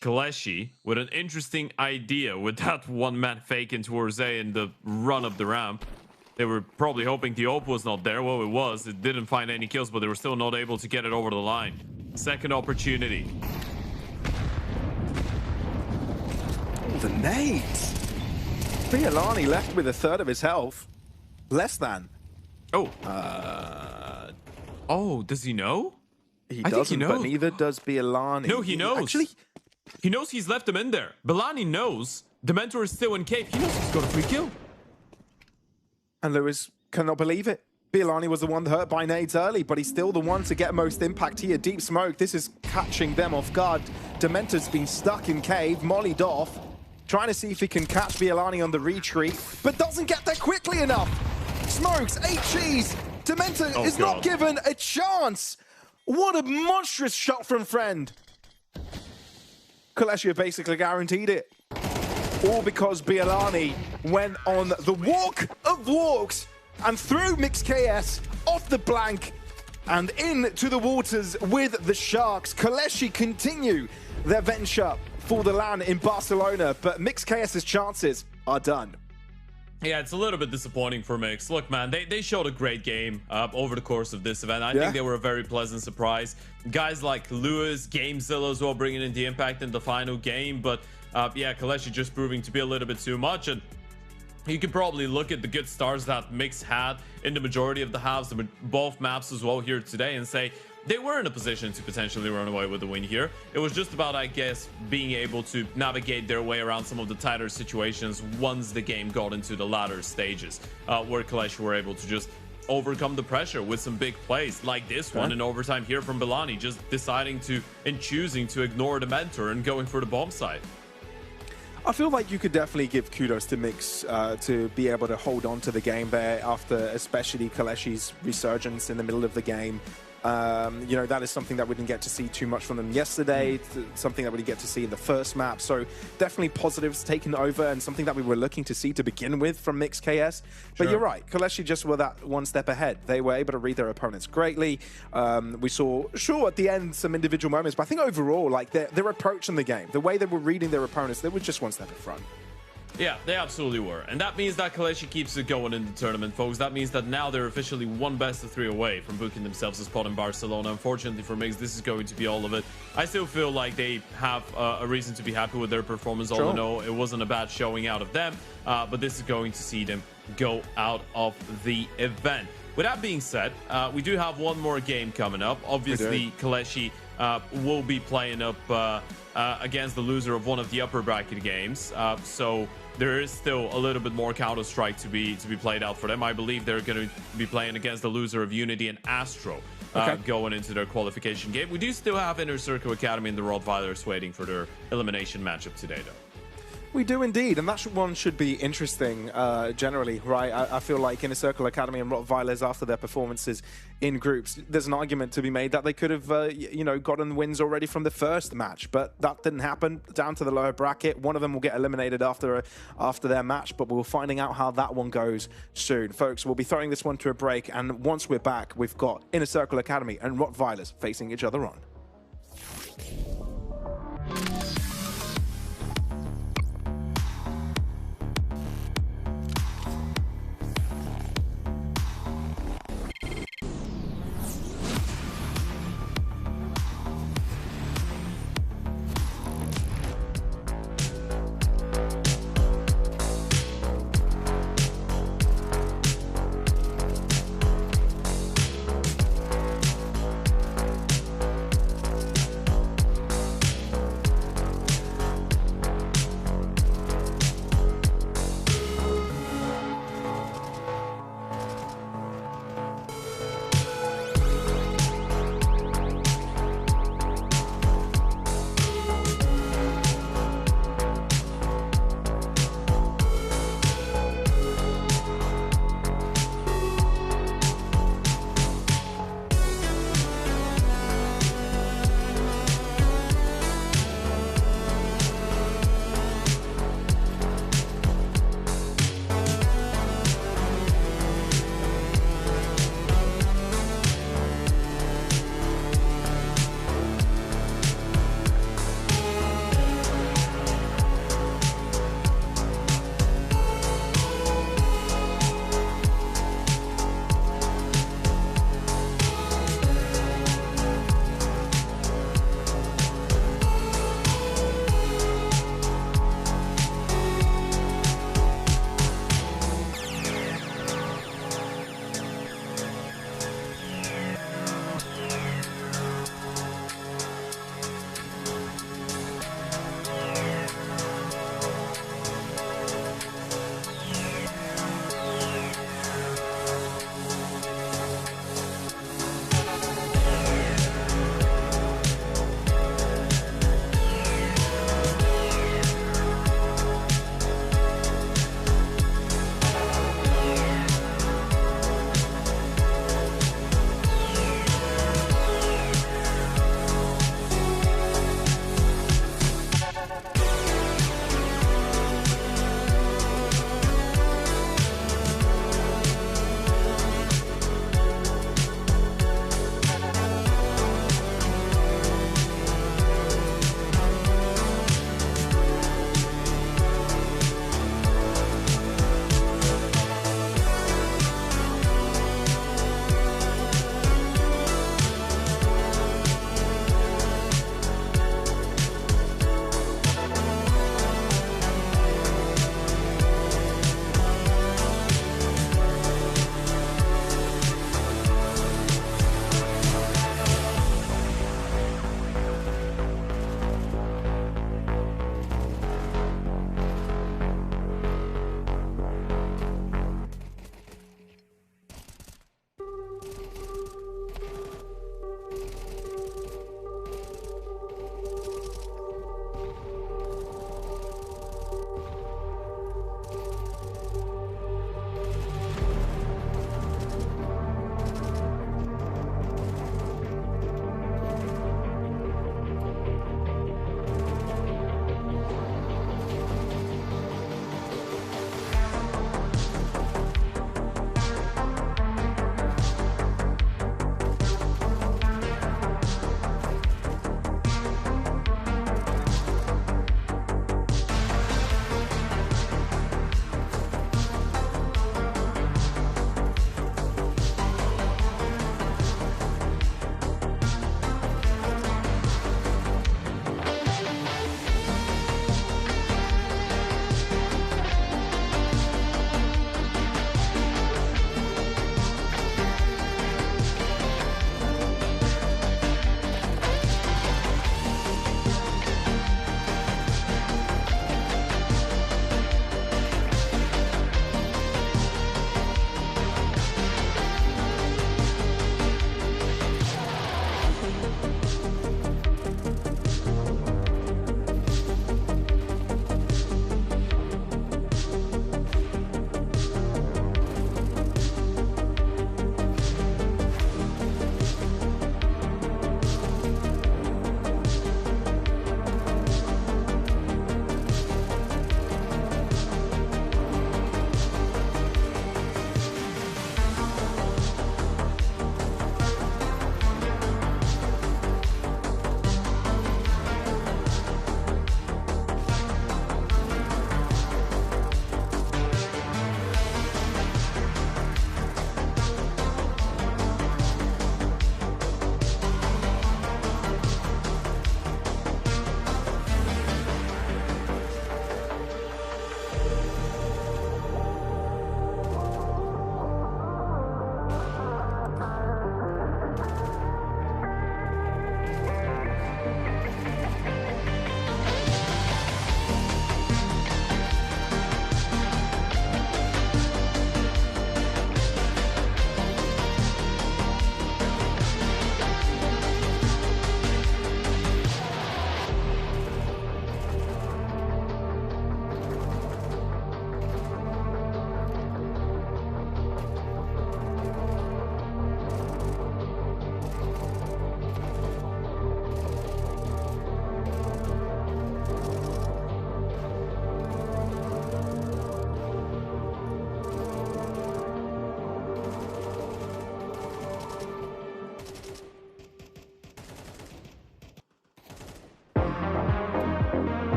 KOLESIE with an interesting idea with that one-man fake into Orze in the run up the ramp. They were probably hoping the Op was not there. Well, it was. It didn't find any kills, but they were still not able to get it over the line. Second opportunity. Oh, the nades. Bialani left with 1/3 of his health. Less than. Oh. Oh, does he know? He I think he doesn't, knows. but neither does Bialani. No, he knows. Actually, he knows he's left him in there. Belani knows. Dementor is still in cave. He knows he's got a free kill. and Lewis cannot believe it. Bialani was the one hurt by nades early, but he's still the one to get most impact here. Deep smoke, this is catching them off guard. Dementor's been stuck in cave, mollied off, trying to see if he can catch Bialani on the retreat, but doesn't get there quickly enough. Smokes, HGs. Dementor is not given a chance. What a monstrous shot from Friend. KOLESIE basically guaranteed it. All because Bialani went on the walk of walks and threw Mixed KS off the blank and into the waters with the Sharks. KOLESIE continue their venture for the LAN in Barcelona, but Mixed KS's chances are done. Yeah, it's a little bit disappointing for Mix. Look, man, they showed a great game over the course of this event. I think they were a very pleasant surprise. Guys like Lewis, Gamezilla as well, bringing in the impact in the final game. But yeah, KOLESIE just proving to be a little bit too much. And you can probably look at the good stars that Mix had in the majority of the halves, both maps as well here today, and say they were in a position to potentially run away with the win here. It was just about, I guess, being able to navigate their way around some of the tighter situations once the game got into the latter stages, where KOLESIE were able to just overcome the pressure with some big plays, like this one in overtime here from Belani, just deciding to and choosing to ignore the mentor and going for the bomb site. I feel like you could definitely give kudos to Mix to be able to hold on to the game there after especially KOLESIE's resurgence in the middle of the game. You know, that is something that we didn't get to see too much from them yesterday. It's something that we didn't get to see in the first map. So definitely positives taken over and something that we were looking to see to begin with from Mixed KS. But you're right, KOLESIE just were that one step ahead. They were able to read their opponents greatly. We saw, sure, at the end, some individual moments, but I think overall, like their approach in the game, the way they were reading their opponents, they were just one step in front. Yeah, they absolutely were. And that means that KOLESIE keeps it going in the tournament, folks. That means that now they're officially one best of 3 away from booking themselves a spot in Barcelona. Unfortunately for Mix, this is going to be all of it. I still feel like they have a reason to be happy with their performance, although it wasn't a bad showing out of them. But this is going to see them go out of the event. With that being said, we do have one more game coming up. Obviously, KOLESIE will be playing up against the loser of one of the upper bracket games. So there is still a little bit more Counter-Strike to be played out for them. I believe they're going to be playing against the loser of Unity and ASTRAL going into their qualification game. We do still have Inner Circle Academy and the Rottweilers waiting for their elimination matchup today, though. We do indeed, and that one should be interesting generally, right? I feel like Inner Circle Academy and Rottweilers, after their performances in groups, there's an argument to be made that they could have, gotten wins already from the first match, but that didn't happen. Down to the lower bracket, one of them will get eliminated after their match, but we're finding out how that one goes soon. Folks, we'll be throwing this one to a break, and once we're back, we've got Inner Circle Academy and Rottweilers facing each other on.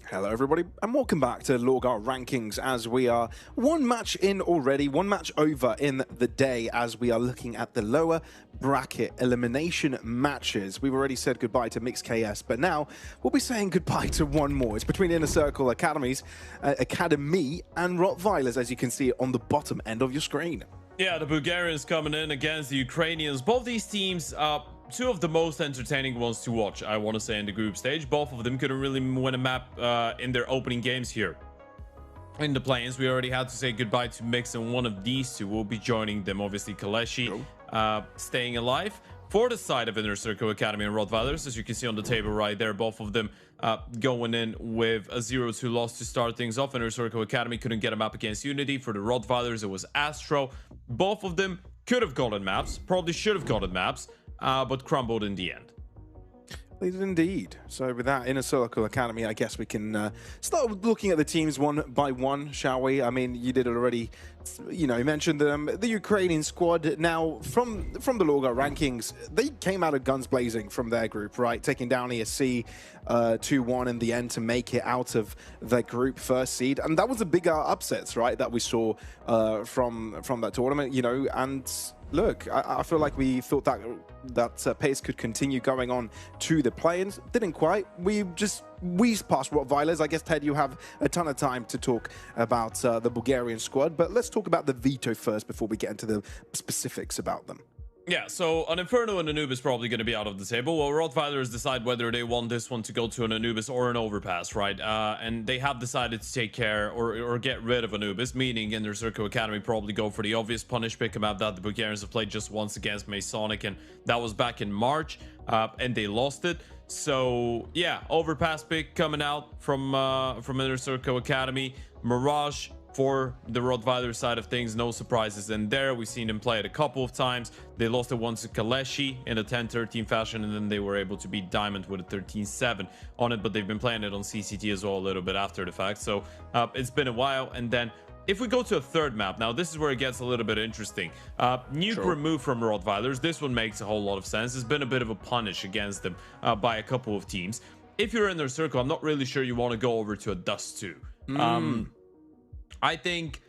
Hello everybody and welcome back to LORGAR Rankings as we are one match in already, one match over in the day as we are looking at the lower bracket elimination matches. We've already said goodbye to Mixed KS, but now we'll be saying goodbye to one more. It's between Inner Circle Academy and Rottweilers, as you can see on the bottom end of your screen. Yeah, the Bulgarians coming in against the Ukrainians. Both these teams two of the most entertaining ones to watch, I want to say, in the group stage. Both of them couldn't really win a map in their opening games here. In the play-ins, we already had to say goodbye to Mix, and one of these two will be joining them. Obviously, KOLESIE staying alive. For the side of Inner Circle Academy and Rottweilers, as you can see on the table right there, both of them going in with a 0-2 loss to start things off. Inner Circle Academy couldn't get a map against Unity. For the Rottweilers, it was ASTRAL. Both of them could have gotten maps, probably should have gotten maps, but crumbled in the end. They did indeed. So with that, Inner Circle Academy, I guess we can start looking at the teams one by one, shall we? I mean, you did already, you mentioned the Ukrainian squad. Now, from the LORGAR rankings, they came out of guns blazing from their group, right? Taking down ESC 2-1 in the end to make it out of the group first seed. And that was a bigger upsets, right, that we saw from that tournament, and look, I feel like we thought that pace could continue going on to the play-ins. Didn't quite. We wheezed past Rottweilers. I guess, Ted, you have a ton of time to talk about the Bulgarian squad, but let's talk about the veto first before we get into the specifics about them. Yeah, so an Inferno and Anubis probably going to be out of the table. Well, Rottweilers decide whether they want this one to go to an Anubis or an Overpass, right? And they have decided to take care or get rid of Anubis, meaning Inner Circle Academy probably go for the obvious punish pick about that. The Bulgarians have played just once against Masonic, and that was back in March, and they lost it. So, yeah, Overpass pick coming out from Inner Circle Academy. Mirage for the Rottweiler side of things, no surprises in there. We've seen them play it a couple of times. They lost it once to KOLESIE in a 10-13 fashion, and then they were able to beat Diamond with a 13-7 on it, but they've been playing it on CCT as well a little bit after the fact. So it's been a while. And then if we go to a third map, now this is where it gets a little bit interesting. Nuke removed from Rottweilers. This one makes a whole lot of sense. It's been a bit of a punish against them by a couple of teams. If you're in their circle, I'm not really sure you want to go over to a Dust 2. I think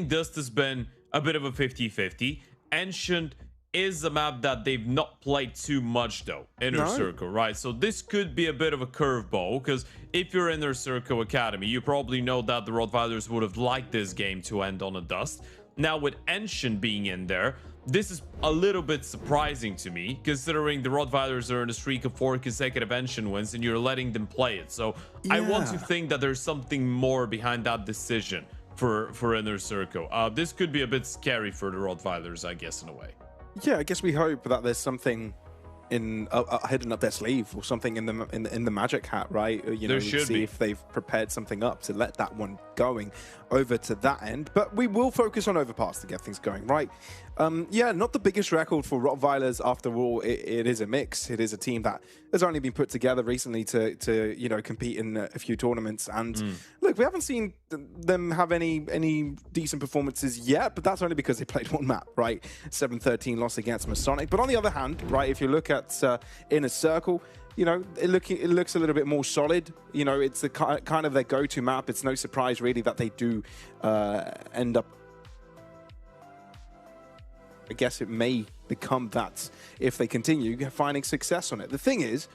Dust has been a bit of a 50-50. Ancient is a map that they've not played too much, though. Inner Circle, right? So this could be a bit of a curveball, because if you're in Inner Circle Academy, you probably know that the Rottweilers would have liked this game to end on a Dust. Now, with Ancient being in there, this is a little bit surprising to me, considering the Rottweilers are in a streak of 4 consecutive Ancient wins, and you're letting them play it. So yeah, I want to think that there's something more behind that decision for Inner Circle. This could be a bit scary for the Rottweilers, I guess, in a way. Yeah, I guess we hope that there's something in hidden up their sleeve, or something in the magic hat, right? There should be. If they've prepared something up to let that one going over to that end. But we will focus on Overpass to get things going, right? Yeah, not the biggest record for Rottweilers after all. It is a mix. It is a team that has only been put together recently to compete in a few tournaments. And look, we haven't seen them have any decent performances yet, but that's only because they played one map, right? 7-13 loss against Masonic. But on the other hand, right, if you look at Inner Circle, it looks a little bit more solid. It's the kind of their go-to map. It's no surprise really that they do end up. I guess it may become that if they continue finding success on it. The thing is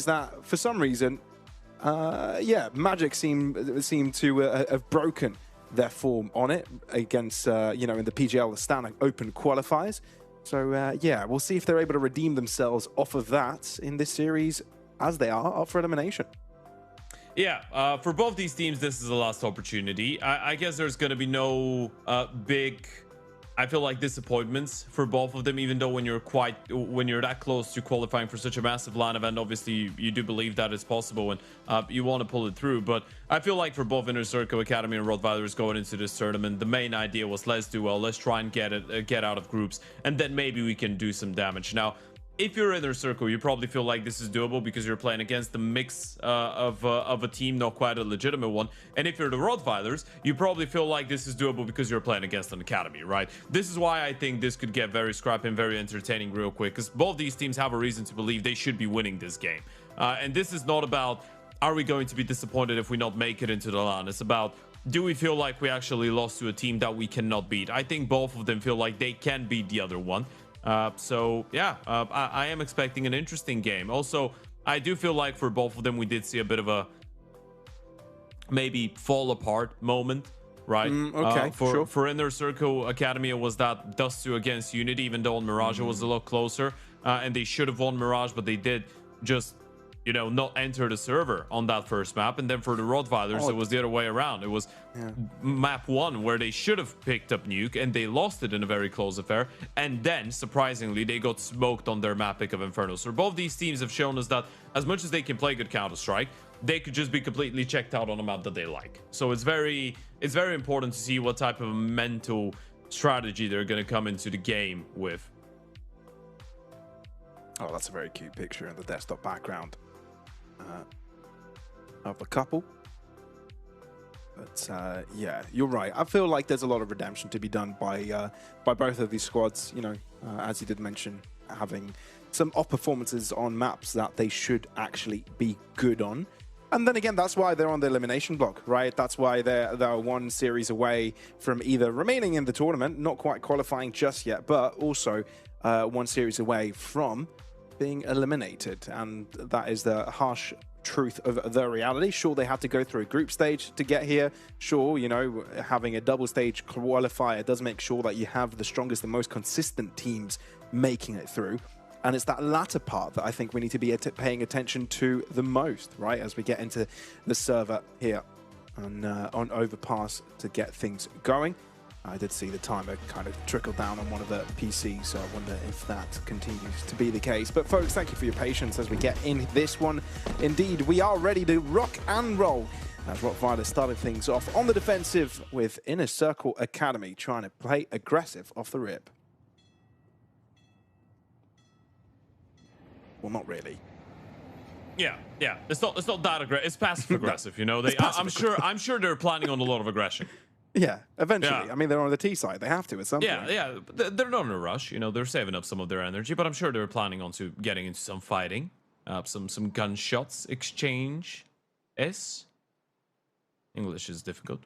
that for some reason, yeah, Magic seem to have broken their form on it against, in the PGL, the standing open qualifiers. So, yeah, we'll see if they're able to redeem themselves off of that in this series as they are up for elimination. Yeah, for both these teams, this is the last opportunity. I guess there's going to be no big, I feel like, disappointments for both of them, even though when you're that close to qualifying for such a massive LAN event, obviously you do believe that it's possible and you want to pull it through. But I feel like for both Inner Circle Academy and Rottweilers going into this tournament, the main idea was let's do well, let's try and get out of groups, and then maybe we can do some damage. Now, if you're in Inner Circle, you probably feel like this is doable because you're playing against the mix of a team, not quite a legitimate one. And if you're the Rottweilers, you probably feel like this is doable because you're playing against an academy, right? This is why I think this could get very scrappy and very entertaining real quick, because both these teams have a reason to believe they should be winning this game. And this is not about are we going to be disappointed if we not make it into the LAN? It's about, do we feel like we actually lost to a team that we cannot beat? I think both of them feel like they can beat the other one. So yeah, I am expecting an interesting game. Also, I do feel like for both of them, we did see a bit of a maybe fall apart moment, right? Okay, sure. For Inner Circle Academy, it was that Dust 2 against Unity, even though on Mirage it was a lot closer. And they should have won Mirage, but they did just, you know, not enter the server on that first map. And then for the Rottweilers, it was the other way around. It was map 1 where they should have picked up Nuke and they lost it in a very close affair. And then, surprisingly, they got smoked on their map pick of Inferno. So both these teams have shown us that as much as they can play good Counter-Strike, they could just be completely checked out on a map that they like. So it's very important to see what type of mental strategy they're going to come into the game with. Oh, that's a very cute picture in the desktop background of a couple. But yeah, you're right. I feel like there's a lot of redemption to be done by both of these squads. You know, as you did mention, having some off performances on maps that they should actually be good on. And then again, that's why they're on the elimination block, right? That's why they're one series away from either remaining in the tournament, not quite qualifying just yet, but also one series away from being eliminated. And that is the harsh truth of the reality. Sure, they had to go through a group stage to get here. Sure, you know, having a double stage qualifier does make sure that you have the strongest and most consistent teams making it through. And it's that latter part that I think we need to be paying attention to the most, right? As we get into the server here on Overpass to get things going. I did see the timer kind of trickle down on one of the PCs, so I wonder if that continues to be the case. But folks, thank you for your patience as we get in this one. Indeed, we are ready to rock and roll. As rottweilers started things off on the defensive with Inner Circle Academy trying to play aggressive off the rip. Well, not really. Yeah. It's not that aggressive. It's passive aggressive. You know, I'm sure they're planning on a lot of aggression. Yeah, eventually. Yeah. I mean, they're on the T side. They have to at some point. Yeah. They're not in a rush. You know, they're saving up some of their energy, but I'm sure they're planning on getting into some fighting, some gunshots exchange. English is difficult.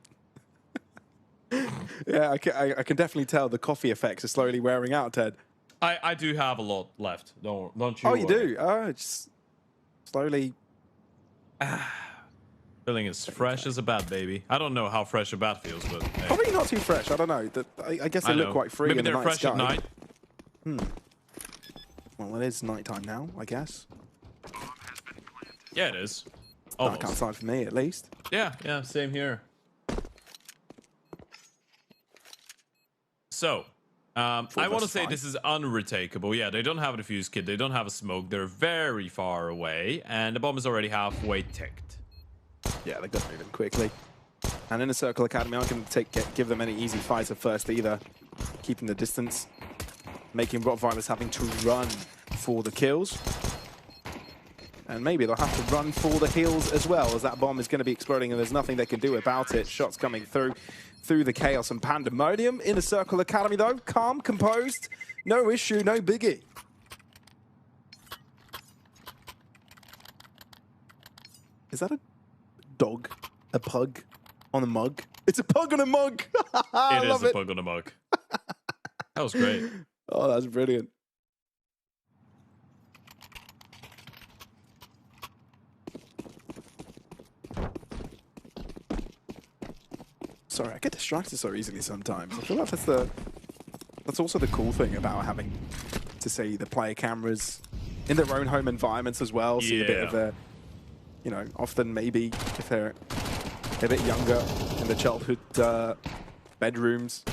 Yeah, I can definitely tell the coffee effects are slowly wearing out, Ted. I do have a lot left. Don't you? Oh, you do? Oh, just slowly. Feeling as fresh as a bat, baby. I don't know how fresh a bat feels, but hey. Probably not too fresh. I don't know. I guess they look quite free. Maybe in the they're night fresh sky. at night. Well, it is nighttime now, I guess. Yeah, it is. Dark outside for me, at least. Yeah, same here. So, I want to say this is unretakeable. Yeah, they don't have a defuse kit. They don't have a smoke. They're very far away, and the bomb is already halfway ticked. Yeah, they got moving quickly. And Inner Circle Academy aren't going to give them any easy fights at first either. Keeping the distance, making rottweilers having to run for the kills. And maybe they'll have to run for the heals as well, as that bomb is going to be exploding and there's nothing they can do about it. Shots coming through the chaos and pandemonium. Inner Circle Academy, though, calm, composed, no issue, no biggie. Is that a dog? A pug on a mug? It's a pug on a mug! It is a pug on a mug. That was great. Oh, that's brilliant. Sorry, I get distracted so easily sometimes. I feel like that's also the cool thing about having to see the player cameras in their own home environments as well. See a bit of their, you know, often maybe if they're a bit younger in the childhood bedrooms.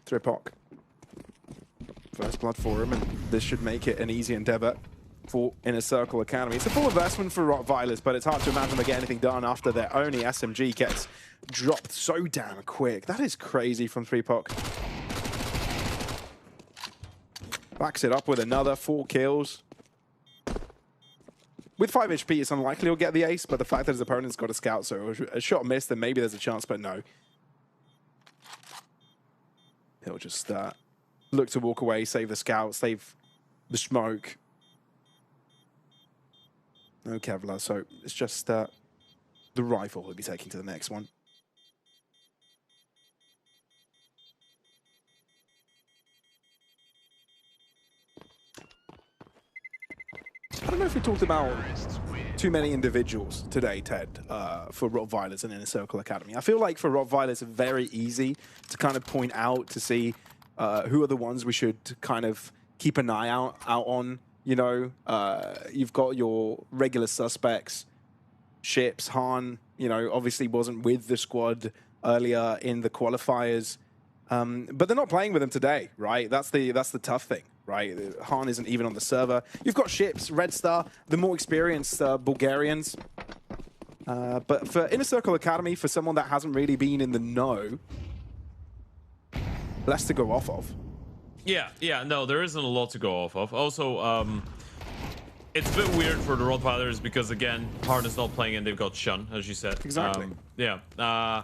Tripok. First blood for him, and this should make it an easy endeavor for Inner Circle Academy. It's a full investment for rottweilers, but it's hard to imagine they get anything done after their only SMG gets dropped so damn quick. That is crazy from Tripok. Backs it up with another 4 kills. With 5 HP, it's unlikely he'll get the ace, but the fact that his opponent's got a scout, so a shot missed, then maybe there's a chance, but no. He'll just look to walk away, save the scout, save the smoke. No Kevlar, so it's just the rifle will be taking to the next one. I don't know if we talked about too many individuals today, Ted, for rottweilers and Inner Circle Academy. I feel like for rottweilers, it's very easy to kind of point out to see who are the ones we should kind of keep an eye out on. You know, you've got your regular suspects, Ships, Han, you know, obviously wasn't with the squad earlier in the qualifiers, but they're not playing with them today, right? That's the tough thing, right? Han isn't even on the server. You've got Ships, Red Star, the more experienced Bulgarians. But for Inner Circle Academy, for someone that hasn't really been in the know, less to go off of. Yeah, no, there isn't a lot to go off of. Also, it's a bit weird for the rottweilers because, again, Hard is not playing and they've got Shun, as you said. Exactly. Yeah.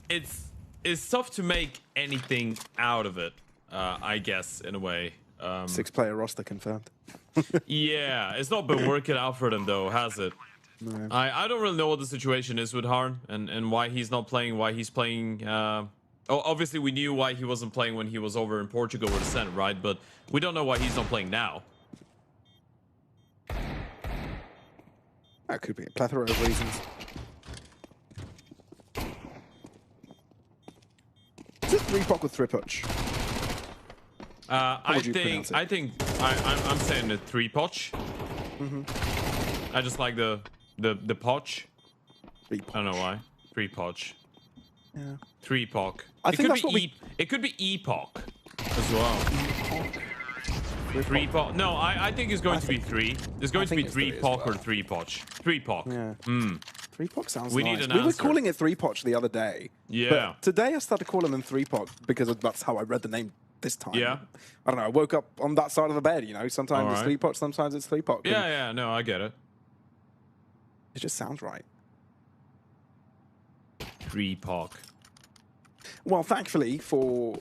It's tough to make anything out of it, I guess, in a way. 6-player roster confirmed. Yeah, it's not been working out for them, though, has it? No. I don't really know what the situation is with Harn and why he's not playing, why he's playing... obviously, we knew why he wasn't playing when he was over in Portugal with Ascent, right? But we don't know why he's not playing now. That could be a plethora of reasons. Is it 3-pock or 3-puch? I think I'm saying the 3-poch. I just like the poch. I don't know why. 3-poch. Yeah. 3-pock. I think that's what it could be epoch as well. 3-pock. No, I think it's going to be 3. There's going to be 3-pock or 3-poch. 3-pock. Yeah. 3-pock sounds We nice. need an We were answer. calling it 3-poch the other day. Yeah. But today I started calling them 3-pock because that's how I read the name this time. Yeah. I don't know. I woke up on that side of the bed, you know. Sometimes it's 3-poch, sometimes it's 3-pock. Yeah, no, I get it. It just sounds right. 3-pock. Well, thankfully for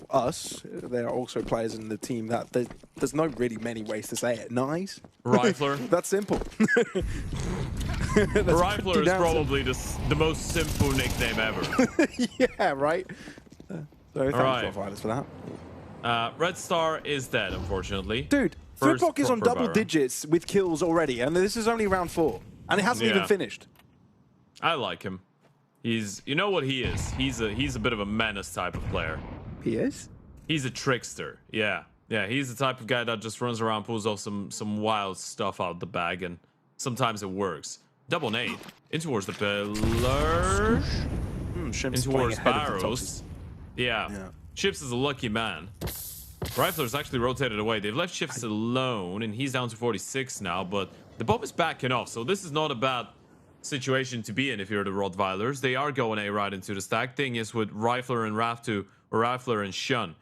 us, there are also players in the team that there's no really many ways to say it. Nice. Rifler. That's simple. Rifler is probably the most simple nickname ever. Yeah, right. So thanks rottweilers for that. Red Star is dead, unfortunately. Dude, First 3-pock is on proper double barrel. digits with kills already, and this is only round 4, and it hasn't even finished. I like him. You know what he is? He's a bit of a menace type of player. He is? He's a trickster. Yeah, he's the type of guy that just runs around, pulls off some wild stuff out of the bag, and sometimes it works. Double nade in towards the pillar, in towards Barrows. Yeah. Chips is a lucky man. Rifler's actually rotated away. They've left Chips alone, and he's down to 46 now, but the bomb is backing off, so this is not a bad situation to be in if you're the rottweilers. They are going A right into the stack. Thing is, with Rifler and Raftu, or Rifler and Shun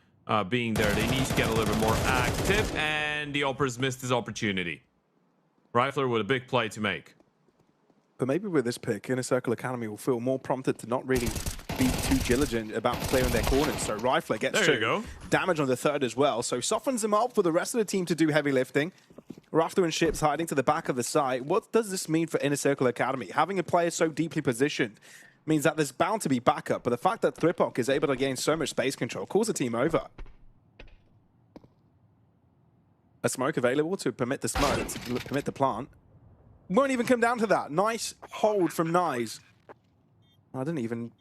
being there, they need to get a little bit more active, and the Opper's missed his opportunity. Rifler with a big play to make. But maybe with this pick, Inner Circle Academy will feel more prompted to not really be too diligent about clearing their corners. So Rifler gets damage on the 3rd as well. So softens them up for the rest of the team to do heavy lifting. Rafter and Ships hiding to the back of the site. What does this mean for Inner Circle Academy? Having a player so deeply positioned means that there's bound to be backup, but the fact that 3-pock is able to gain so much space control calls the team over. A smoke available to permit the smoke, to permit the plant. Won't even come down to that. Nice hold from Nyes. I didn't even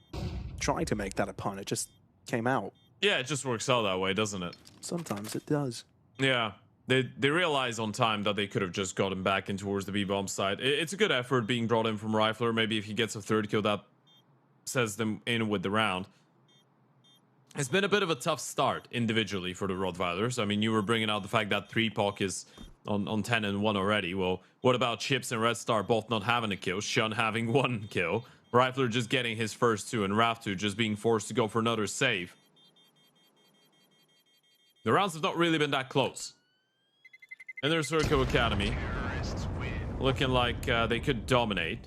try to make that a pun. It just came out. Yeah, it just works out that way, doesn't it? Sometimes it does. Yeah. They realize on time that they could have just gotten back in towards the B-bomb side. It's a good effort being brought in from Rifler. Maybe if he gets a 3rd kill, that says them in with the round. It's been a bit of a tough start individually for the rottweilers. I mean, you were bringing out the fact that 3-pock is on 10 and 1 already. Well, what about Chips and Red Star both not having a kill? Shun having 1 kill. Rifler just getting his first 2, and Raftu just being forced to go for another save. The rounds have not really been that close. And there's Circo Academy looking like they could dominate.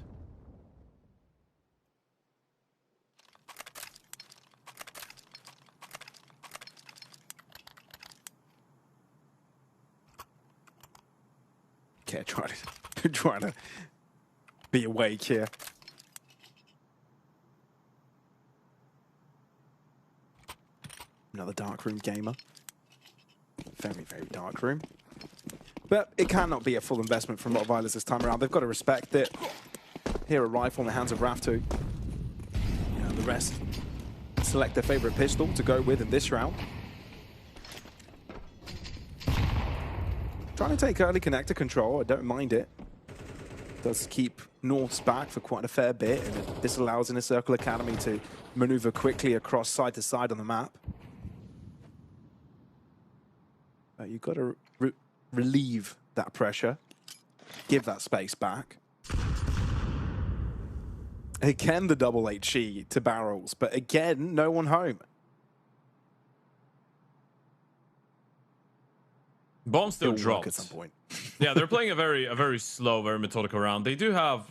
care trying to be awake here. Another dark room gamer. Very, very dark room. But it cannot be a full investment from rottweilers this time around. They've got to respect it. Here, a rifle in the hands of Raftu. The rest select their favorite pistol to go with in this round. Trying to take early connector control. I don't mind it. Does keep North's back for quite a fair bit, and this allows Inner Circle Academy to maneuver quickly across side to side on the map. You've got to relieve that pressure, give that space back. Again, the double HE to barrels, but again, no one home. Bomb still dropped at some point. Yeah, they're playing a very slow, very methodical round. They do have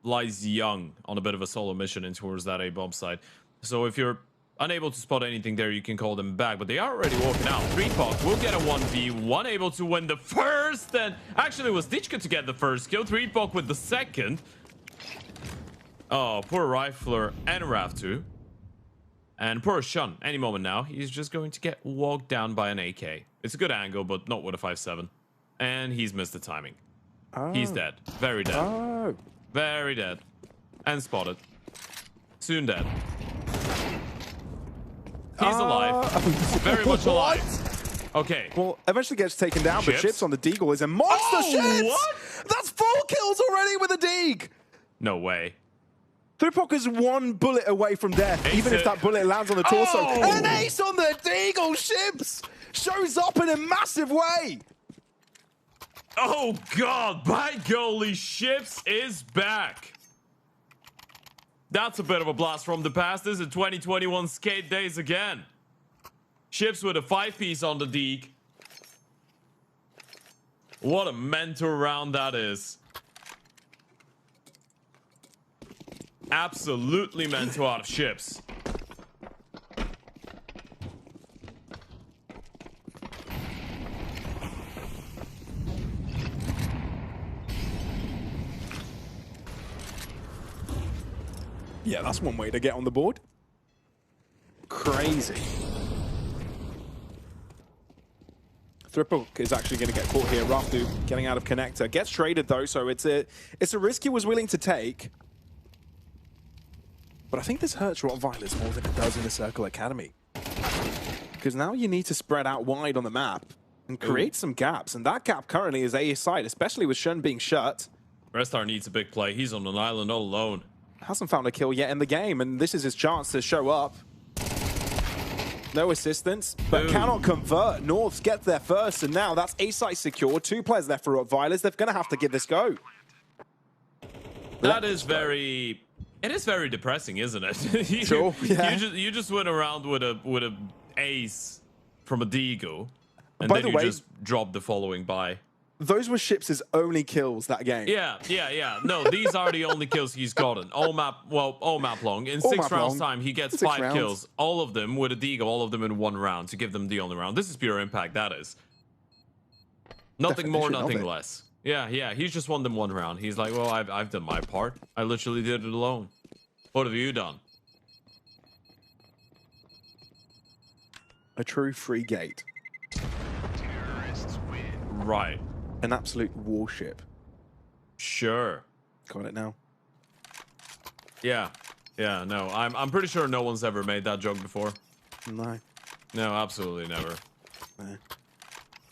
Lies Young on a bit of a solo mission in towards that A bomb side. So if you're unable to spot anything there, you can call them back. But they are already walking out. 3POC will get a 1v1, able to win the first. And actually, it was Ditchka to get the first kill. 3POC with the second. Oh, poor Rifler and Raftu. And poor Shun, any moment now, he's just going to get walked down by an AK. It's a good angle, but not with a 5.7. And he's missed the timing. Oh. He's dead. Very dead. Oh. Very dead. And spotted. Soon dead. He's alive. Very much alive. Okay. Well, eventually gets taken down, but Chips on the Deagle is a monster. Oh, Chips! what? That's 4 kills already with a Deag! No way. 3POC is 1 bullet away from death, even if that bullet lands on the torso. Oh! An ace on the Deagle! Chips shows up in a massive way! Oh, God. By golly, Ships is back. That's a bit of a blast from the past. This is 2021 skate days again. Ships with a 5-piece on the Deeg. What a mental round that is. Absolutely mental out of Ships. Yeah, that's one way to get on the board. Crazy. 3POC is actually going to get caught here. Raftu getting out of connector. Gets traded though, so it's a risk he was willing to take. But I think this hurts rottweilers more than it does in the Circle Academy. Because now you need to spread out wide on the map and create some gaps. And that gap currently is ASIT, especially with Shun being shut. Restar needs a big play. He's on an island all alone. Hasn't found a kill yet in the game, and this is his chance to show up. No assistance, but cannot convert. Norths get there first, and now that's A-site secure. 2 players left for rottweilers. They're going to have to give this go. That is very... It is very depressing, isn't it? Sure, yeah. You just went around with a ace from a Deagle, and By then the you way, just dropped the following by. Those were Ships' only kills that game. Yeah. No, these are the only kills he's gotten. All map long. In 6 rounds time, he gets 5 kills. All of them with a Deagle, all of them in 1 round to give them the only round. This is pure impact, that is. Nothing more, nothing less. Yeah, he's just won them 1 round. He's like, well, I've done my part. I literally did it alone. What have you done? A true free gate. Terrorists win. Right. An absolute warship. Sure. Got it now. Yeah, no. I'm pretty sure no one's ever made that joke before. No. No, absolutely never. No.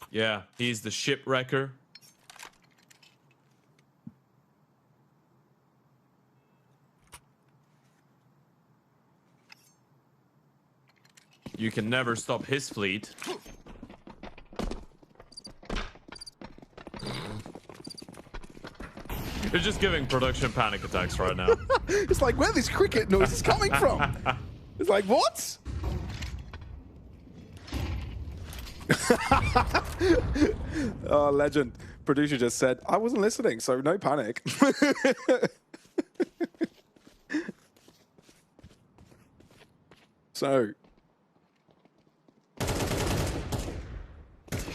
Yeah, he's the shipwrecker. You can never stop his fleet. You're just giving production panic attacks right now. It's like, where are these cricket noises coming from? It's like, what? Oh, legend. Producer just said, I wasn't listening, so no panic. So.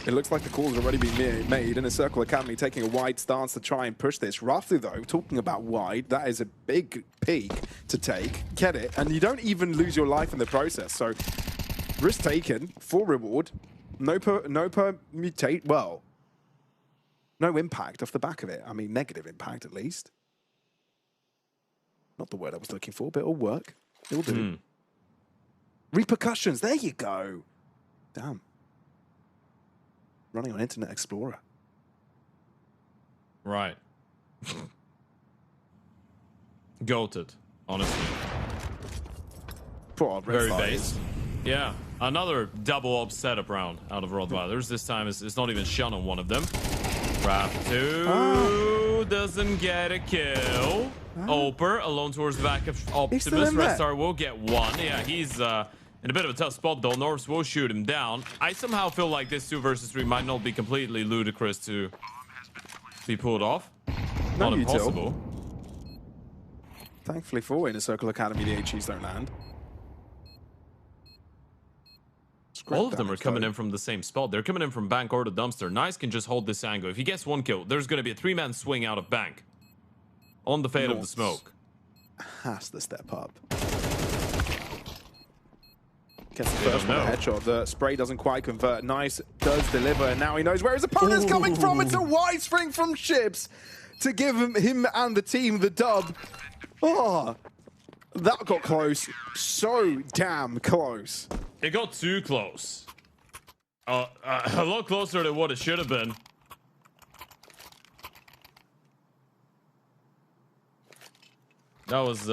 It looks like the call's already been made. In a Circle Academy taking a wide stance to try and push this. Roughly though, talking about wide, that is a big peak to take. Get it, and you don't even lose your life in the process. So risk taken, full reward, no permutate. Well, no impact off the back of it. I mean, negative impact at least. Not the word I was looking for, but it'll work. It'll do. Repercussions. There you go. Damn. Running on Internet Explorer. Right. Goated, honestly. Very base. Yeah. Another double up setup round out of rottweilers. This time it's not even Shun on one of them. Rap2 doesn't get a kill. Oper alone towards the back of Optimus. Restar will get one. Yeah, he's in a bit of a tough spot though. Norse will shoot him down. I somehow feel like this 2 versus 3 might not be completely ludicrous to be pulled off. Not impossible. Thankfully for Inner Circle Academy, the HEs don't land. All of them are coming in from the same spot. They're coming in from bank or the dumpster. Nice can just hold this angle. If he gets 1 kill, there's going to be a 3-man swing out of bank. On the fade of the smoke. Has to step up. Gets the first one, a headshot. The spray doesn't quite convert. Nice does deliver, and now he knows where his opponent's coming from. It's a wide swing from Ships to give him and the team the dub. Oh, that got close. So damn close. It got too close. A lot closer than what it should have been. That was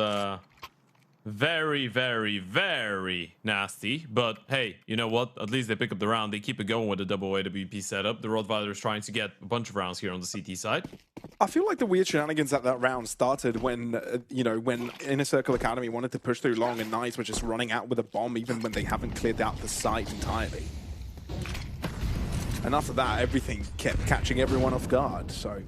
very, very, very nasty. But hey, you know what? At least they pick up the round. They keep it going with the double AWP setup. The rottweilers trying to get a bunch of rounds here on the CT side. I feel like the weird shenanigans at that round started when, you know, when Inner Circle Academy wanted to push through long and Nice were just running out with a bomb even when they haven't cleared out the site entirely. And after that, everything kept catching everyone off guard. So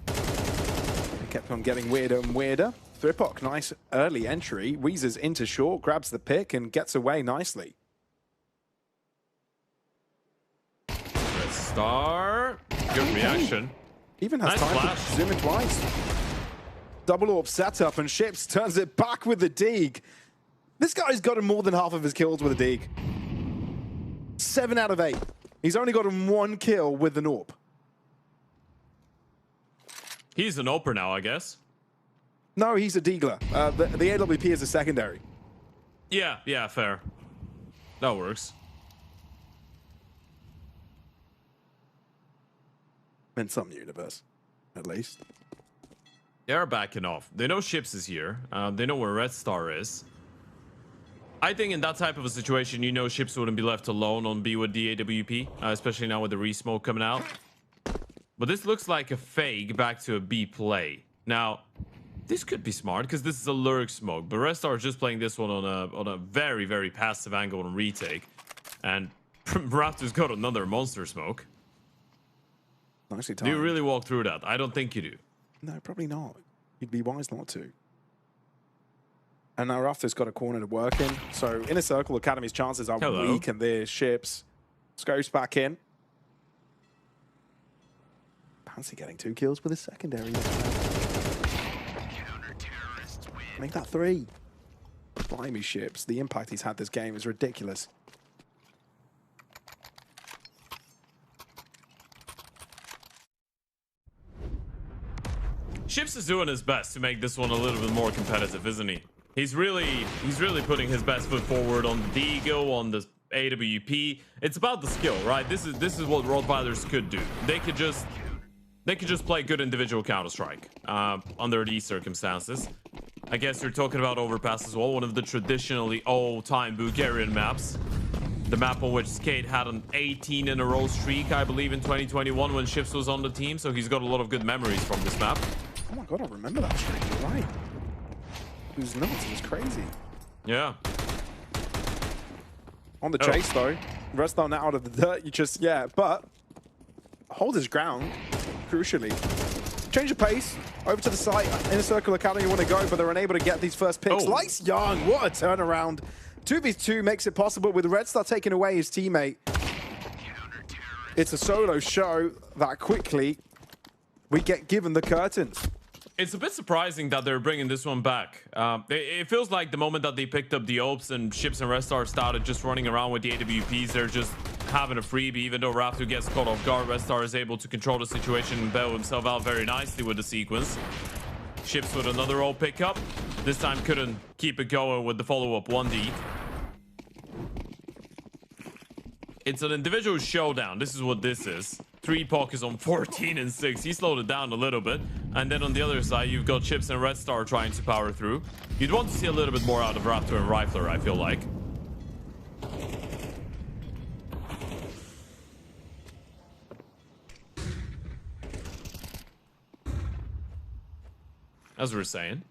it kept on getting weirder and weirder. Thripok, nice early entry. Weezer's into short, grabs the pick and gets away nicely. Star. Good reaction. Even has nice time flash. to zoom in twice. Double AWP setup and Ships turns it back with the Deeg. This guy's gotten more than half of his kills with a Deeg. 7 out of 8. He's only gotten 1 kill with an AWP. He's an AWPer now, I guess. No, he's a Deegler. The AWP is a secondary. Yeah, fair. That works. In some universe, at least. They're backing off. They know Ships is here. They know where Red Star is. I think in that type of a situation, you know Ships wouldn't be left alone on B with the AWP, especially now with the re-smoke coming out. But this looks like a fake back to a B play. Now, this could be smart because this is a lurk smoke, but Red Star is just playing this one on a very, very passive angle and retake. And Raptor's got another monster smoke. Nicely timed. Do you really walk through that? I don't think you do. No, probably not. You'd be wise not to. And now Raptor's got a corner to work in. So Inner Circle Academy's chances are weak, and there's Ships. Scopes back in. Pansy getting 2 kills with his secondary. Make that 3. Blimey, Ships. The impact he's had this game is ridiculous. Ships is doing his best to make this one a little bit more competitive, isn't he? He's really putting his best foot forward on the Deagle, on the AWP. It's about the skill, right? This is what rottweilers could do. They could just play good individual Counter-Strike under these circumstances. I guess you're talking about Overpass as well, one of the traditionally old-time Bulgarian maps. The map on which Skate had an 18-in-a-row streak, I believe, in 2021 when Ships was on the team, so he's got a lot of good memories from this map. Oh my god, I remember that streak. You're right. It was nuts. It was crazy. Yeah. On the chase, though. Rest on out of the dirt. You just, but hold his ground, crucially. Change of pace. Over to the site. Inner Circle Academy want to go, but they're unable to get these first picks. Lights Young, what a turnaround. 2v2 makes it possible with Red Star taking away his teammate. it's a solo show that quickly we get given the curtains. It's a bit surprising that they're bringing this one back. It feels like the moment that they picked up the Opes and Ships and Red Star started just running around with the AWPs, they're just having a freebie. Even though Raftu gets caught off guard, Red Star is able to control the situation and bail himself out very nicely with the sequence. Ships with another Ope pickup. This time couldn't keep it going with the follow-up 1D. It's an individual showdown. This is what this is. 3 pockets on 14 and 6. He slowed it down a little bit. And then on the other side, you've got Chips and Red Star trying to power through. You'd want to see a little bit more out of Raptor and Rifler, I feel like. As we were saying.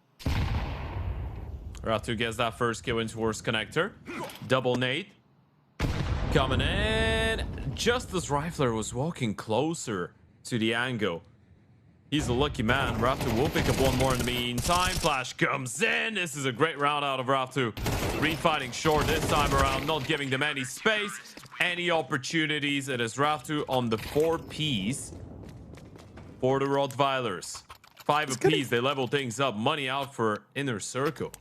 Raptor gets that first kill in towards connector. Double nade. Coming in. Just as Rifler was walking closer to the angle. He's a lucky man. Raptor will pick up one more in the meantime. Flash comes in. This is a great round out of Raptor. Refighting short this time around. Not giving them any space. Any opportunities. It is Raptor on the 4Ps for the Rottweilers. 5 apiece. They level things up. Money out for Inner Circle.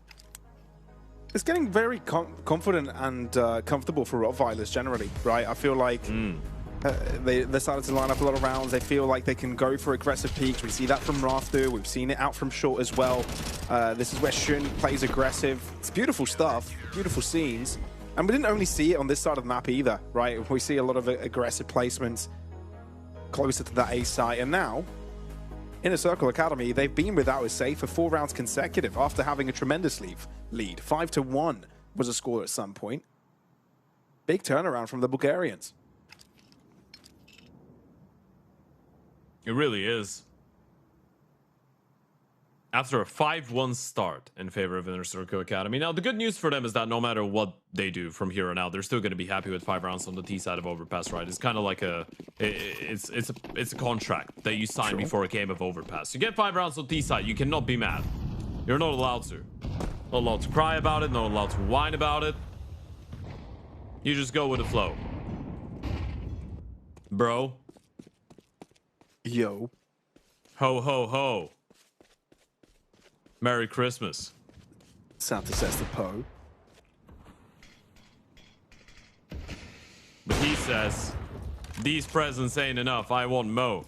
It's getting very confident and comfortable for Rottweilers generally, right? I feel like they're starting to line up a lot of rounds. They feel like they can go for aggressive peaks. We see that from Raftu. We've seen it out from short as well. This is where Shun plays aggressive. It's beautiful stuff, beautiful scenes. And we didn't only see it on this side of the map either, right? We see a lot of aggressive placements closer to that A site. And now, Inner Circle Academy, they've been without a save for 4 rounds consecutive after having a tremendous lead. 5-1 was a score at some point. Big turnaround from the Bulgarians. It really is. After a 5-1 start in favor of Inner Circle Academy. Now, the good news for them is that no matter what they do from here on out, they're still going to be happy with 5 rounds on the T side of Overpass, right? It's kind of like it's a contract that you sign before a game of Overpass. You get 5 rounds on T side, you cannot be mad. You're not allowed to. Not allowed to cry about it, not allowed to whine about it. You just go with the flow. Bro. Yo. Ho, ho, ho. Merry Christmas. Santa says to Poe. But he says, these presents ain't enough. I want Mo.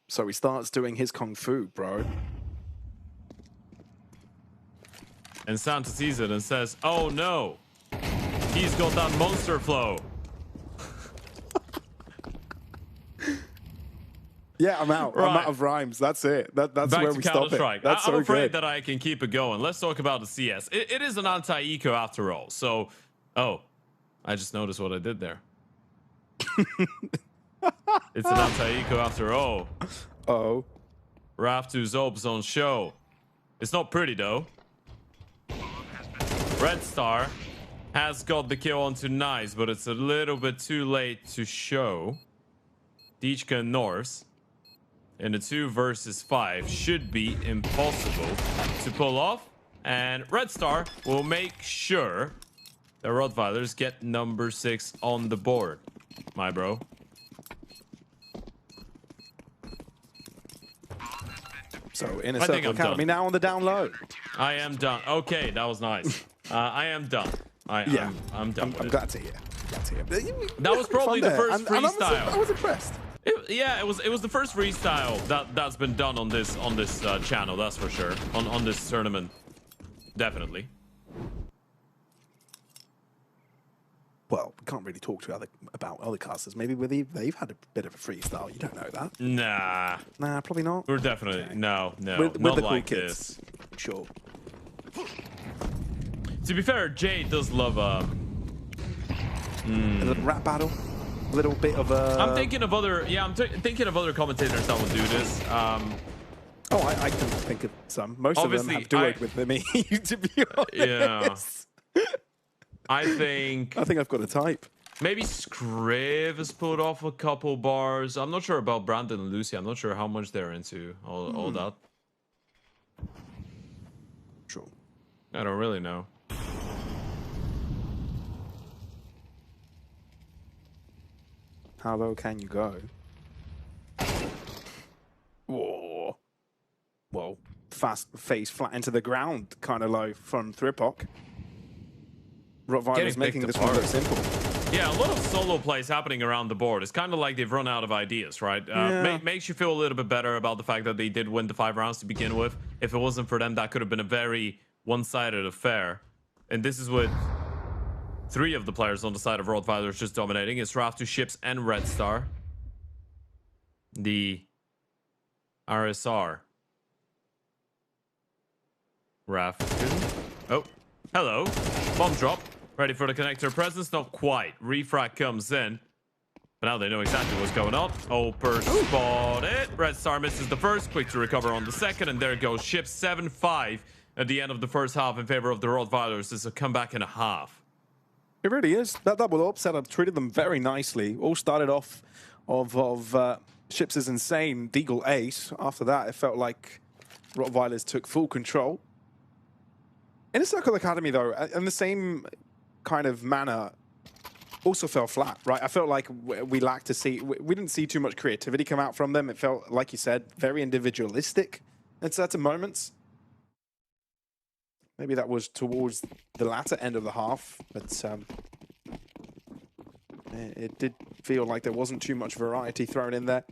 So he starts doing his kung fu, bro. And Santa sees it and says, oh no. He's got that monster flow. Yeah, I'm out. Right. I'm out of rhymes. That's it. That's Back where to we stop it. That's I'm so afraid good. that I can keep it going. Let's talk about the CS. It is an anti-eco after all. So, oh, I just noticed what I did there. It's an anti-eco after all. Oh. Raftu's Opes on show. It's not pretty though. Red Star has got the kill onto Nice, but it's a little bit too late to show. Dichka and Norse in the 2 versus 5 should be impossible to pull off. And Red Star will make sure the Rottweilers get number 6 on the board. My bro. So Inner Circle Academy now on the down low. I am done. Okay, that was nice. I am done. I'm done. I'm with glad to hear. That was probably the first freestyle. I was impressed. It was the first freestyle that's been done on this channel. That's for sure. On this tournament, definitely. Well, we can't really talk to about other casters. Maybe they've had a bit of a freestyle. You don't know that. Nah, probably not. we're definitely no, with not the like cool this. kids. Sure. To be fair, Jay does love A little rap battle. A little bit of a. I'm thinking of other. Yeah, I'm thinking of other commentators that will do this. Oh, I can think of some. Most of them have duoed with me, to be honest. Yeah. I think I've got a type. maybe Scriv has pulled off a couple bars. I'm not sure about Brandon and Lucy. I'm not sure how much they're into all that. Sure. I don't really know. How low can you go? Whoa. Whoa. Fast face flat into the ground, kind of low from Thripok. Rottweiler's making this one look simple. Yeah, a lot of solo plays happening around the board. It's kind of like they've run out of ideas, right? Makes you feel a little bit better about the fact that they did win the 5 rounds to begin with. If it wasn't for them, that could have been a very one-sided affair. And this is with 3 of the players on the side of Rottweilers just dominating. It's Raf2 Ships and Red Star. The RSR. Raf2. Oh, hello. Bomb drop. Ready for the connector presence? Not quite. Refract comes in. But now they know exactly what's going on. Oper spotted. Red Star misses the first. Quick to recover on the second. And there goes Ship 7-5 at the end of the first half in favor of the Rottweilers. This is a comeback and a half. It really is. That double up setup treated them very nicely. All started off of Ships is insane. Deagle ace. After that, it felt like Rottweilers took full control. Inner Circle Academy, though, in the same kind of manner, also fell flat, right? I felt like we lacked to see, we didn't see too much creativity come out from them. It felt, like you said, very individualistic at certain moments. Maybe that was towards the latter end of the half, but it did feel like there wasn't too much variety thrown in there.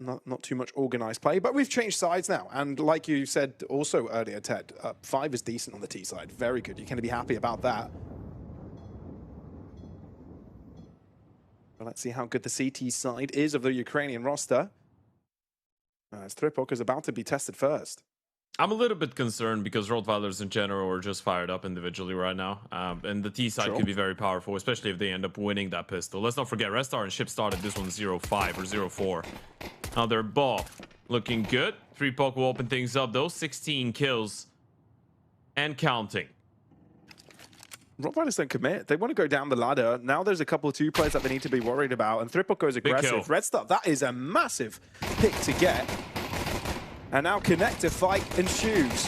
Not too much organized play, but we've changed sides now. And like you said also earlier, Ted, 5 is decent on the T side. Very good. You can be happy about that. Well, let's see how good the CT side is of the Ukrainian roster. As Thripok is about to be tested first. I'm a little bit concerned because Rottweilers in general are just fired up individually right now. And the T side could be very powerful, especially if they end up winning that pistol. Let's not forget, Red Star and Ship started this one 0-5 or 0-4. Now they're both looking good. Thripok will open things up though. 16 kills and counting. Rottweilers don't commit. They want to go down the ladder. Now there's a couple of 2 players that they need to be worried about. And Thripok goes aggressive. Red Star, that is a massive pick to get. And now connector fight ensues.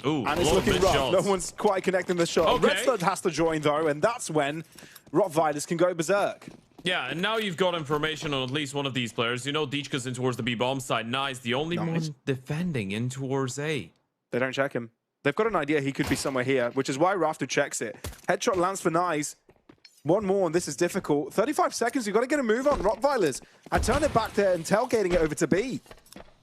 Ooh, and it's looking rough. Shots. No one's quite connecting the shot. Okay. Red Star has to join though, and that's when Rottweilers can go berserk. Yeah, and now you've got information on at least one of these players. You know Dichka's in towards the B-bomb side. Nice. The only one defending in towards A. They don't check him. They've got an idea he could be somewhere here, which is why Rafter checks it. Headshot lands for Nice. One more, and this is difficult. 35 seconds, you've got to get a move on Rottweilers. I turn it back there and tailgating it over to B.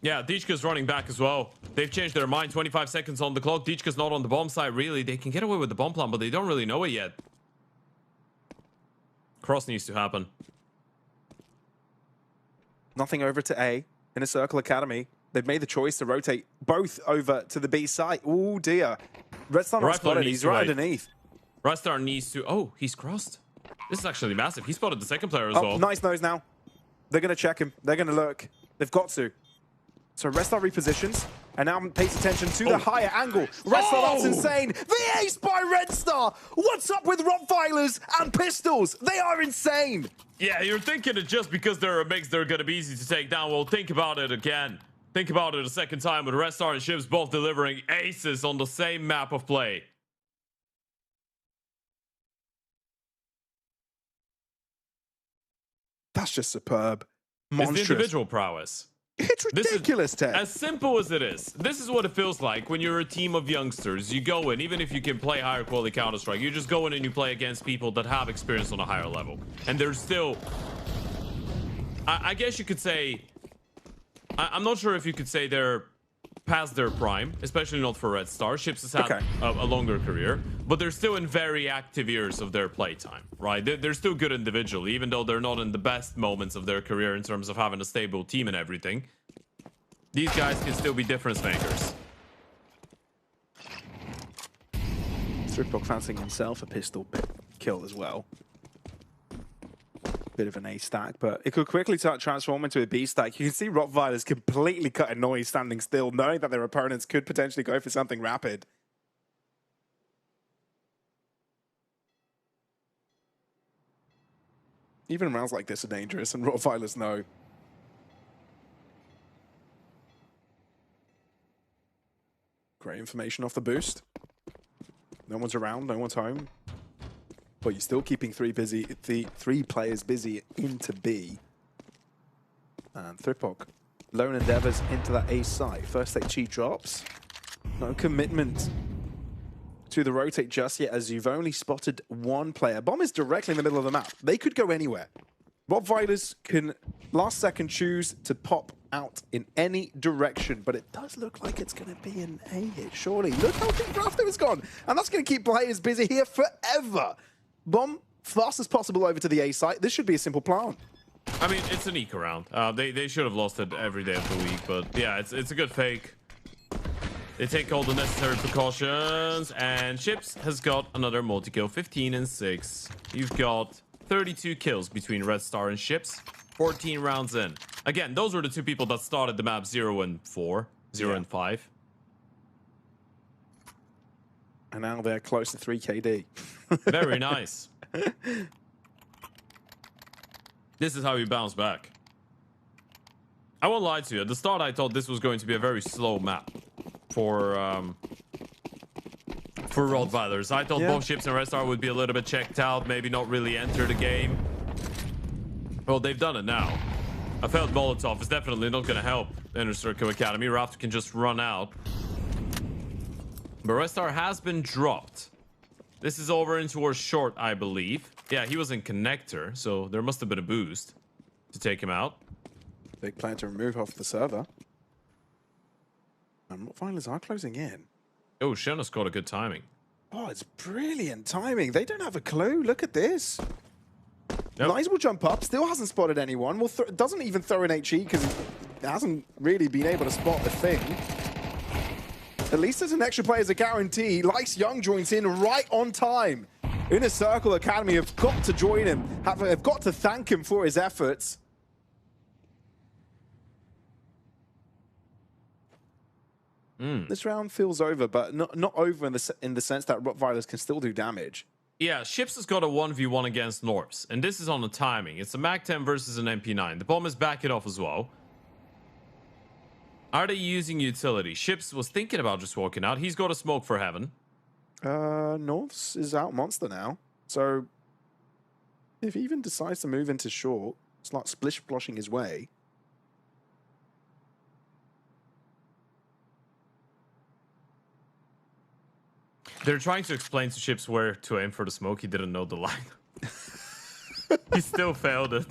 Yeah, Dichka's running back as well. They've changed their mind. 25 seconds on the clock. Dichka's not on the bomb side, really. They can get away with the bomb plan, but they don't really know it yet. Cross needs to happen. Nothing over to A. Inner Circle Academy. They've made the choice to rotate both over to the B side. Oh, dear. Red Star not spotted. He's right underneath. Red Star needs to... Oh, he's crossed. This is actually massive. He spotted the second player as well. Nice nose now. They're going to check him. They're going to look. They've got to. So Red Star repositions and now pays attention to the higher angle. Red Star, that's insane. The ace by Red Star. What's up with Rottweilers and pistols? They are insane. Yeah, you're thinking it just because they're a mix, they're going to be easy to take down. Well, think about it again. Think about it a second time with Red Star and Ships both delivering aces on the same map of play. That's just superb. Monstrous. It's the individual prowess. It's ridiculous, Ted. As simple as it is, this is what it feels like when you're a team of youngsters. You go in, even if you can play higher quality Counter-Strike, you just go in and you play against people that have experience on a higher level. And there's still... I guess you could say... I'm not sure if you could say they're past their prime, especially not for Red Star. Ships has had a longer career, but they're still in very active years of their playtime, right? They're still good individually, even though they're not in the best moments of their career in terms of having a stable team and everything. These guys can still be difference makers. Thripok fancying himself a pistol kill as well. Bit of an A stack, but it could quickly transform into a B stack. You can see Rottweilers completely cutting noise, standing still, knowing that their opponents could potentially go for something rapid. Even rounds like this are dangerous, and Rottweilers know. Great information off the boost. No one's around, no one's home. But you're still keeping three players busy into B. And Thripog, lone endeavors into that A site. First HE drops. No commitment to the rotate just yet, as you've only spotted one player. Bomb is directly in the middle of the map. They could go anywhere. Rottweilers can last second choose to pop out in any direction, but it does look like it's going to be an A hit, surely. Look how deep after it's gone. And that's going to keep players busy here forever. Bomb, fast as possible over to the A site. This should be a simple plan. I mean, it's an eco round. They should have lost it every day of the week, but yeah, it's a good fake. They take all the necessary precautions, and Chips has got another multi-kill, 15 and 6. You've got 32 kills between Red Star and Chips, 14 rounds in. Again, those were the two people that started the map 0 and 4, 0 and 5. And now they're close to 3 KD. Very nice. This is how you bounce back. I won't lie to you. At the start, I thought this was going to be a very slow map for Rottweilers. I thought both Chips and Red Star would be a little bit checked out, maybe not really enter the game. Well, they've done it now. I felt Molotov is definitely not going to help Inner Circle Academy. Raptor can just run out. But Red Star has been dropped. This is over in towards short, I believe. Yeah, he was in connector, so there must have been a boost to take him out. Big plan to remove off the server. And Rottweilers are closing in. Oh, Shenna's got a good timing. Oh, it's brilliant timing. They don't have a clue. Look at this. Nope. Nice will jump up. Still hasn't spotted anyone. Well, doesn't even throw an HE because he hasn't really been able to spot the thing. At least there's an extra player as a guarantee. Lice Young joins in right on time. Inner Circle Academy have got to join him. Have got to thank him for his efforts. This round feels over, but not over in the sense that Rottweilers can still do damage. Yeah, Ships has got a 1v1 against Norps, and this is on the timing. It's a MAC-10 versus an MP9. The bomb is backing off as well. Are they using utility? Ships was thinking about just walking out. He's got a smoke for heaven. Norths is out monster now. So if he even decides to move into short, it's like splish-sploshing his way. They're trying to explain to Ships where to aim for the smoke. He didn't know the line. He still failed it.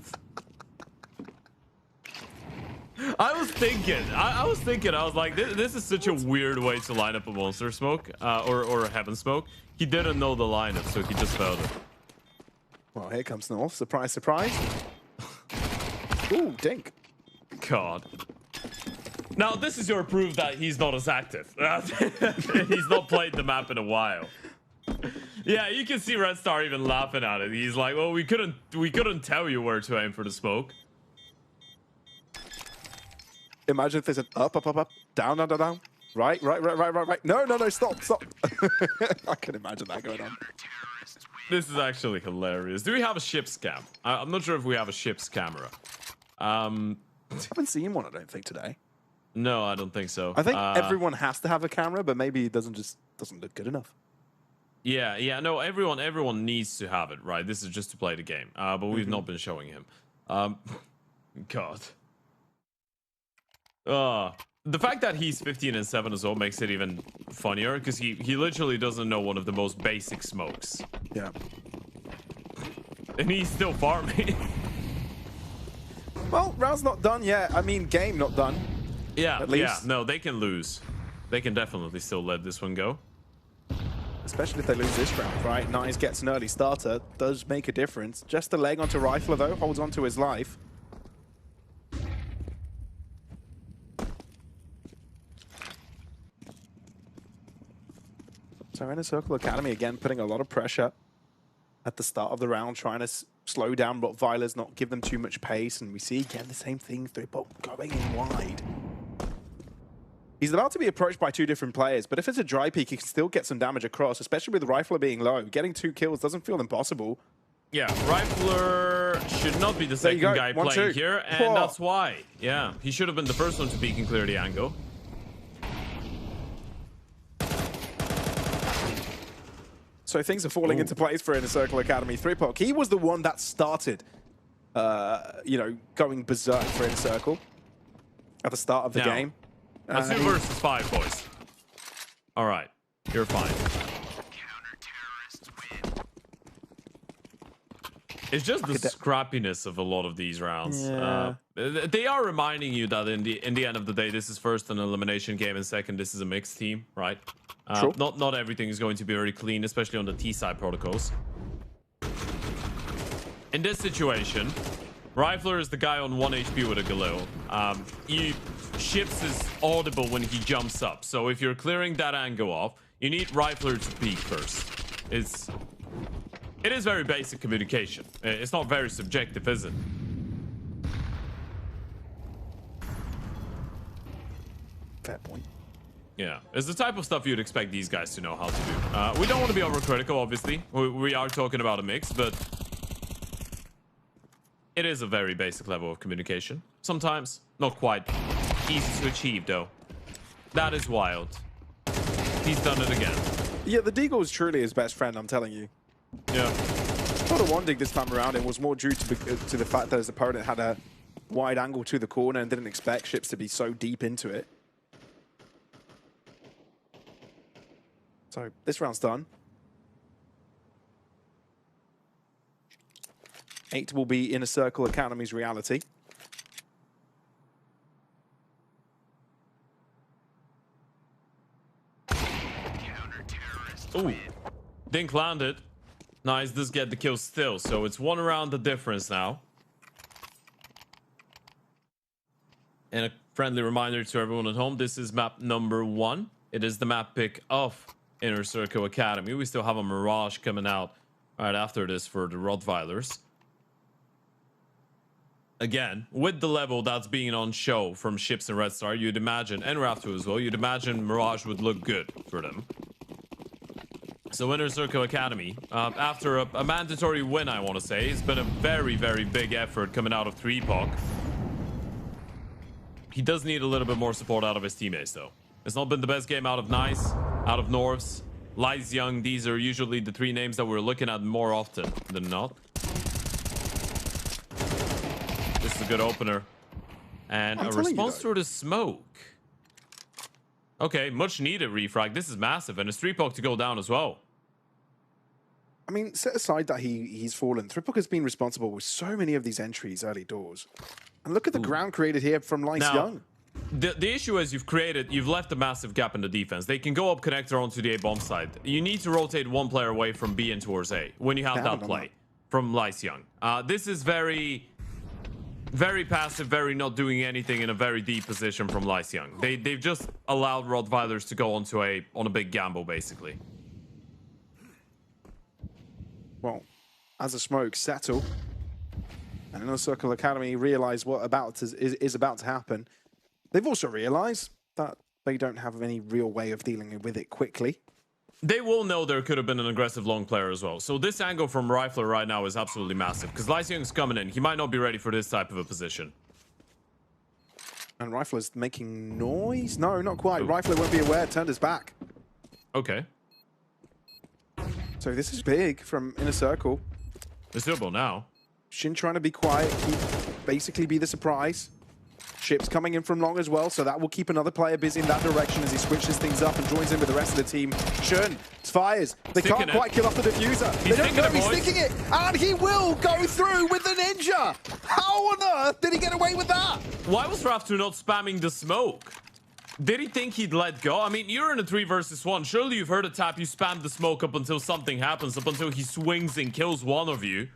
I was thinking, I was like, this is such a weird way to line up a monster smoke, or a heaven smoke. He didn't know the lineup, so he just failed it. Well, here comes North. Surprise, surprise. Ooh, dink. God. Now, this is your proof that he's not as active. He's not played the map in a while. Yeah, you can see Red Star even laughing at it. He's like, well, we couldn't tell you where to aim for the smoke. Imagine if there's an up, down, down, down, down. Right. No, stop. I can imagine that going on. This is actually hilarious. Do we have a ship's cam? I'm not sure if we have a ship's camera. I haven't seen one, I don't think, today. No, I don't think so. I think everyone has to have a camera, but maybe it doesn't look good enough. Yeah, no, everyone needs to have it, right? This is just to play the game. But we've not been showing him. God. The fact that he's 15 and 7 as well makes it even funnier, because he literally doesn't know one of the most basic smokes. Yeah. And he's still farming. Well, round's not done yet. I mean, game not done. Yeah, at least. Yeah, no, they can lose. They can definitely still let this one go. Especially if they lose this round, right? Nice gets an early starter. Does make a difference. Just a leg onto Rifler, though. Holds on to his life. So Inner Circle Academy, again, putting a lot of pressure at the start of the round, trying to slow down Rottweilers, not give them too much pace. And we see, again, the same thing. Thripog going in wide. He's about to be approached by two different players, but if it's a dry peek, he can still get some damage across, especially with the Rifler being low. Getting 2 kills doesn't feel impossible. Yeah, Rifler should not be the second guy playing here, and that's why. Yeah, he should have been the first one to peek and clear the angle. So things are falling into place for Inner Circle Academy. 3POC, he was the one that started, you know, going berserk for Inner Circle at the start of the game. That's 2 versus 5, boys. All right, you're fine. It's just the scrappiness of a lot of these rounds. Yeah. They are reminding you that in the end of the day, this is first an elimination game, and second, this is a mixed team, right? Not everything is going to be very clean, especially on the T side protocols. In this situation, Rifler is the guy on 1 HP with a Galil. Ships is audible when he jumps up, so if you're clearing that angle off, you need Rifler to peek first. It is very basic communication. It's not very subjective, is it? Fair point. Yeah, it's the type of stuff you'd expect these guys to know how to do. We don't want to be overcritical, obviously. We are talking about a mix, but it is a very basic level of communication. Sometimes not quite easy to achieve, though. That is wild. He's done it again. Yeah, the Deagle is truly his best friend, I'm telling you. Yeah. Not a one dig this time around. It was more due to the fact that his opponent had a wide angle to the corner and didn't expect Ships to be so deep into it. So this round's done. 8 will be Inner Circle Academy's reality. Ooh. Dink landed. Nice, does get the kill still, so it's 1 round the difference now. And a friendly reminder to everyone at home, this is map number 1. It is the map pick of Inner Circle Academy. We still have a Mirage coming out right after this for the Rottweilers. Again, with the level that's being on show from Ships and Red Star, you'd imagine, and Raptor as well, you'd imagine Mirage would look good for them. So Inner Circle Academy, after a mandatory win, I want to say, it's been a very, very big effort coming out of 3POC. He does need a little bit more support out of his teammates, though. It's not been the best game out of Nice, out of Norths, Lies Young. These are usually the 3 names that we're looking at more often than not. This is a good opener. And a response to the smoke. Okay, much needed refrag. This is massive, and it's 3POC to go down as well. I mean, set aside that he's fallen. 3POC has been responsible with so many of these entries early doors. And look at the ground created here from Lice Young. The issue is you've left a massive gap in the defense. They can go up connector onto the A bomb side. You need to rotate 1 player away from B and towards A when you have that play from Lice Young. This is very, very passive, very not doing anything in a very deep position from Lice Young. They've just allowed Rottweilers to go onto on a big gamble, basically. Well, as a smoke settle, and Inner Circle Academy realize what is about to happen. They've also realized that they don't have any real way of dealing with it quickly. They will know there could have been an aggressive long player as well. So this angle from Rifler right now is absolutely massive, because Lice Young's coming in. He might not be ready for this type of a position. And Rifler's making noise? No, not quite. Ooh. Rifler won't be aware, turned his back. Okay. So this is big from Inner Circle. It's doable now. Shin trying to be quiet, basically be the surprise. Ships coming in from long as well, so that will keep another player busy in that direction as he switches things up and joins in with the rest of the team. Shun fires. They can't quite kill off the diffuser. They don't know he's sticking it, and he will go through with the ninja. How on earth did he get away with that? Why was Raptor not spamming the smoke? Did he think he'd let go? I mean, you're in a 3 versus 1. Surely you've heard a tap, you spam the smoke up until something happens, up until he swings and kills one of you.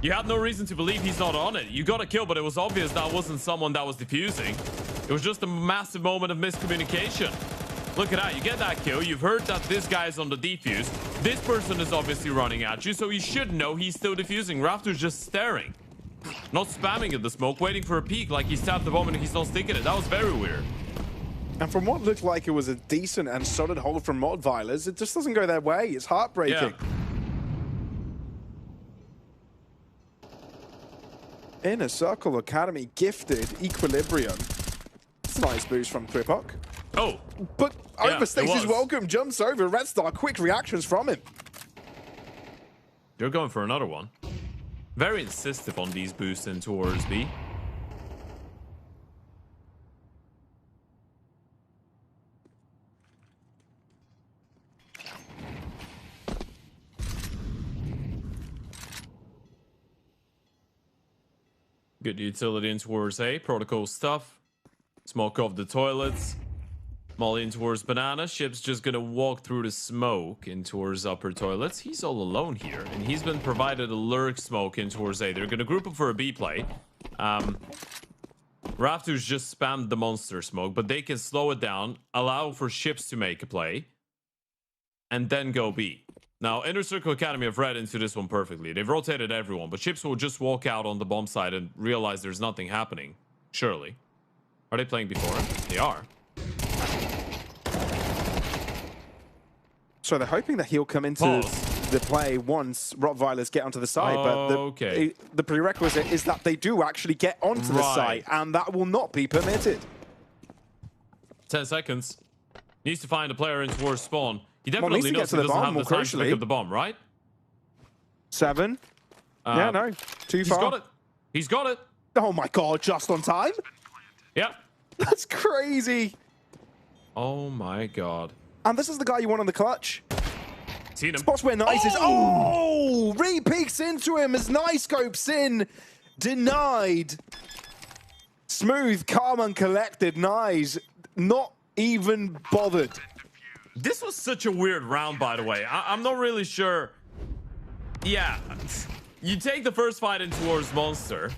You had no reason to believe he's not on it. You got a kill, but it was obvious that wasn't someone that was defusing. It was just a massive moment of miscommunication. Look at that, you get that kill. You've heard that this guy is on the defuse. This person is obviously running at you, so you should know he's still defusing. Raptor's just staring. Not spamming at the smoke, waiting for a peek like he's tapped the bomb and he's not sticking it. That was very weird. And from what looked like it was a decent and solid hold from Rottweilers, it just doesn't go their way. It's heartbreaking. Yeah. Inner Circle Academy gifted Equilibrium. It's a nice boost from 3POC. Oh, But Yeah, overstays it his was. welcome, jumps over. Red Star, quick reactions from him. you're going for another one. Very insistent on these boosts in towards B. Good utility in towards A. Protocol stuff. Smoke off the toilets. Molly in towards banana. Ship's just gonna walk through the smoke in towards upper toilets. He's all alone here, and he's been provided a lurk smoke in towards A. They're gonna group up for a B play. Raptors just spammed the monster smoke, but they can slow it down, allow for ships to make a play, and then go B. Now, Inner Circle Academy have read into this one perfectly. They've rotated everyone, but ships will just walk out on the bomb side and realize there's nothing happening. Surely. Are they playing before him? They are. So they're hoping that he'll come into the play once rottweilers get onto the side. Okay. But the prerequisite is that they do actually get onto the site, and that will not be permitted. 10 seconds. Needs to find a player in towards spawn. He needs definitely to get knows to he the doesn't bomb, have the more time to pick crucially. up the bomb, right? 7. Yeah, no. Too He's far. got it. He's got it. Oh my god, just on time? Yeah. That's crazy. Oh my god. And this is the guy you want on the clutch. Seen him. Spots where Nice is. Oh! Re-peeks into him as Nice scopes in. Denied. Smooth, calm, and collected. Nice. Not even bothered. This was such a weird round, by the way. I'm not really sure. Yeah. You take the first fight in towards Monster.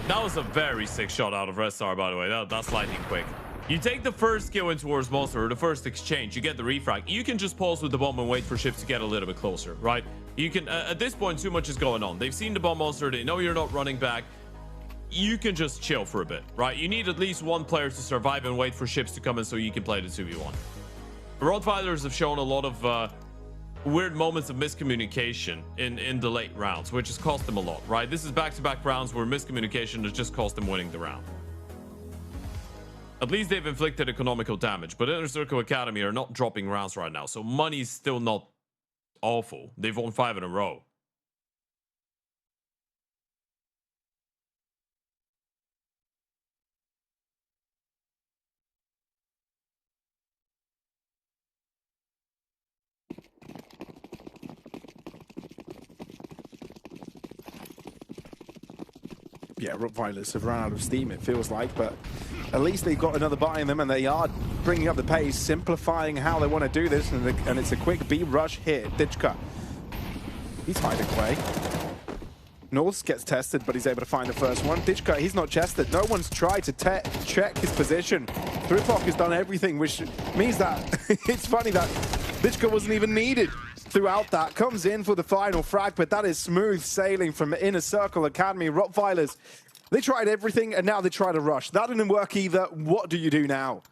That was a very sick shot out of Red Star, by the way. That's lightning quick. You take the first kill in towards Monster, or the first exchange, you get the refrag. You can just pause with the bomb and wait for ships to get a little bit closer, right? You can, at this point, too much is going on. They've seen the bomb Monster, they know you're not running back. You can just chill for a bit, right? You need at least one player to survive and wait for ships to come in so you can play the 2v1. Rottweilers have shown a lot of weird moments of miscommunication in the late rounds, which has cost them a lot, right? This is back-to-back rounds where miscommunication has just cost them winning the round. At least they've inflicted economical damage, but Inner Circle Academy are not dropping rounds right now, so money's still not awful. They've won 5 in a row. Yeah, rottweilers have run out of steam, it feels like, but at least they've got another buy in them, and they are bringing up the pace, simplifying how they want to do this, and it's a quick B rush hit. Ditchka, he's hiding away. North gets tested, but he's able to find the first one. Ditchka, he's not chested. No one's tried to check his position. Thripok has done everything, which means that it's funny that Ditchka wasn't even needed throughout that. Comes in for the final frag, but that is smooth sailing from Inner Circle Academy. Rottweilers, they tried everything, and now they try to rush. That didn't work either. What do you do now?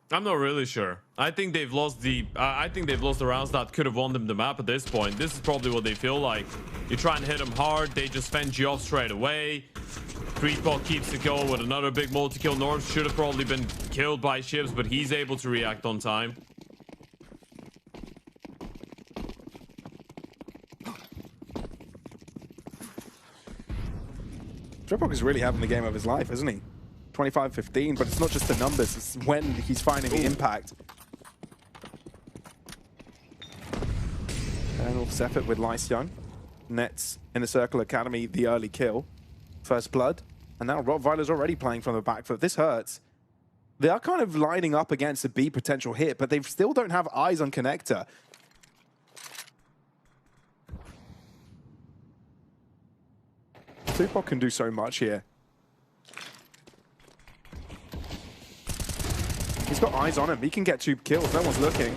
I'm not really sure. I think they've lost the rounds that could have won them the map at this point. This is probably what they feel like. You try and hit them hard, they just fend you off straight away. Creepbot keeps it going with another big multi-kill. North should have probably been killed by ships, but he's able to react on time. Tripok is really having the game of his life, isn't he? 25-15, but it's not just the numbers, it's when he's finding the impact. And Wolf's effort with Lice Young. Nets Inner Circle Academy the early kill. First blood. And now Rottweiler's already playing from the back foot. This hurts. They are kind of lining up against a B potential hit, but they still don't have eyes on Connector. Tupok can do so much here. He's got eyes on him. He can get 2 kills. No one's looking.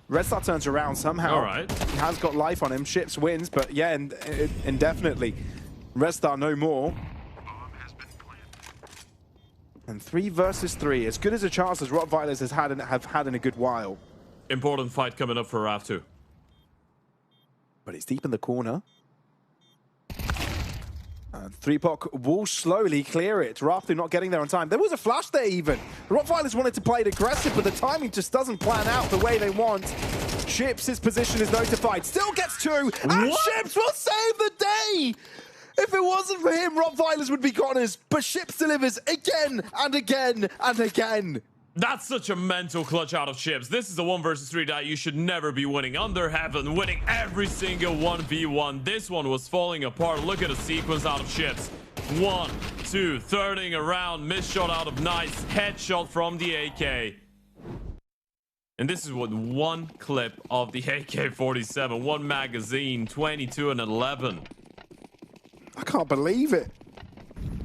Red Star turns around somehow. All right. He has got life on him. Ships wins, but yeah, indefinitely. Red Star no more. And 3 versus 3. As good as a chance as Rottweilers have had in a good while. Important fight coming up for RAF 2. But it's deep in the corner. And 3POC will slowly clear it. Raftu not getting there on time. There was a flash there even. The rottweilers wanted to play it aggressive, but the timing just doesn't plan out the way they want. Ships, his position is notified. Still gets 2, and What? Ships will save the day! If it wasn't for him, rottweilers would be goners, but Ships delivers again and again and again. That's such a mental clutch out of Chips. This is a 1 versus 3 that you should never be winning. Under Heaven, winning every single 1v1. This one was falling apart. Look at the sequence out of Chips. 1, 2, turning around, missed shot out of Nice, headshot from the AK. And this is what one clip of the AK-47, 1 magazine, 22 and 11. I can't believe it.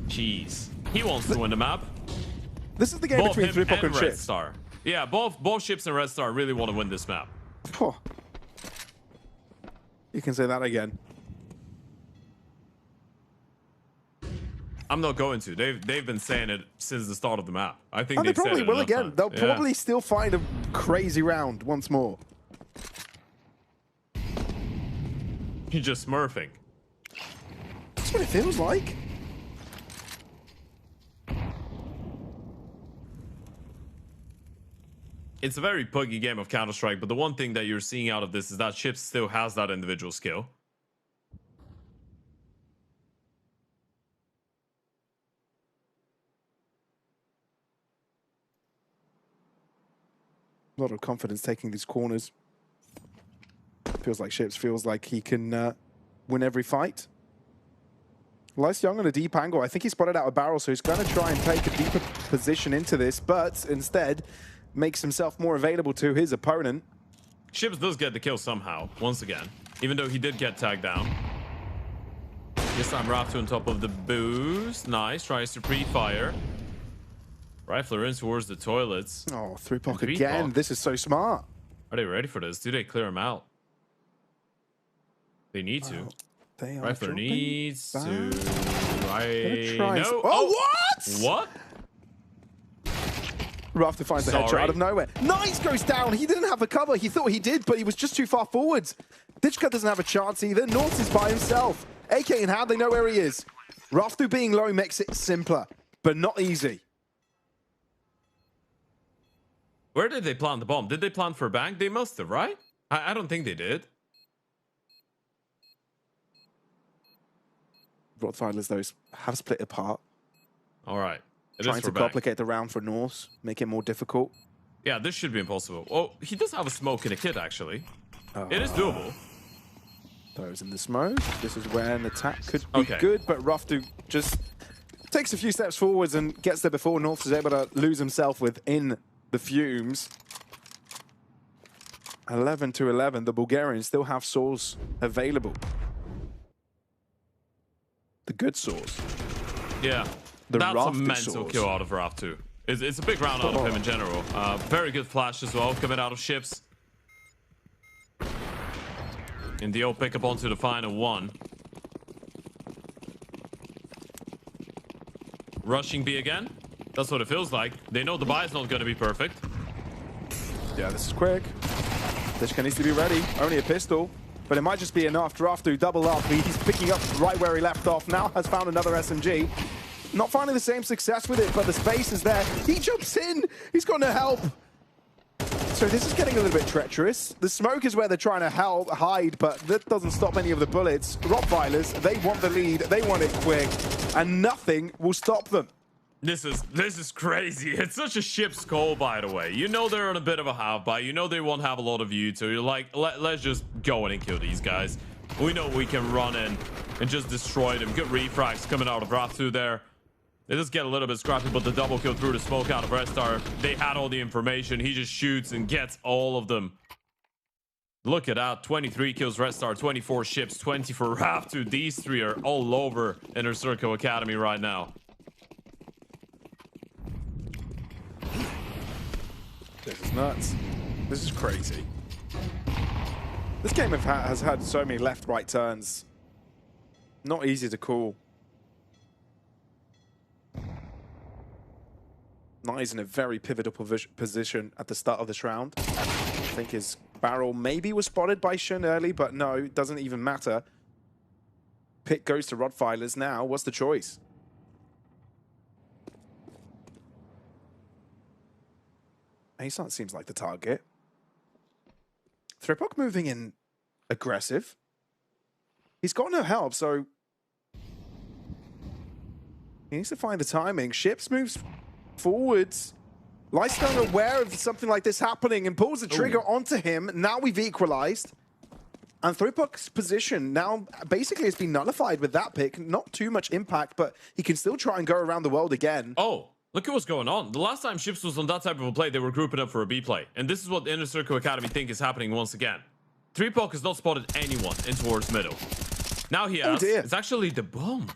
Jeez. He wants to win the map. This is the game Both between him 3POC and Red Ships. Star. Yeah, both Ships and Red Star really want to win this map. Oh. You can say that again. I'm not going to. They've been saying it since the start of the map. I think And they they've probably said it will enough again. times. They'll Yeah. probably still find a crazy round once more. You're just smurfing. That's what it feels like. It's a very puggy game of Counter-Strike, but the one thing that you're seeing out of this is that Chips still has that individual skill. A lot of confidence taking these corners. Feels like Ships feels like he can win every fight. Lice Young on a deep angle. I think he spotted out a barrel, so he's going to try and take a deeper position into this, but instead makes himself more available to his opponent. Ships does get the kill somehow, once again, even though he did get tagged down. This time Raftu on top of the boost. Nice, tries to pre-fire. Rifler in towards the toilets. Oh, 3POC And again. 3POC. This is so smart. Are they ready for this? Do they clear him out? They need to. They are Rifler dropping needs back. to. Gonna try and- No. Oh, what? What? Rafter finds the headshot Sorry. out of nowhere. Nice goes down. He didn't have a cover. He thought he did, but he was just too far forwards. Ditchka doesn't have a chance either. North is by himself. AK in hand, they know where he is. Rafter being low makes it simpler, but not easy. Where did they plant the bomb? Did they plant for a bank? They must have, right? I don't think they did. Rottweilers, those have split apart. All right. It Trying is to for bank. complicate the round for Norse, make it more difficult. Yeah, this should be impossible. Oh, he does have a smoke in a kit, actually. It is doable. Those in the smoke. This is where an attack could be Okay. good, but Raftu just takes a few steps forwards and gets there before North is able to lose himself within the fumes. 11 to 11, the Bulgarians still have saws available. The good saws. Yeah. The That's a Raftu mental swords. kill out of Raftu. It's a big round out of him in general. Very good flash as well, coming out of Ships. And Dio pick up onto the final one. Rushing B again. That's what it feels like. They know the buy is not going to be perfect. Yeah, this is quick. Ditchka needs to be ready. Only a pistol, but it might just be enough. Raftu double up. He's picking up right where he left off. Now has found another SMG. Not finding the same success with it, but the space is there. He jumps in. He's got no help. So this is getting a little bit treacherous. The smoke is where they're trying to hide, but that doesn't stop any of the bullets. Rottweilers, they want the lead. They want it quick, and nothing will stop them. This is crazy. It's such a Ship's call, by the way. You know they're on a bit of a half buy. You know they won't have a lot of you, so you're like, let's just go in and kill these guys. We know we can run in and just destroy them. Good refrags coming out of Raftu there. They just get a little bit scrappy, but the double kill through the smoke out of Red Star. They had all the information. He just shoots and gets all of them. Look at that. 23 kills Red Star, 24 Ships, 20 for Raftu. These three are all over Inner Circle Academy right now. This is nuts. This is crazy. This game has had so many left-right turns. Not easy to call. Knight is in a very pivotal position at the start of this round. I think his barrel maybe was spotted by Shun early, but no, it doesn't even matter. pick goes to rottweilers now. What's the choice? Aesart seems like the target. Thripok moving in aggressive. He's got no help, so he needs to find the timing. Ships moves forwards. Lifestyle aware of something like this happening and pulls the trigger onto him. Now we've equalized. And Thripok's position now basically has been nullified with that pick. Not too much impact, but he can still try and go around the world again. Oh, look at what's going on. The last time Ships was on that type of a play, they were grouping up for a B play. And this is what the Inner Circle Academy think is happening once again. Thripok has not spotted anyone in towards middle. Now he has. It's actually the bomb.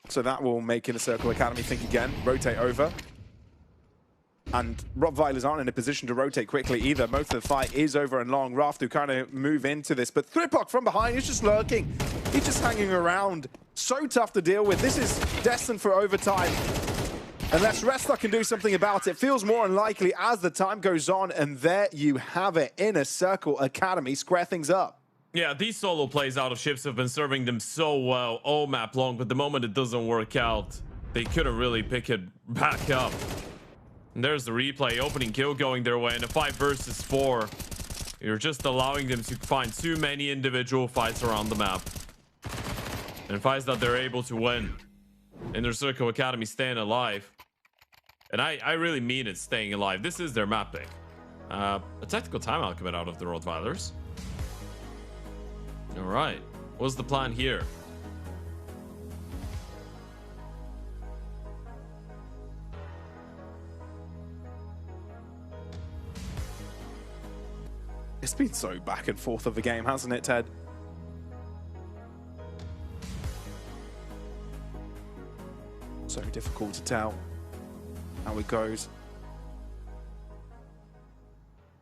So that will make Inner Circle Academy think again. Rotate over. And rottweilers aren't in a position to rotate quickly either. Most of the fight is over and long. Raft to kind of move into this. But Thripok from behind is just lurking. He's just hanging around. So tough to deal with. This is destined for overtime. Unless Restar can do something about it. Feels more unlikely as the time goes on. And there you have it. Inner Circle Academy square things up. Yeah, these solo plays out of Ships have been serving them so well all map long. But the moment it doesn't work out, they couldn't really pick it back up. And there's the replay, opening kill going their way in a 5 versus 4. You're just allowing them to find too many individual fights around the map. And fights that they're able to win. Inner Circle Academy staying alive. And I really mean it, staying alive. This is their map pick. A tactical timeout coming out of the rottweilers. All right, what's the plan here? It's been so back and forth of a game, hasn't it, Ted? So difficult to tell how it goes.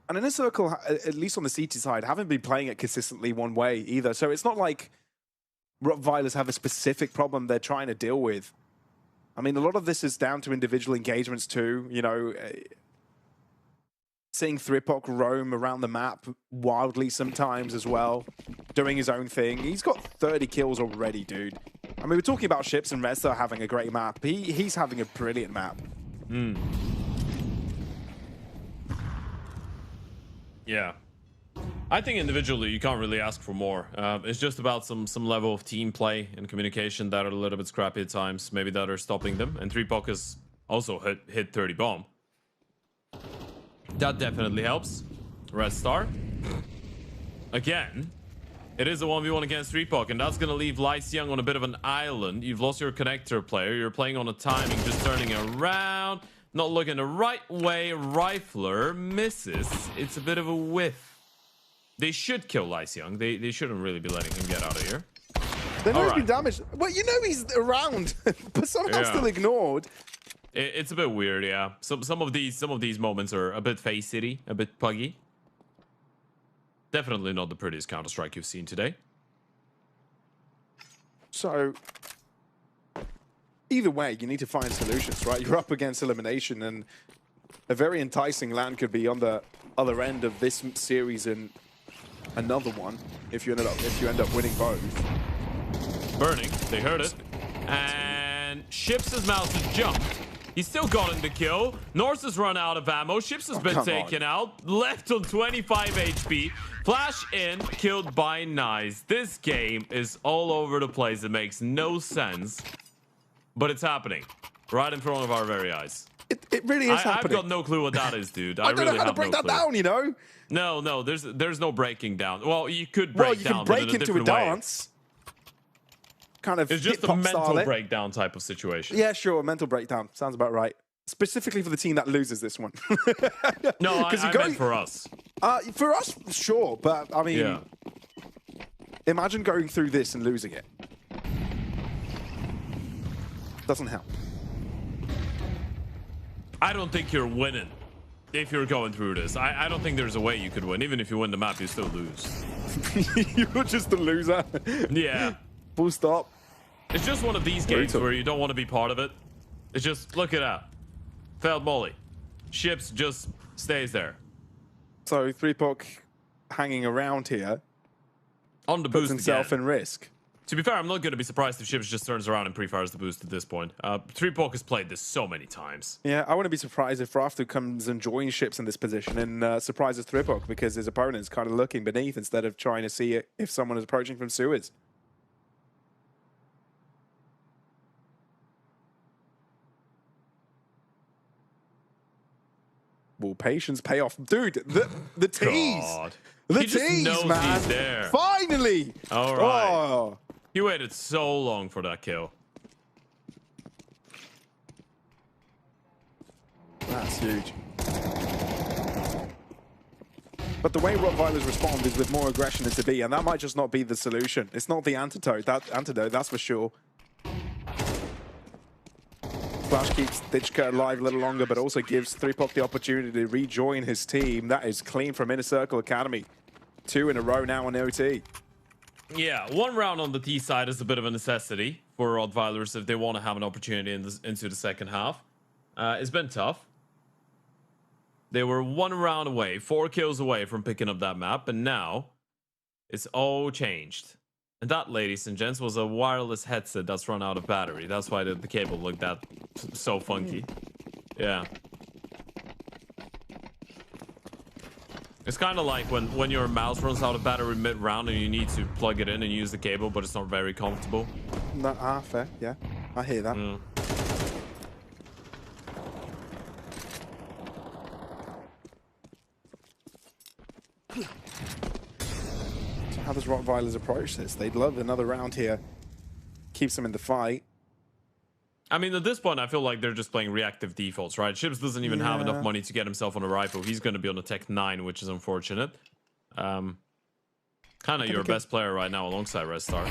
And Inner Circle, at least on the CT side, haven't been playing it consistently one way either. So it's not like rottweilers have a specific problem they're trying to deal with. I mean, a lot of this is down to individual engagements too. You know, seeing Thripok roam around the map wildly sometimes as well, doing his own thing. He's got 30 kills already, dude. I mean, we're talking about Ships and Restar having a great map. He's having a brilliant map. Yeah. I think individually you can't really ask for more. It's just about some level of team play and communication that are a little bit scrappy at times, maybe that are stopping them. And Thripok has also hit 30 bomb. That definitely helps. Restar. Again, it is a 1v1 against Thripok, and that's going to leave Lyseung on a bit of an island. You've lost your connector player. You're playing on a timing, just turning around. Not looking the right way. Rifler misses. It's a bit of a whiff. They should kill Lyseung. They shouldn't really be letting him get out of here. They know he's been damaged. Well, you know he's around, but somehow still ignored. It's a bit weird, yeah. Some of these moments are a bit FACEIT-y, a bit puggy. Definitely not the prettiest Counter-Strike you've seen today. So, either way, you need to find solutions, right? You're up against Elimination, and a very enticing LAN could be on the other end of this series and another one if you end up winning both. Burning, they heard it. And Ships' mouse has jumped. He's still gotten the kill. Norse has run out of ammo. Ships has been taken out. Left on 25 HP. Flash in, killed by Nice. This game is all over the place. It makes no sense. But it's happening. Right in front of our very eyes. It really is happening. I've got no clue what that is, dude. I don't know how to break that down, you know? No, there's no breaking down. Well, you could break down, but in a different way. Dance. Kind of it's just a mental breakdown type of situation. Yeah, sure, a mental breakdown. Sounds about right. Specifically for the team that loses this one. No, I meant for us. For us, sure, but I mean, imagine going through this and losing it. Doesn't help. I don't think you're winning if you're going through this. I don't think there's a way you could win. Even if you win the map, you still lose. You're just the loser. Yeah. Full stop. It's just one of these games where you don't want to be part of it. It's just, look at that. Failed molly. Ships just stays there. So Thripok hanging around here. On the puts boost himself again. in risk. To be fair, I'm not going to be surprised if Ships just turns around and pre-fires the boost at this point. 3POK has played this so many times. Yeah, I wouldn't be surprised if Rafter comes and joins Ships in this position and surprises 3POK because his opponent's kind of looking beneath instead of trying to see if someone is approaching from sewers. Will patience pay off? Dude, the tease! God. The He just tease, knows man! he's there. Finally! All right. Oh. He waited so long for that kill. That's huge. But the way rottweilers respond is with more aggression into B, and that might just not be the solution. It's not the antidote, that's for sure. Flash keeps Ditchka alive a little longer, but also gives 3POK the opportunity to rejoin his team. That is clean from Inner Circle Academy. 2 in a row now on OT. Yeah, 1 round on the T side is a bit of a necessity for rottweilers if they want to have an opportunity into the second half. It's been tough. They were 1 round away, 4 kills away from picking up that map, and now it's all changed. And that, ladies and gents, was a wireless headset that's run out of battery. That's why the cable looked that so funky. Yeah. It's kind of like when your mouse runs out of battery mid-round and you need to plug it in and use the cable, but it's not very comfortable. Fair, yeah. I hear that. So how does rottweilers approach this? They'd love another round here. Keeps them in the fight. I mean, at this point, I feel like they're just playing reactive defaults, right? Ships doesn't even have enough money to get himself on a rifle. He's going to be on a Tech 9, which is unfortunate. Kind of your best player right now alongside Red Star.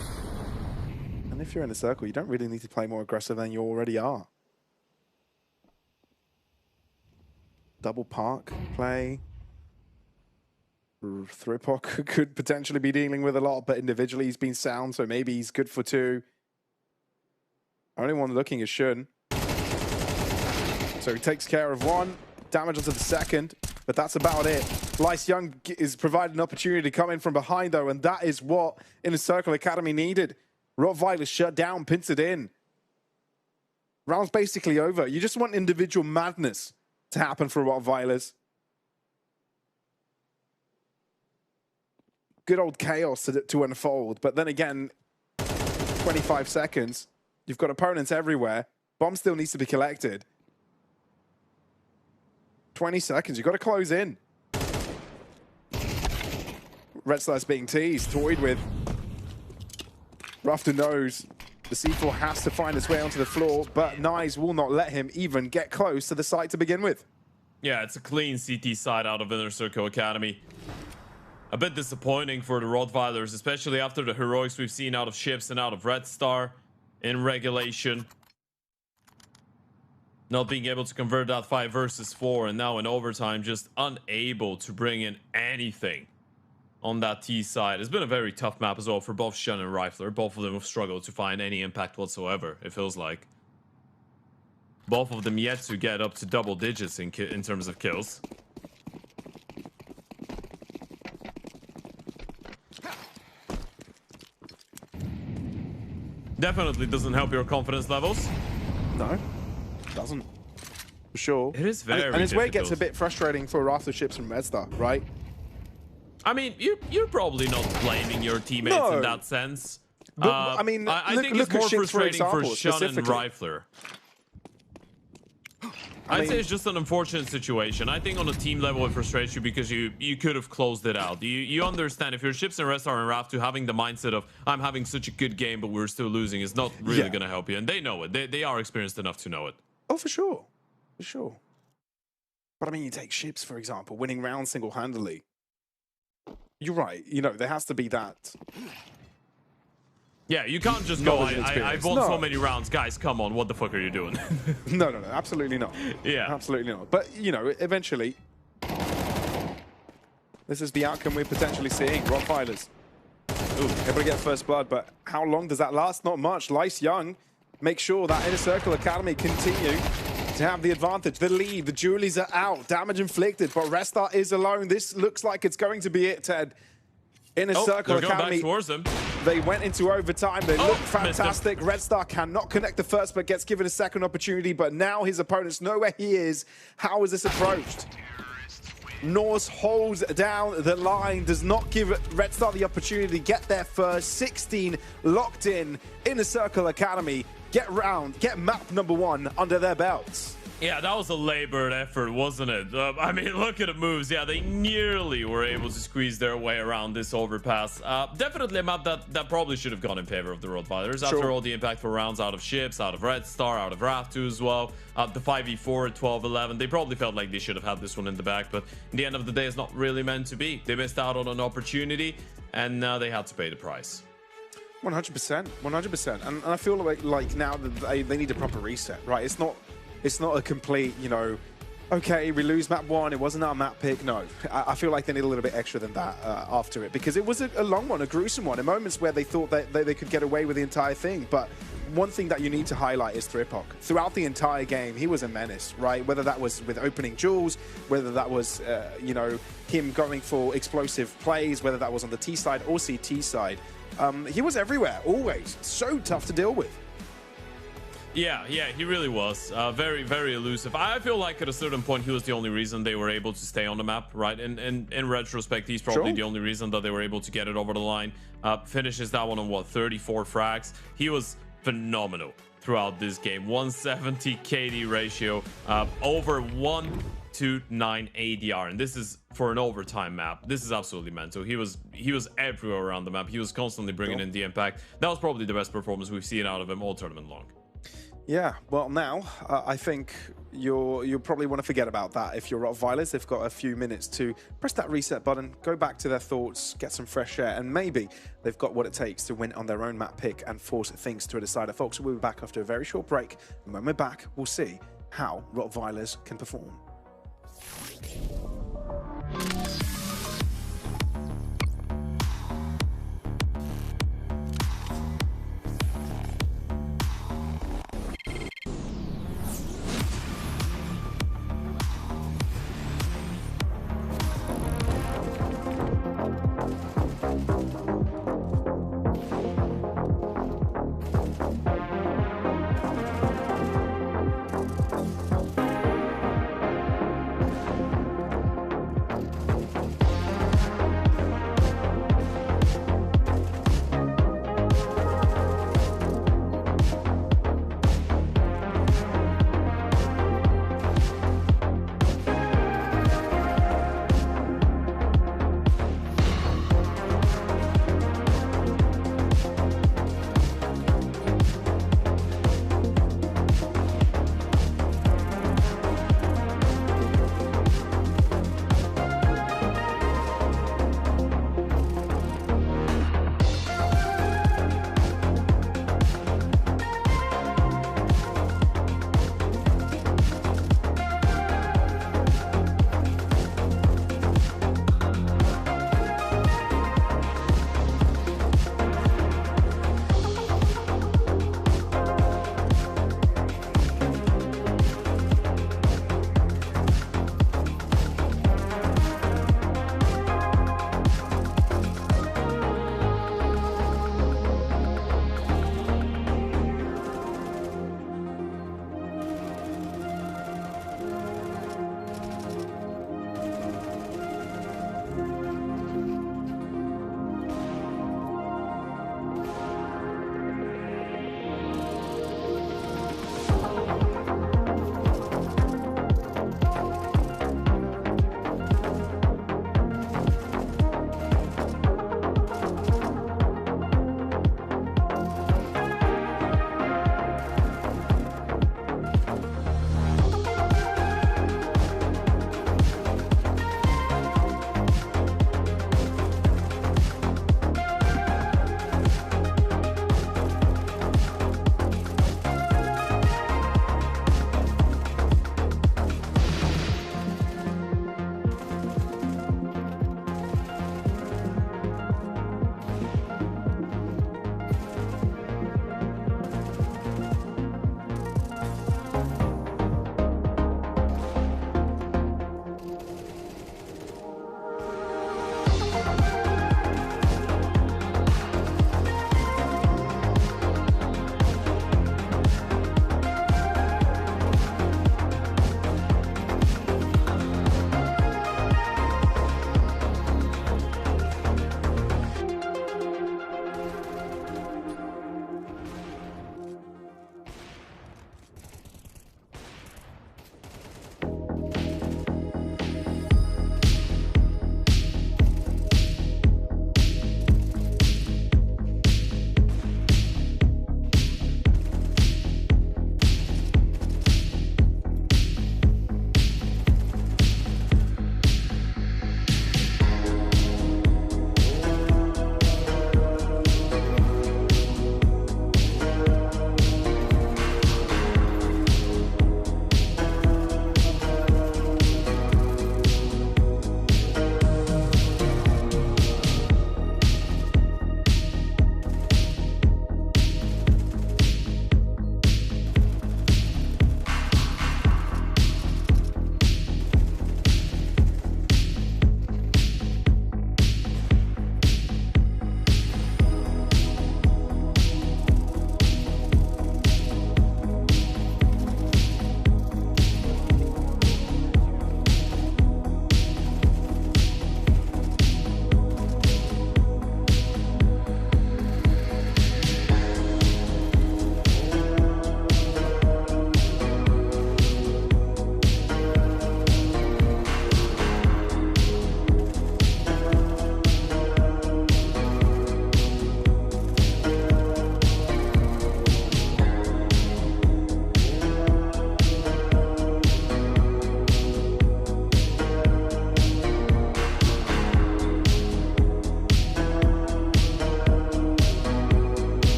And if you're in a circle, you don't really need to play more aggressive than you already are. Double park play. 3POK could potentially be dealing with a lot, but individually he's been sound, so maybe he's good for 2. Only one looking is Shun. So he takes care of 1. Damage onto the second, but that's about it. Lice Young is provided an opportunity to come in from behind, though, and that is what Inner Circle Academy needed. rottweilers shut down, pins it in. Round's basically over. You just want individual madness to happen for rottweilers. Good old chaos to unfold, but then again, 25 seconds. You've got opponents everywhere. Bomb still needs to be collected. 20 seconds. You've got to close in. Red Star's being teased, toyed with. Rafter knows the C4 has to find its way onto the floor, but Nyes will not let him even get close to the site to begin with. Yeah, it's a clean CT side out of Inner Circle Academy. A bit disappointing for the rottweilers, especially after the heroics we've seen out of Ships and out of Red Star in regulation. Not being able to convert that 5 versus 4, and now in overtime just unable to bring in anything on that T side. It's been a very tough map as well for both Shun and Rifler. Both of them have struggled to find any impact whatsoever, it feels like. Both of them yet to get up to double digits in terms of kills. Definitely doesn't help your confidence levels. No, doesn't. For sure. It is very and it's where it gets a difficult. bit frustrating for Rafter, Ships and Red Star, right? I mean, you're probably not blaming your teammates No. in that sense. But, I mean, I look- think look it's at more Ships, for frustrating for example, Shun and specifically. Rifler. I'd say it's just an unfortunate situation. I think on a team level it frustrates you because you could have closed it out. You understand if your Ships and Red Star and Rafter having the mindset of I'm having such a good game but we're still losing is not really going to help you, and they know it. They are experienced enough to know it. Oh, for sure. For sure. But I mean, you take Ships, for example, winning rounds single-handedly. You're right. You know, there has to be that. Yeah, you can't just go, Knowledge and I've experience. won No. so many rounds. Guys, come on, what the fuck are you doing? No, absolutely not. Yeah. Absolutely not. But, you know, eventually, this is the outcome we're potentially seeing. rottweilers. Ooh, able to get first blood, but how long does that last? Not much. Lice Young makes sure that Inner Circle Academy continue to have the advantage, the lead. The Julies are out, damage inflicted, but Red Star is alone. This looks like it's going to be it, Ted. Inner Circle they're going Academy. back towards them. They went into overtime. They look missed him. fantastic. Red Star cannot connect the first, but gets given a second opportunity. But now his opponents know where he is. How is this approached? Norse holds down the line, does not give Red Star the opportunity to get there first. 16 locked in. Inner Circle Academy get map number 1 under their belts. Yeah, that was a labored effort, wasn't it? I mean, look at the moves. Yeah, they nearly were able to squeeze their way around this overpass. Definitely a map that probably should have gone in favor of the rottweilers. After all the impactful rounds out of ships, out of Red Star, out of RAF2 as well. The 5v4 at 12-11. They probably felt like they should have had this one in the back, but in the end of the day, it's not really meant to be. They missed out on an opportunity, and now they had to pay the price. 100%, 100%. And I feel like now that they need a proper reset, right? It's not a complete, you know, okay, we lose map 1, it wasn't our map pick. No, I feel like they need a little bit extra than that after it, because it was a long one, a gruesome one, in moments where they thought that they could get away with the entire thing. But one thing that you need to highlight is Thripok. Throughout the entire game, he was a menace, right? Whether that was with opening jewels, whether that was, you know, him going for explosive plays, whether that was on the T side or CT side. He was everywhere, always. So tough to deal with. Yeah, he really was. Very, very elusive. I feel like at a certain point, he was the only reason they were able to stay on the map, right? And in retrospect, he's probably the only reason that they were able to get it over the line. Finishes that one on, what, 34 frags? He was phenomenal throughout this game. 170 KD ratio, over 1-9 ADR, and this is for an overtime map. This is absolutely mental. He was everywhere around the map. He was constantly bringing in the impact. That was probably the best performance we've seen out of him all tournament long. Yeah, well, now I think you'll probably want to forget about that. If you're rottweilers, they've got a few minutes to press that reset button, go back to their thoughts, get some fresh air, and maybe they've got what it takes to win on their own map pick and force things to a decider. Folks, we'll be back after a very short break, and when we're back, we'll see how rottweilers can perform.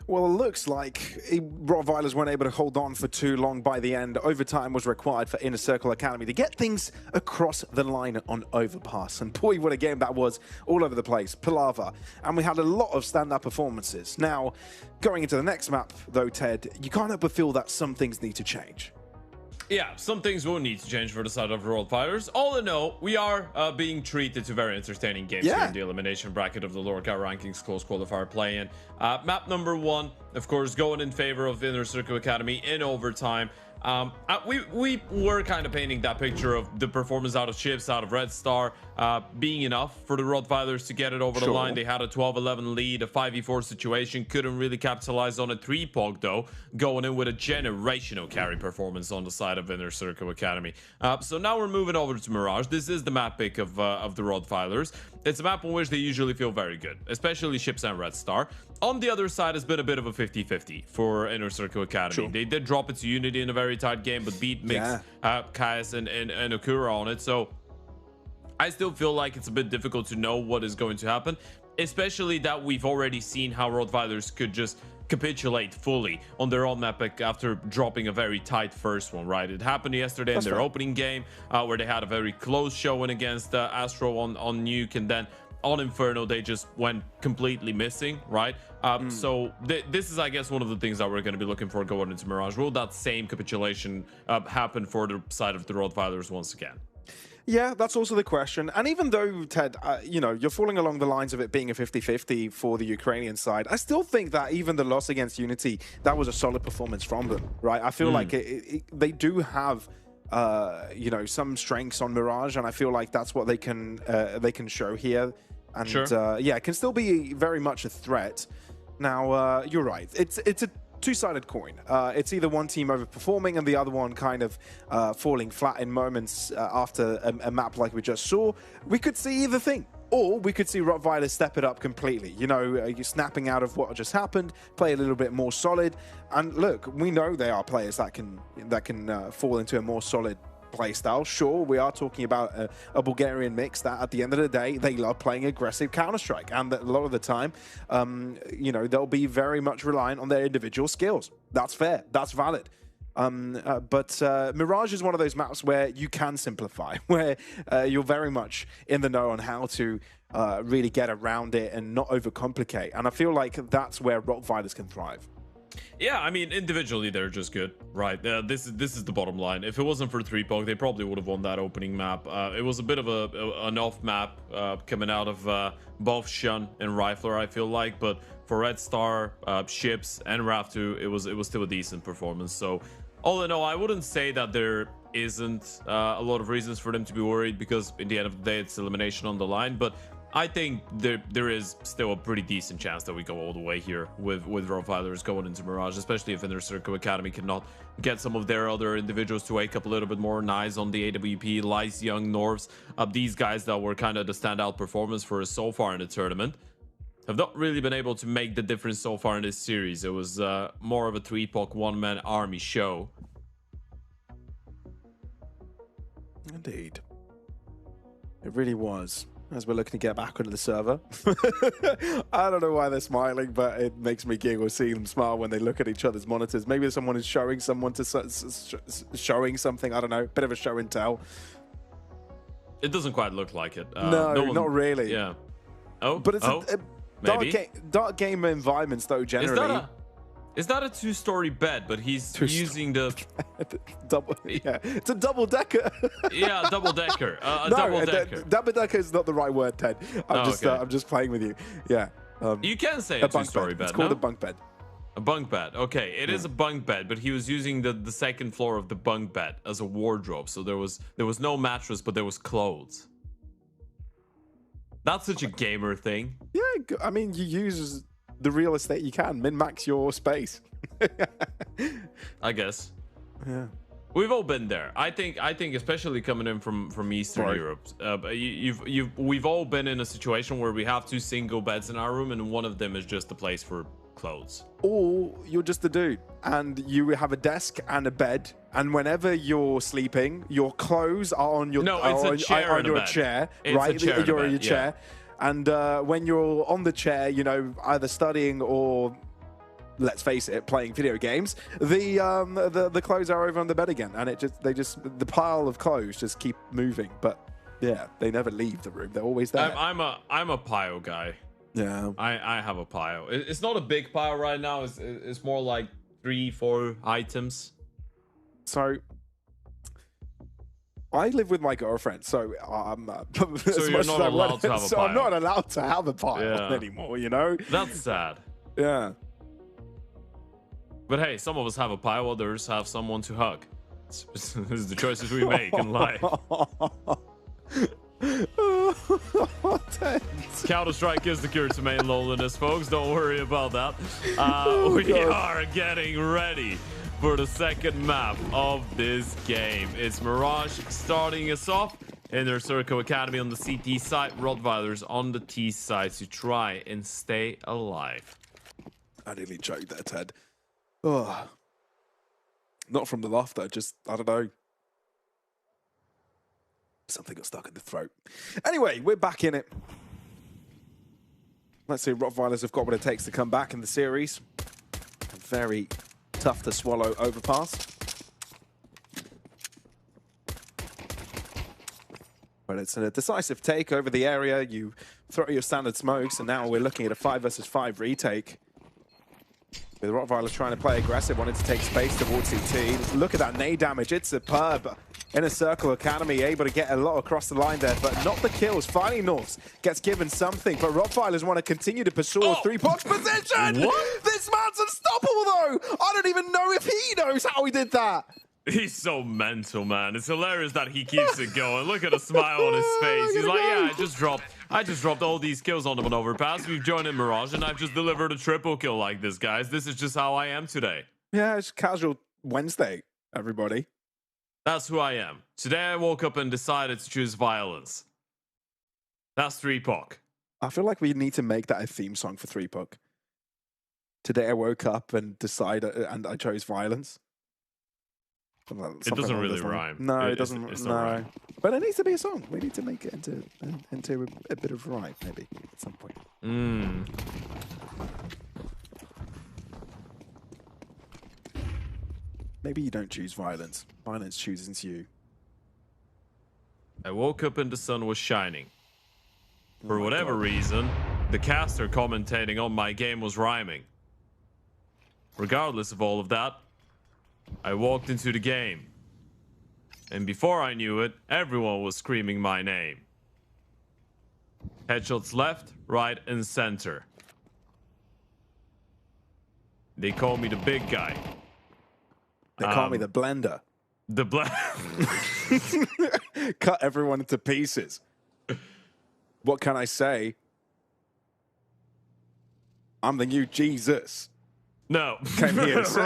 Well, it looks like rottweilers weren't able to hold on for too long by the end. Overtime was required for Inner Circle Academy to get things across the line on Overpass. And boy, what a game that was, all over the place. Palaver. And we had a lot of stand-up performances. Now, going into the next map, though, Ted, you can't help but feel that some things need to change. Yeah, some things will need to change for the side of rottweilers. All in all, we are being treated to very entertaining games here in the elimination bracket of the LORGAR rankings close qualifier play-in. Map number 1, of course, going in favor of Inner Circle Academy in overtime. We were kind of painting that picture of the performance out of Chips, out of Red Star, being enough for the rottweilers to get it over the line. They had a 12-11 lead, a 5v4 situation, couldn't really capitalize on a 3-pog though, going in with a generational carry performance on the side of Inner Circle Academy. So now we're moving over to Mirage. This is the map pick of the rottweilers. It's a map on which they usually feel very good, especially Chips and Red Star. On the other side has been a bit of a 50-50 for Inner Circle Academy. They did drop it to Unity in a very tight game, but beat Mix, Kais, and Okura on it. So I still feel like it's a bit difficult to know what is going to happen, especially that we've already seen how rottweilers could just capitulate fully on their own map pick after dropping a very tight first one, right? It happened yesterday in their opening game where they had a very close showing against ASTRAL on Nuke, and then on Inferno they just went completely missing, right? So this is, I guess, one of the things that we're going to be looking for going into Mirage. Will that same capitulation happen for the side of the rottweilers once again? Yeah, that's also the question. And even though, Ted, you know, you're falling along the lines of it being a 50-50 for the Ukrainian side, I still think that even the loss against Unity, that was a solid performance from them, right? I feel like they do have, you know, some strengths on Mirage, and I feel like that's what they can show here. And yeah, it can still be very much a threat. Now, you're right. It's a two-sided coin. It's either one team overperforming and the other one kind of falling flat in moments after a map like we just saw. We could see either thing, or we could see rottweilers step it up completely. You know, snapping out of what just happened, play a little bit more solid. And look, we know they are players that can fall into a more solid playstyle. Sure, we are talking about a Bulgarian mix that at the end of the day, they love playing aggressive Counter-Strike, and that a lot of the time, you know, they'll be very much reliant on their individual skills. That's fair. That's valid. But Mirage is one of those maps where you can simplify, where you're very much in the know on how to really get around it and not overcomplicate. And I feel like that's where rottweilers can thrive. Yeah, I mean, individually they're just good, right? This is the bottom line. If it wasn't for 3-pog, they probably would have won that opening map. It was a bit of an off map coming out of both Shun and Rifler, I feel like, but for Red Star, Ships, and Raftu, it was still a decent performance. So all in all, I wouldn't say that there isn't a lot of reasons for them to be worried, because in the end of the day, it's elimination on the line. But I think there is still a pretty decent chance that we go all the way here with rottweilers going into Mirage, especially if Inner Circle Academy cannot get some of their other individuals to wake up a little bit more. Nice on the AWP, Lice, Young, Norvs, these guys that were kind of the standout performance for us so far in the tournament have not really been able to make the difference so far in this series. It was more of a 3-pog one-man army show. Indeed. It really was. As we're looking to get back onto the server. I don't know why they're smiling, but it makes me giggle seeing them smile when they look at each other's monitors. Maybe someone is showing someone showing something. I don't know. Bit of a show and tell. It doesn't quite look like it. No, not really. Yeah. Oh, but it's a dark game environments, though, generally. Is that a two-story bed, but he's using the... double, yeah, it's a double-decker. Yeah, double-decker. Double-decker. Double-decker is not the right word, Ted. I'm just playing with you. Yeah. You can say a two-story bed. It's called a bunk bed. A bunk bed. Okay, it is a bunk bed, but he was using the second floor of the bunk bed as a wardrobe. So there was no mattress, but there was clothes. That's such a gamer thing. Yeah, I mean, you use the real estate you can, min-max your space. I guess. Yeah. We've all been there. I think especially coming in from Eastern Europe, we've all been in a situation where we have 2 single beds in our room, and one of them is just a place for clothes. Or you're just a dude and you have a desk and a bed, and whenever you're sleeping, your clothes are on your chair, right? You're in your chair. And when you're on the chair, you know, either studying or let's face it, playing video games, the clothes are over on the bed again, and the pile of clothes just keep moving. But yeah, they never leave the room. They're always there. I'm a pile guy. Yeah, I have a pile. It's not a big pile right now. It's more like 3-4 items. So I live with my girlfriend, so I'm so you're not allowed to have a so pile. I'm not allowed to have a pile Yeah. anymore, you know? That's sad. Yeah. But hey, some of us have a pile, others have someone to hug. This is the choices we make in life. Counter-Strike is the cure to main loneliness, folks. Don't worry about that. We are getting ready for the second map of this game. It's Mirage starting us off in their Circle Academy on the CT side, rottweilers on the T side to try and stay alive. I nearly choked there, Ted. Oh. Not from the laughter, just, I don't know. Something got stuck in the throat. Anyway, we're back in it. Let's see, rottweilers have got what it takes to come back in the series. A very tough to swallow overpass. But it's a decisive take over the area. You throw your standard smokes, and now we're looking at a 5 versus 5 retake. With rottweilers trying to play aggressive, wanted to take space towards CT. Look at that nade damage, it's superb. Inner Circle Academy able to get a lot across the line there, but not the kills. Finally, Norths gets given something, but rottweilers want to continue to pursue a 3-box position! What? This man's unstoppable, though! I don't even know if he knows how he did that! He's so mental, man. It's hilarious that he keeps it going. Look at the smile on his face. He's like, yeah, I just dropped all these kills on them on overpass. We've joined in Mirage, and I've just delivered a triple kill like this, guys. This is just how I am today. Yeah, it's casual Wednesday, everybody. That's who I am. Today I woke up and decided to choose violence. That's 3-Puck. I feel like we need to make that a theme song for 3-Puck. Today I woke up and decided, and I chose violence. It doesn't really rhyme. No, it doesn't. It's no, not rhyme. But it needs to be a song. We need to make it into a bit of rhyme, maybe at some point. Maybe you don't choose violence. Violence chooses you. I woke up and the sun was shining. For whatever reason, the caster commentating on my game was rhyming. Regardless of all of that, I walked into the game. And before I knew it, everyone was screaming my name. Headshots left, right, and center. They call me the big guy. They call me the blender. The Cut everyone into pieces. What can I say? I'm the new Jesus. No. Came here to say.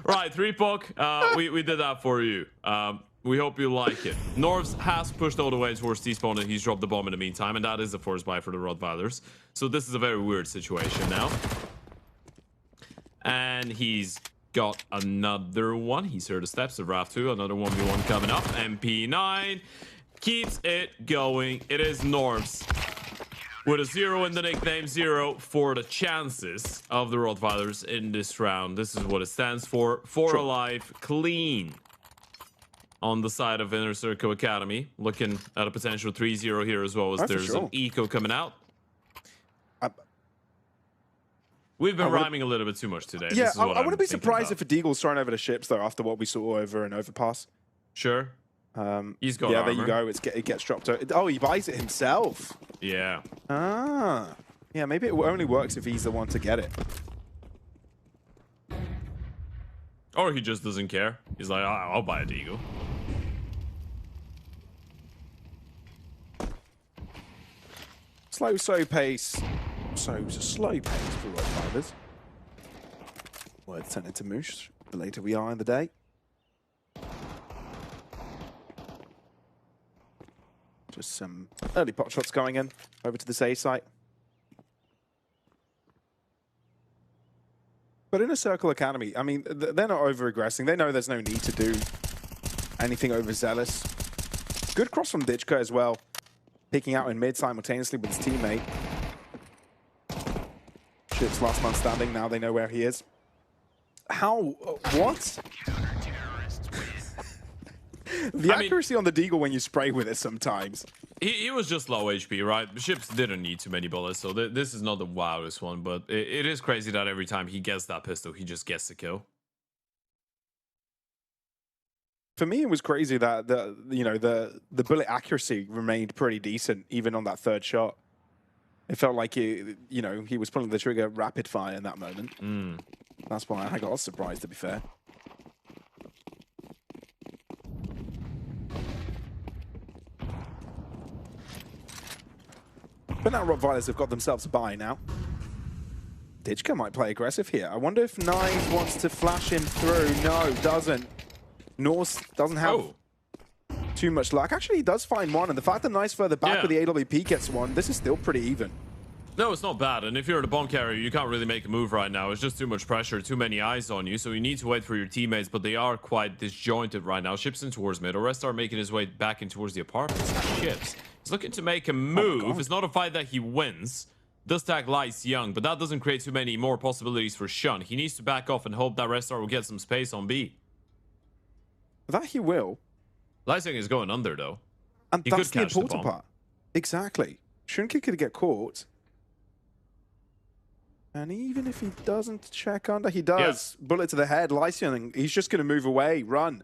Right, 3-Puck, we did that for you. We hope you like it. Norvs has pushed all the way towards T-spawn and he's dropped the bomb in the meantime, and that is a force buy for the rottweilers. So this is a very weird situation now. And he's got another one. He's heard the steps of RAF 2, another 1v1 coming up. MP9 keeps it going. It is Norvs with a 0 in the nickname, 0 for the chances of the rottweilers in this round. This is what it stands for. 4 alive, clean on the side of Inner Circle Academy. Looking at a potential 3-0 here as well, as there's an eco coming out. We've been rhyming a little bit too much today. Yeah, I wouldn't be surprised if a Deagle's thrown over the ships, though, after what we saw over an overpass. Sure. He's got yeah, armor. there you go. It gets dropped. Oh, he buys it himself. Yeah. Ah. Yeah, maybe it only works if he's the one to get it. Or he just doesn't care. He's like, I'll buy a Deagle. Slow pace. Slow pace for rottweilers. Words turn into moosh the later we are in the day. Just some early pot shots going in over to this A site. But in a Circle Academy, I mean, they're not over-aggressing. They know there's no need to do anything overzealous. Good cross from Ditchka as well. Picking out in mid simultaneously with his teammate. Ship's last man standing. Now they know where he is. How? What? The accuracy on the deagle when you spray with it sometimes. He was just low HP, right? Ships didn't need too many bullets, so this is not the wildest one, but it is crazy that every time he gets that pistol, he just gets the kill. For me, it was crazy that the bullet accuracy remained pretty decent even on that third shot. It felt like he was pulling the trigger rapid fire in that moment. That's why I got surprised, to be fair. But now rottweilers have got themselves a buy now. Ditchka might play aggressive here. I wonder if Nine wants to flash him through. No, doesn't. Norse doesn't have too much luck. Actually, he does find one, and the fact that Nice further back with the AWP gets one, this is still pretty even. No, it's not bad, and if you're the bomb carrier, you can't really make a move right now. It's just too much pressure, too many eyes on you, so you need to wait for your teammates, but they are quite disjointed right now. Ships in towards mid. Orestar making his way back in towards the apartments. Ships. He's looking to make a move. It's not a fight that he wins. Does tag Lice Young, but that doesn't create too many more possibilities for Shun. He needs to back off and hope that Restar will get some space on B. That he will. Lice Young is going under, though. And he that's could the catch the important bomb. part. Exactly. Shunki could get caught. And even if he doesn't check under, he does. Yeah. Bullet to the head, Lycian, he's just going to move away, run.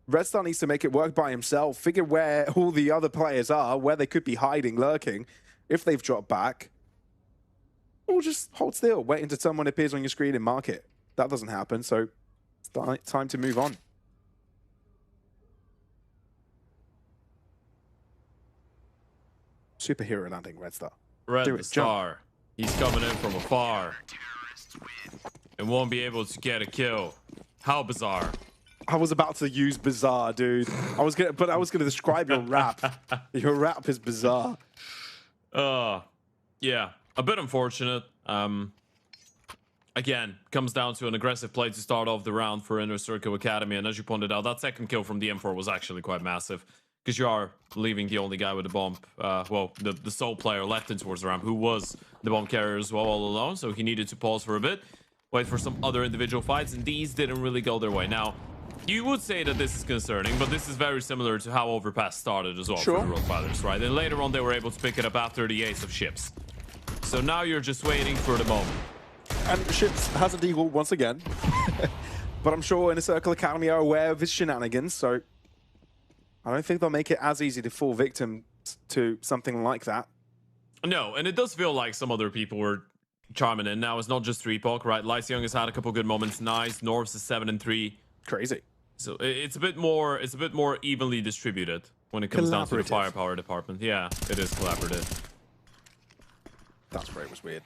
Red Star needs to make it work by himself, figure where all the other players are, where they could be hiding, lurking, if they've dropped back. Or just hold still, wait until someone appears on your screen and mark it. That doesn't happen, so it's time to move on. Superhero landing, Red Star. Red Star. He's coming in from afar and won't be able to get a kill. How bizarre. I was about to use bizarre, dude. I was gonna describe your rap. Your rap is bizarre. Yeah, a bit unfortunate. Again, comes down to an aggressive play to start off the round for Inner Circle Academy, and as you pointed out, that second kill from the M4 was actually quite massive, because you are leaving the only guy with the bomb, well, the sole player left in towards the ramp, who was the bomb carrier as well all alone, so he needed to pause for a bit, wait for some other individual fights, and these didn't really go their way. Now, you would say that this is concerning, but this is very similar to how Overpass started as well for the rottweilers, right? And later on, they were able to pick it up after the ace of Ships. So now you're just waiting for the moment. And Ships has a deagle once again. But I'm sure Inner Circle Academy are aware of his shenanigans, so I don't think they'll make it as easy to fall victim to something like that. No, and it does feel like some other people were charming in. Now, it's not just 3POC, right? Lice Young has had a couple good moments. Nice. Norvs is 7-3. Crazy. So it's a bit more evenly distributed when it comes down to the firepower department. Yeah, it is collaborative. That spray was weird.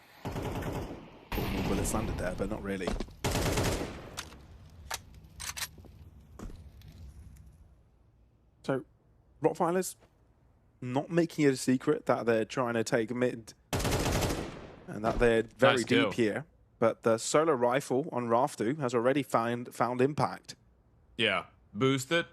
Well, it's landed there, but not really. So, rottweilers not making it a secret that they're trying to take mid and that they're very deep here. But the solo rifle on Raftu has already found impact. Yeah, boosted.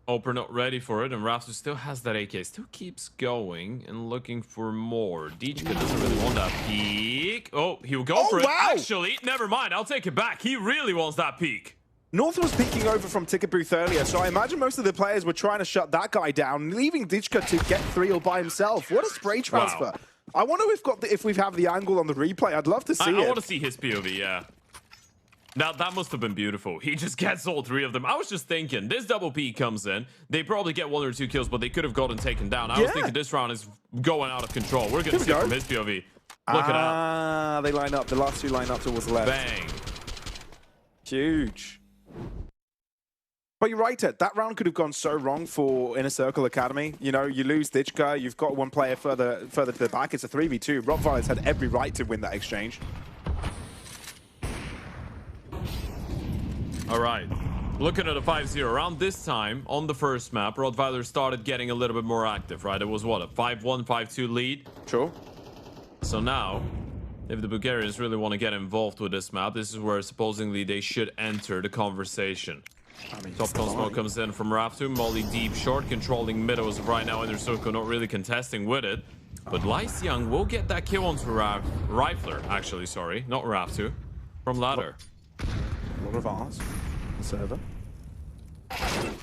Oper not ready for it, and Raftu still has that AK. Still keeps going and looking for more. Dijka doesn't really want that peek. Oh, he'll go for it. Actually, never mind. I'll take it back. He really wants that peek. North was peeking over from ticket booth earlier, so I imagine most of the players were trying to shut that guy down, leaving Dijka to get 3 all by himself. What a spray transfer. Wow. I wonder if we have the angle on the replay. I'd love to see it. I want to see his POV, yeah. Now, that must have been beautiful. He just gets all 3 of them. I was just thinking, this double P comes in. They probably get 1 or 2 kills, but they could have gotten taken down. I was thinking this round is going out of control. We're going to see it from his POV. Look it up. They line up. The last 2 line up towards the left. Bang. Huge. But you're right, Ted. That round could have gone so wrong for Inner Circle Academy. You know, you lose Dijka. You've got 1 player further to the back. It's a 3v2. rottweilers had every right to win that exchange. All right, looking at a 5-0. Around this time, on the first map, rottweilers started getting a little bit more active, right? It was, what, a 5-1, 5-2 lead? Sure. So now, if the Bulgarians really want to get involved with this map, this is where supposedly they should enter the conversation. I mean, Top Gun smoke comes in from Raftu. Molly deep short, controlling mid as of right now. Inner Circle not really contesting with it. But Lice Young will get that kill onto Rifler, actually, sorry. Not Raptor. From Ladder. A lot of R's. Server.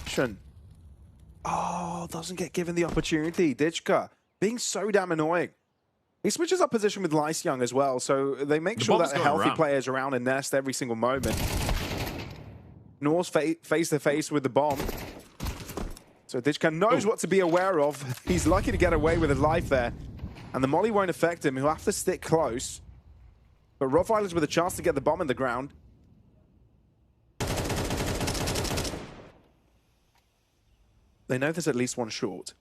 Shun. Oh, doesn't get given the opportunity. Ditchka being so damn annoying. He switches up position with Lice Young as well, so they make sure that the healthy players around and nest every single moment. Norse face to face with the bomb. So Ditchka knows what to be aware of. He's lucky to get away with his life there. And the molly won't affect him. He'll have to stick close. But rottweilers with a chance to get the bomb in the ground. They know there's at least one short.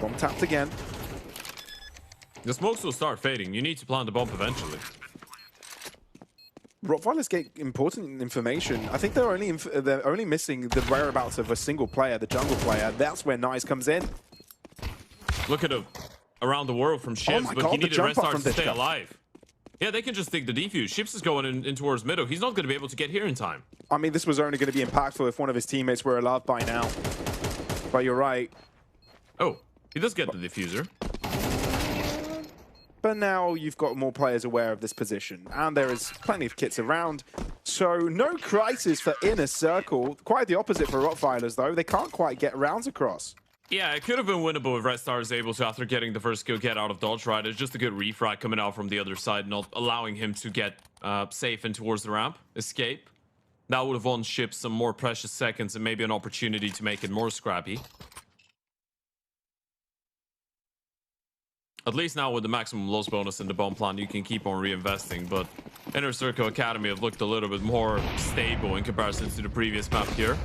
Bomb tapped again. The smokes will start fading. You need to plant the bomb eventually. Rottweilers get important information. I think they're only missing the whereabouts of a single player, the jungle player. That's where Nice comes in. Look at him around the world from Ships, oh my but God, he needed Red Stars to stay guy. alive. Yeah, they can just take the defuse. Ships is going in towards middle. He's not going to be able to get here in time. I mean, this was only going to be impactful if one of his teammates were alive by now. But you're right. Oh, he does get the diffuser. But now you've got more players aware of this position, and there is plenty of kits around. So no crisis for Inner Circle. Quite the opposite for rottweilers, though. They can't quite get rounds across. Yeah, it could have been winnable if Red Star is able to, after getting the first kill, get out of dodge, right? It's just a good refrag coming out from the other side, not allowing him to get safe and towards the ramp, escape. That would have won Ships some more precious seconds and maybe an opportunity to make it more scrappy. At least now with the maximum loss bonus and the bomb plan, you can keep on reinvesting, but Inner Circle Academy have looked a little bit more stable in comparison to the previous map here.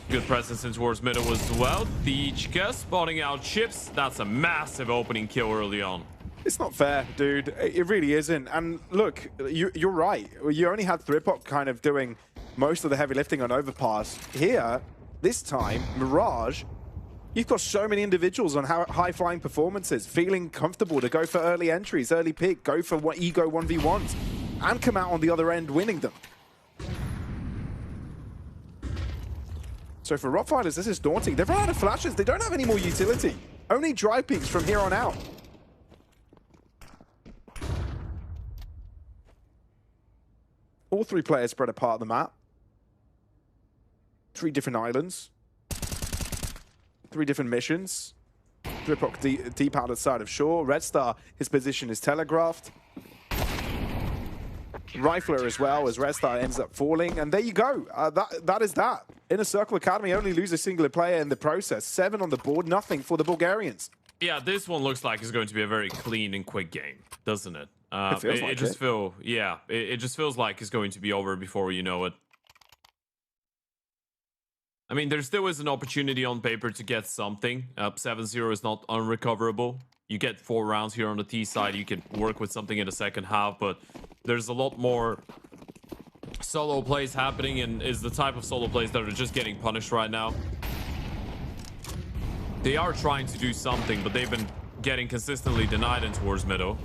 Good presence in towards middle as well. Ditchka spotting out Chips. That's a massive opening kill early on. It's not fair, dude. It really isn't. And look, you're right. You only had Thripop kind of doing most of the heavy lifting on Overpass. Here, this time, Mirage, you've got so many individuals on high-flying performances, feeling comfortable to go for early entries, early pick, go for what ego 1v1s, and come out on the other end winning them. So for rottweilers, this is daunting. They've run out of flashes. They don't have any more utility. Only dry peaks from here on out. All three players spread apart on the map. 3 different islands. 3 different missions. Thripok deep out outside of shore. Red Star, his position is telegraphed. Rifler as well, as Red Star ends up falling. And there you go. That is that. Inner Circle Academy only lose a single player in the process. 7 on the board, nothing for the Bulgarians. Yeah, this one looks like it's going to be a very clean and quick game, doesn't it? It feels like it just feels like it's going to be over before you know it. I mean, there still is an opportunity on paper to get something. 7-0 is not unrecoverable. You get 4 rounds here on the T side. You can work with something in the second half, but there's a lot more solo plays happening, and is the type of solo plays that are just getting punished right now. They are trying to do something, but they've been getting consistently denied in towards middle.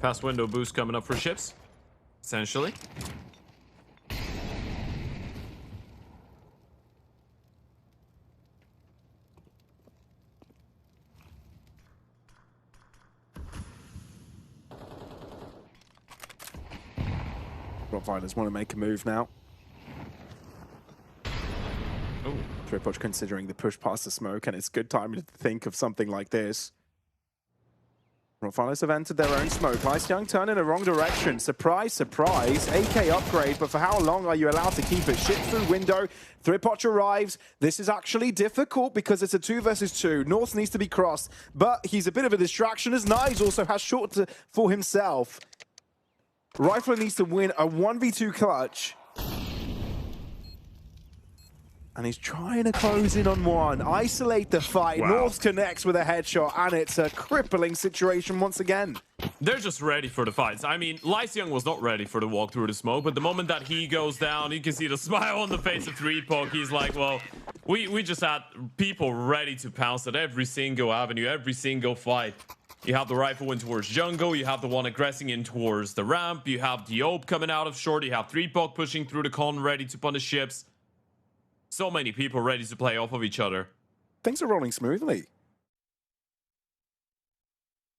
Fast window boost coming up for Ships, essentially. Rottweilers want to make a move now. Oh, Tripod considering the push past the smoke, and it's good time to think of something like this. Rottweilers have entered their own smoke. Lice Young turn in the wrong direction. Surprise, surprise. AK upgrade, but for how long are you allowed to keep it? Ship through window. Thripot arrives. This is actually difficult because it's a 2 versus 2. North needs to be crossed, but he's a bit of a distraction as Knives also has short for himself. Rifler needs to win a 1v2 clutch. And he's trying to close in on one. Isolate the fight. Wow. North connects with a headshot, and it's a crippling situation once again. they're just ready for the fights. I mean, Lice Young was not ready for the walk through the smoke, but the moment that he goes down, you can see the smile on the face of Thripok. He's like, well, we just had people ready to pounce at every single avenue, every single fight. You have the rifle in towards jungle. You have the one aggressing in towards the ramp. You have the Ope coming out of short. You have 3POC pushing through the con, ready to punish ships. So many people ready to play off of each other. Things are rolling smoothly.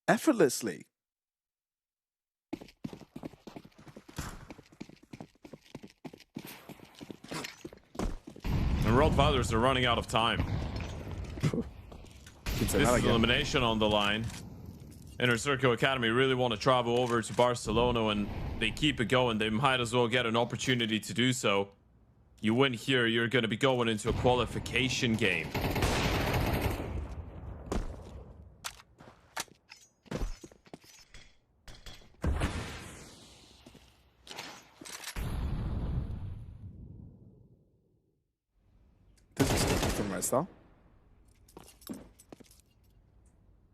Effortlessly. The rottweilers are running out of time. This is elimination on the line. Inner Circle Academy really want to travel over to Barcelona, and they keep it going. They might as well get an opportunity to do so. You win here, you're going to be going into a qualification game. This is from Red Star.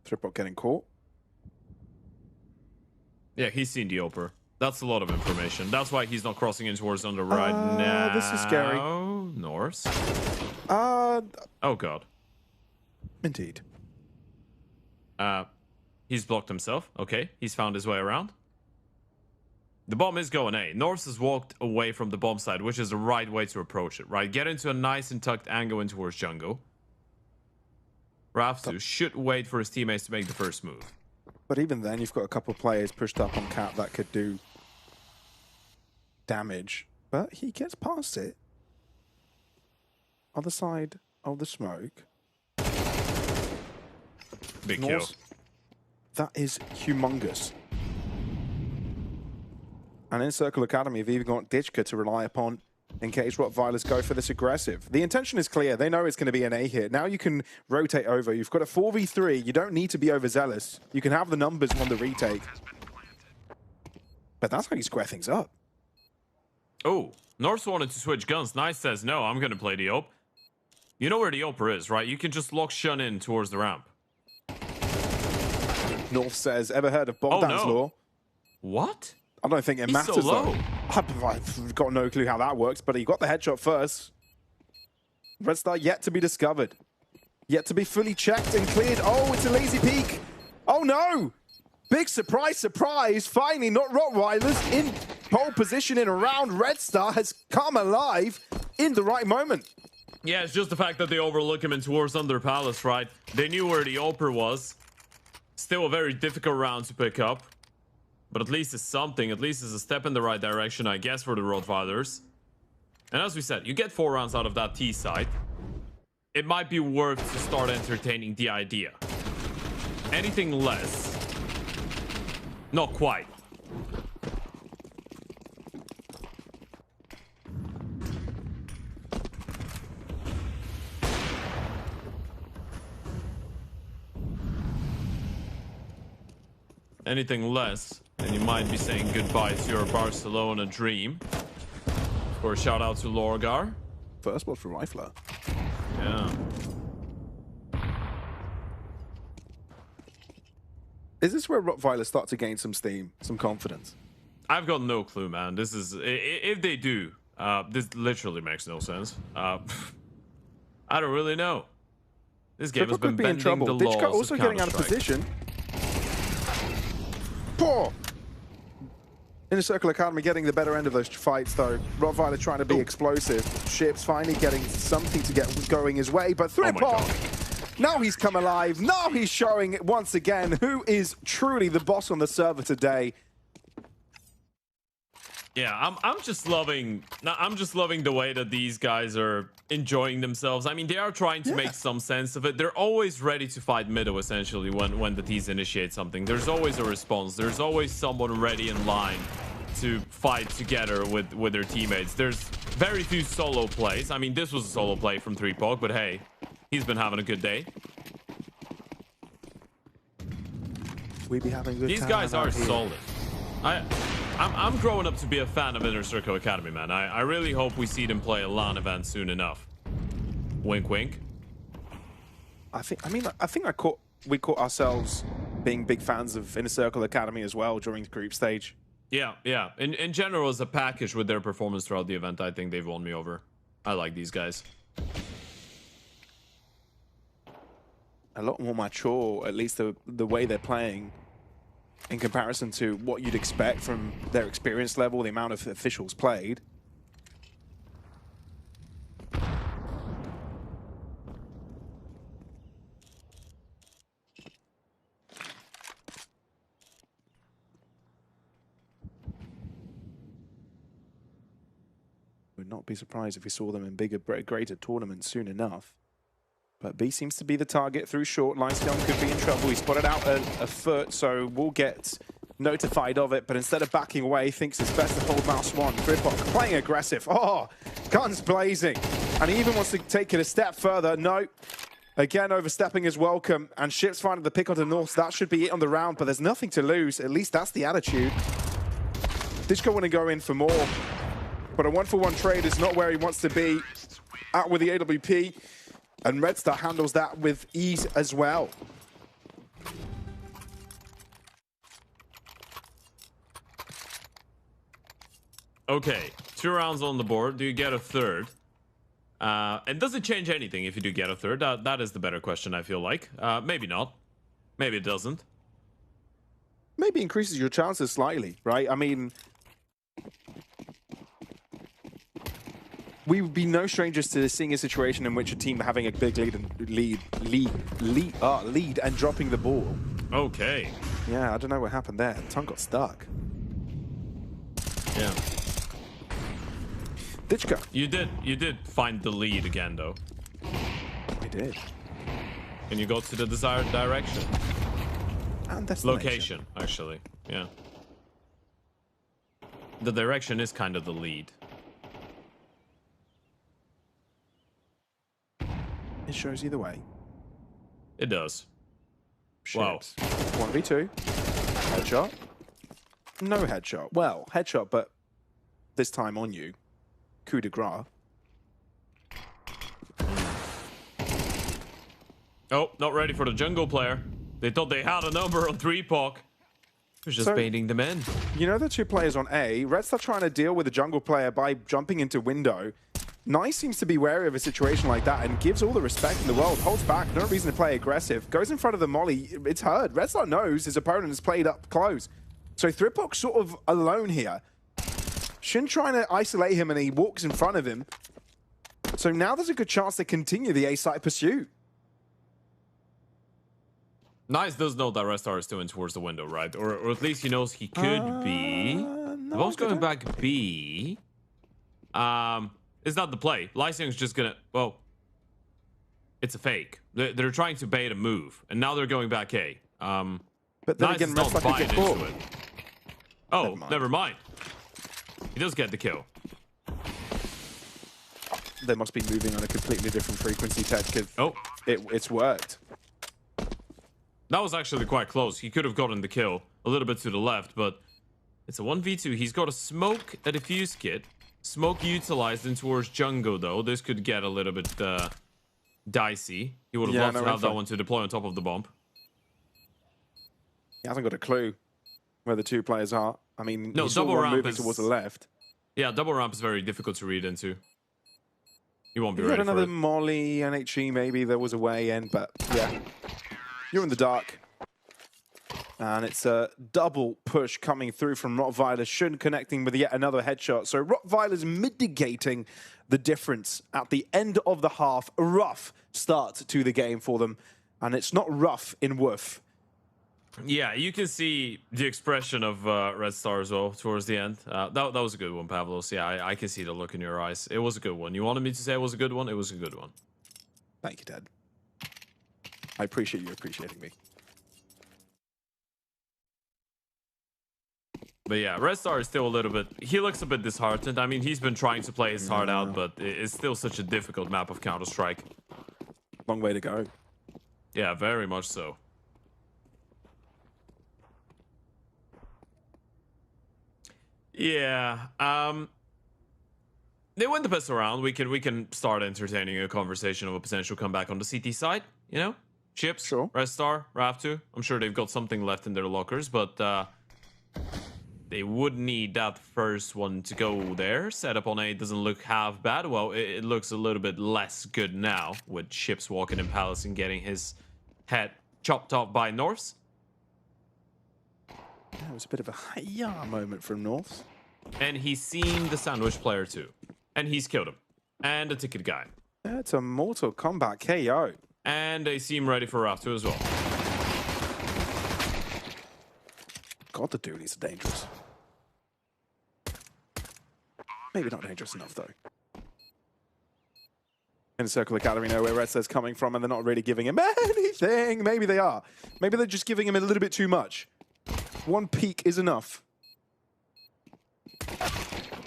3POC getting caught. Yeah, he's seen the Oper. That's a lot of information. That's why he's not crossing in towards on the right now. This is scary. Norse. Oh god. Indeed. He's blocked himself. Okay, he's found his way around. The bomb is going A. Norse has walked away from the bomb side, which is the right way to approach it, right? Get into a nice and tucked angle in towards jungle. Raftu should wait for his teammates to make the first move. But even then, you've got a couple of players pushed up on Cap that could do damage. But he gets past it. Other side of the smoke. Big Norse, kill. that is humongous. And in Circle Academy, have even got Ditchka to rely upon in case rottweilers go for this aggressive. The intention is clear. They know it's going to be an A hit. Now you can rotate over. You've got a 4v3. You don't need to be overzealous. You can have the numbers on the retake. But that's how you square things up. Oh, Norse wanted to switch guns. Nice says, no, I'm going to play the Ope. You know where the Oper is, right? You can just lock Shun in towards the ramp. North says, ever heard of Bogdan's Law? What? I don't think it He's matters, so low. though. I've got no clue how that works, but he got the headshot first. Red Star yet to be discovered. Yet to be fully checked and cleared. Oh, it's a lazy peek. Oh, no. Big surprise, surprise. Finally, not rottweilers in pole position in a round. Red Star has come alive in the right moment. Yeah, it's just the fact that they overlook him in towards Under Palace, right? They knew where the Oper was. Still a very difficult round to pick up. But at least it's something. At least it's a step in the right direction, I guess, for the rottweilers. And as we said, you get 4 rounds out of that T side. It might be worth to start entertaining the idea. Anything less, not quite. Anything less, and you might be saying goodbye to your Barcelona dream. Or shout out to LORGAR. First was for Rifler. Yeah. Is this where rottweilers start to gain some steam, some confidence? I've got no clue, man. This is, if they do, this literally makes no sense. I don't really know. This game has been bending the laws Ditchka also of getting out of Counter-Strike. position. Poor. Inner Circle Academy getting the better end of those fights, though. Rottweiler trying to be explosive. Ships finally getting something to get going his way, but 3POC, now he's come alive. Now he's showing once again who is truly the boss on the server today. Yeah, I'm just loving the way that these guys are enjoying themselves. I mean, they are trying to make some sense of it. They're always ready to fight middle, essentially, when the teams initiate something. There's always a response. There's always someone ready in line to fight together with their teammates. There's very few solo plays. I mean, this was a solo play from 3POC, but hey, he's been having a good day. We be having a good These time guys are out here. solid. I'm growing up to be a fan of Inner Circle Academy, man. I really hope we see them play a LAN event soon enough. Wink, wink. I think we caught ourselves being big fans of Inner Circle Academy as well during the group stage. Yeah, yeah. In general, as a package with their performance throughout the event, I think they've won me over. I like these guys. a lot more mature, at least the way they're playing, in comparison to what you'd expect from their experience level, the amount of officials played. Would not be surprised if we saw them in bigger, greater tournaments soon enough. But B seems to be the target through short. Lifestone could be in trouble. He spotted out a foot, so we'll get notified of it. But instead of backing away, thinks it's best to hold mouse one. Gripok playing aggressive. Oh, guns blazing. And he even wants to take it a step further. No. Again, overstepping his welcome. And Ships finding the pick on the north. So that should be it on the round, but there's nothing to lose. At least that's the attitude. Dishko want to go in for more. But a 1-for-1 trade is not where he wants to be. Out with the AWP. And Red Star handles that with ease as well. Okay, 2 rounds on the board. Do you get a third? And does it change anything if you do get a third? That is the better question, I feel like. Maybe not. Maybe it doesn't. Maybe increases your chances slightly, right? I mean, we would be no strangers to seeing a situation in which a team having a big lead and dropping the ball. Okay. Yeah, I don't know what happened there. Tongue got stuck. Yeah. Ditchka. You did find the lead again, though. We did. Can you go to the desired direction? And destination. Location, actually. Yeah. The direction is kind of the lead. It shows either way. It does. Ships. Wow. 1v2. Headshot. No headshot. Well, headshot, but this time on you. Coup de grace. Oh, not ready for the jungle player. They thought they had a number on 3-Poc. Was just baiting them in. You know the 2 players on A? Red Star trying to deal with the jungle player by jumping into window. Nice seems to be wary of a situation like that and gives all the respect in the world. Holds back, no reason to play aggressive. Goes in front of the molly. It's heard. Red Star knows his opponent has played up close. So 3-Poc's sort of alone here. Shin trying to isolate him and he walks in front of him. So now there's a good chance to continue the A-side pursuit. Nice does know that Red Star is doing towards the window, right? Or at least he knows he could be. The bomb's going back B. Is that the play? Lysing's just gonna... Well, it's a fake. They're trying to bait a move, and now they're going back A. But then Nice again, is Red not Star could buying get into caught. it. Oh, never mind. He does get the kill. They must be moving on a completely different frequency, Ted, because it's worked. That was actually quite close. He could have gotten the kill a little bit to the left, but it's a 1v2. He's got a smoke, a defuse kit. Smoke utilized in towards jungle, though. This could get a little bit dicey. He would have loved to have that one to deploy on top of the bomb. He hasn't got a clue where the 2 players are. I mean, no, double ramp moving is towards the left. Yeah, double ramp is very difficult to read into. You won't be You ready got another for it. molly, NHE, maybe there was a way in, but yeah. You're in the dark. And it's a double push coming through from rottweilers. Shun connecting with yet another headshot. So rottweilers mitigating the difference at the end of the half. A rough start to the game for them. And it's not rough in woof. Yeah, you can see the expression of Red Star as well towards the end. That was a good one, Pavlos. Yeah, I can see the look in your eyes. It was a good one. You wanted me to say it was a good one? It was a good one. Thank you, Ted. I appreciate you appreciating me. But yeah, Red Star is still a little bit... He looks a bit disheartened. I mean, he's been trying to play his heart out, but it's still such a difficult map of Counter-Strike. Long way to go. Yeah, very much so. Yeah, they win the best around. We can start entertaining a conversation of a potential comeback on the CT side, you know? Chips, sure. Red Star, Rav2. I'm sure they've got something left in their lockers, but they would need that first one to go there. Setup on A doesn't look half bad. Well, it looks a little bit less good now with Chips walking in Palace and getting his head chopped off by Norse. That was a bit of a hi-ya moment from North. And he's seen the sandwich player too. And he's killed him. And the ticket guy. That's a Mortal Kombat KO. And they seem ready for Raftu as well. God, the dualies are dangerous. Maybe not dangerous enough, though. In Circle Academy, know where Redster's coming from, and they're not really giving him anything. Maybe they are. Maybe they're just giving him a little bit too much. One peek is enough.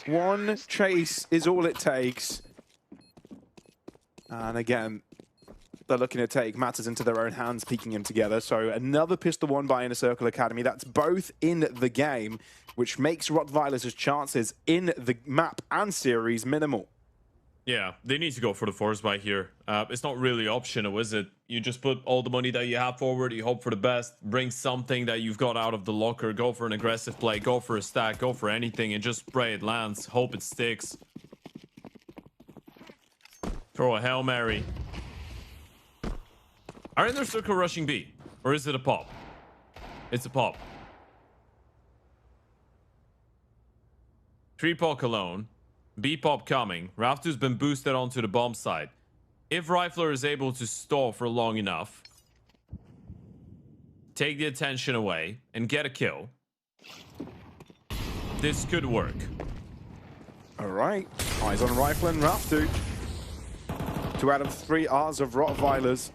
One chase is all it takes. And again, they're looking to take matters into their own hands, peeking him together. So another pistol won by Inner Circle Academy. That's both in the game, which makes rottweilers' chances in the map and series minimal. Yeah, they need to go for the force buy here. It's not really optional, is it? You just put all the money that you have forward, you hope for the best, bring something that you've got out of the locker, go for an aggressive play, go for a stack, go for anything, and just pray it lands, hope it sticks. Throw a Hail Mary. Are Inner Circle rushing B? Or is it a pop? It's a pop. 3 pop alone. B pop coming. Raftu's been boosted onto the bomb side. If Rifler is able to stall for long enough, take the attention away, and get a kill, this could work. All right. Eyes on Rifle and Raftu. 2 out of 3 R's of rottweilers.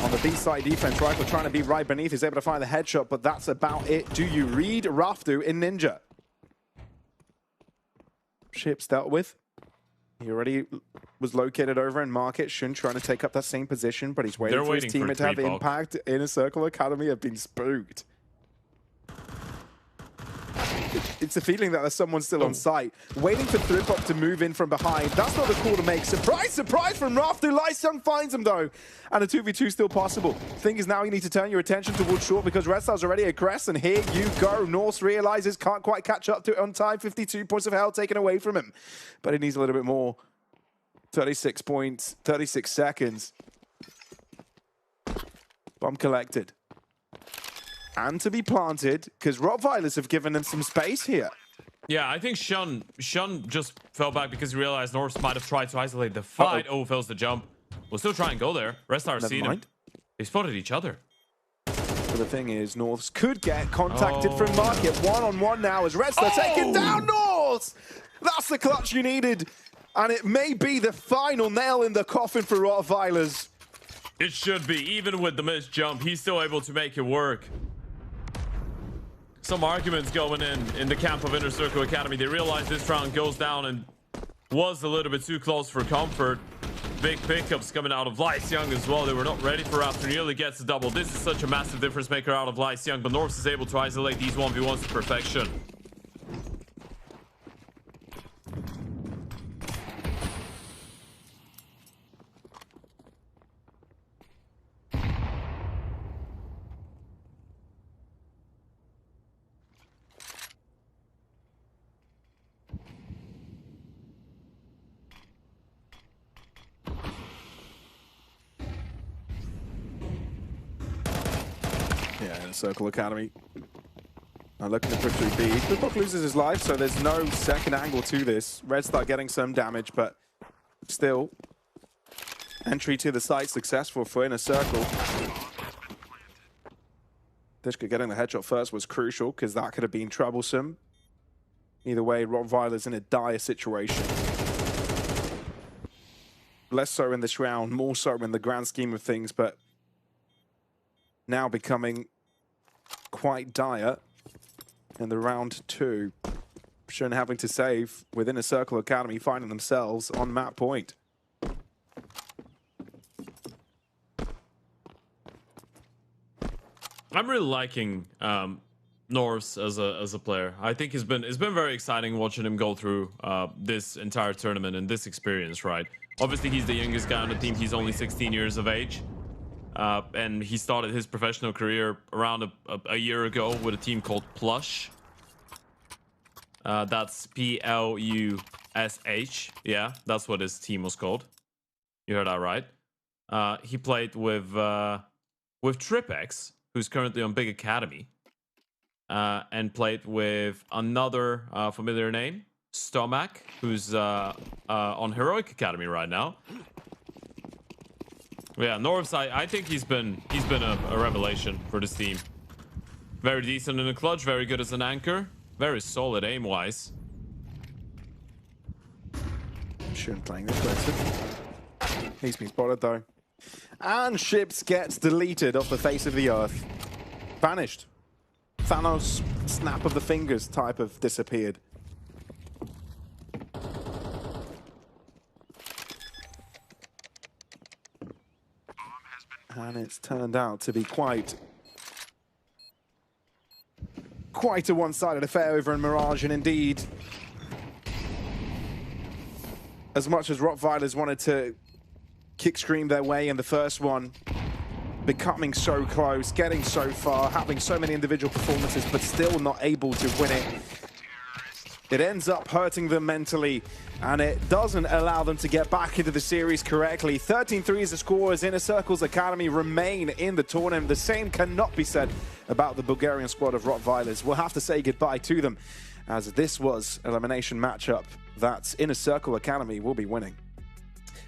On the B-side defense, Rifle trying to be right beneath. He's able to find the headshot, but that's about it. Do you read Raftu in Ninja? Ships dealt with. He already was located over in Market. Shun trying to take up that same position, but he's waiting for his teammate to have impact. Inner Circle Academy have been spooked. It's a feeling that there's someone still on site, waiting for Thripop to move in from behind. That's not the call to make. Surprise, surprise from Raftu. Lyseung finds him, though. And a 2v2 still possible. Thing is, now you need to turn your attention towards short because Red Star's already aggressed, and here you go. Norse realizes can't quite catch up to it on time. 52 points of health taken away from him. But it needs a little bit more. 36 points, 36 seconds. Bomb collected. And to be planted, because rottweilers have given them some space here. Yeah, I think Shun just fell back because he realized Norse might have tried to isolate the fight. Oh, fails the jump. We'll still try and go there. Restar's seen him. They spotted each other. But the thing is, Norths could get contacted from Market. 1-on-1 now as Red Star taking down Norths! That's the clutch you needed. And it may be the final nail in the coffin for rottweilers. It should be. Even with the missed jump, he's still able to make it work. Some arguments going in the camp of Inner Circle Academy. They realize this round goes down and was a little bit too close for comfort. Big pickups coming out of Lyseung as well. They were not ready for after nearly gets a double. This is such a massive difference maker out of Lyseung, but Norse is able to isolate these 1v1s to perfection. Circle Academy. Now looking to push through B. Thripop loses his life, so there's no second angle to this. Red start getting some damage, but still, entry to the site successful for Inner Circle. Dishka getting the headshot first was crucial, because that could have been troublesome. Either way, rottweiler's in a dire situation. Less so in this round, more so in the grand scheme of things, but now becoming quite dire in the round 2. Shun having to save within a Circle Academy, finding themselves on map point. I'm really liking Norse as a player. I think it's been very exciting watching him go through this entire tournament and this experience, right? Obviously, he's the youngest guy on the team. He's only 16 years of age. And he started his professional career around a year ago with a team called Plush. That's Plush. Yeah, that's what his team was called. You heard that right. He played with with Tripex, who's currently on Big Academy, and played with another familiar name, Stomach, who's on Heroic Academy right now. Yeah, Norvs, I think he's been a revelation for this team. Very decent in the clutch, very good as an anchor, very solid aim-wise. Shouldn't playing this person. He's been spotted though. And Ships gets deleted off the face of the earth. Vanished. Thanos snap of the fingers type of disappeared. And it's turned out to be quite a one-sided affair over in Mirage, and indeed, as much as rottweilers wanted to kick scream their way in the first one, becoming so close, getting so far, having so many individual performances, but still not able to win it, it ends up hurting them mentally, and it doesn't allow them to get back into the series correctly. 13-3 is the score as Inner Circle's Academy remain in the tournament. The same cannot be said about the Bulgarian squad of rottweilers. We'll have to say goodbye to them, as this was an elimination matchup that Inner Circle Academy will be winning.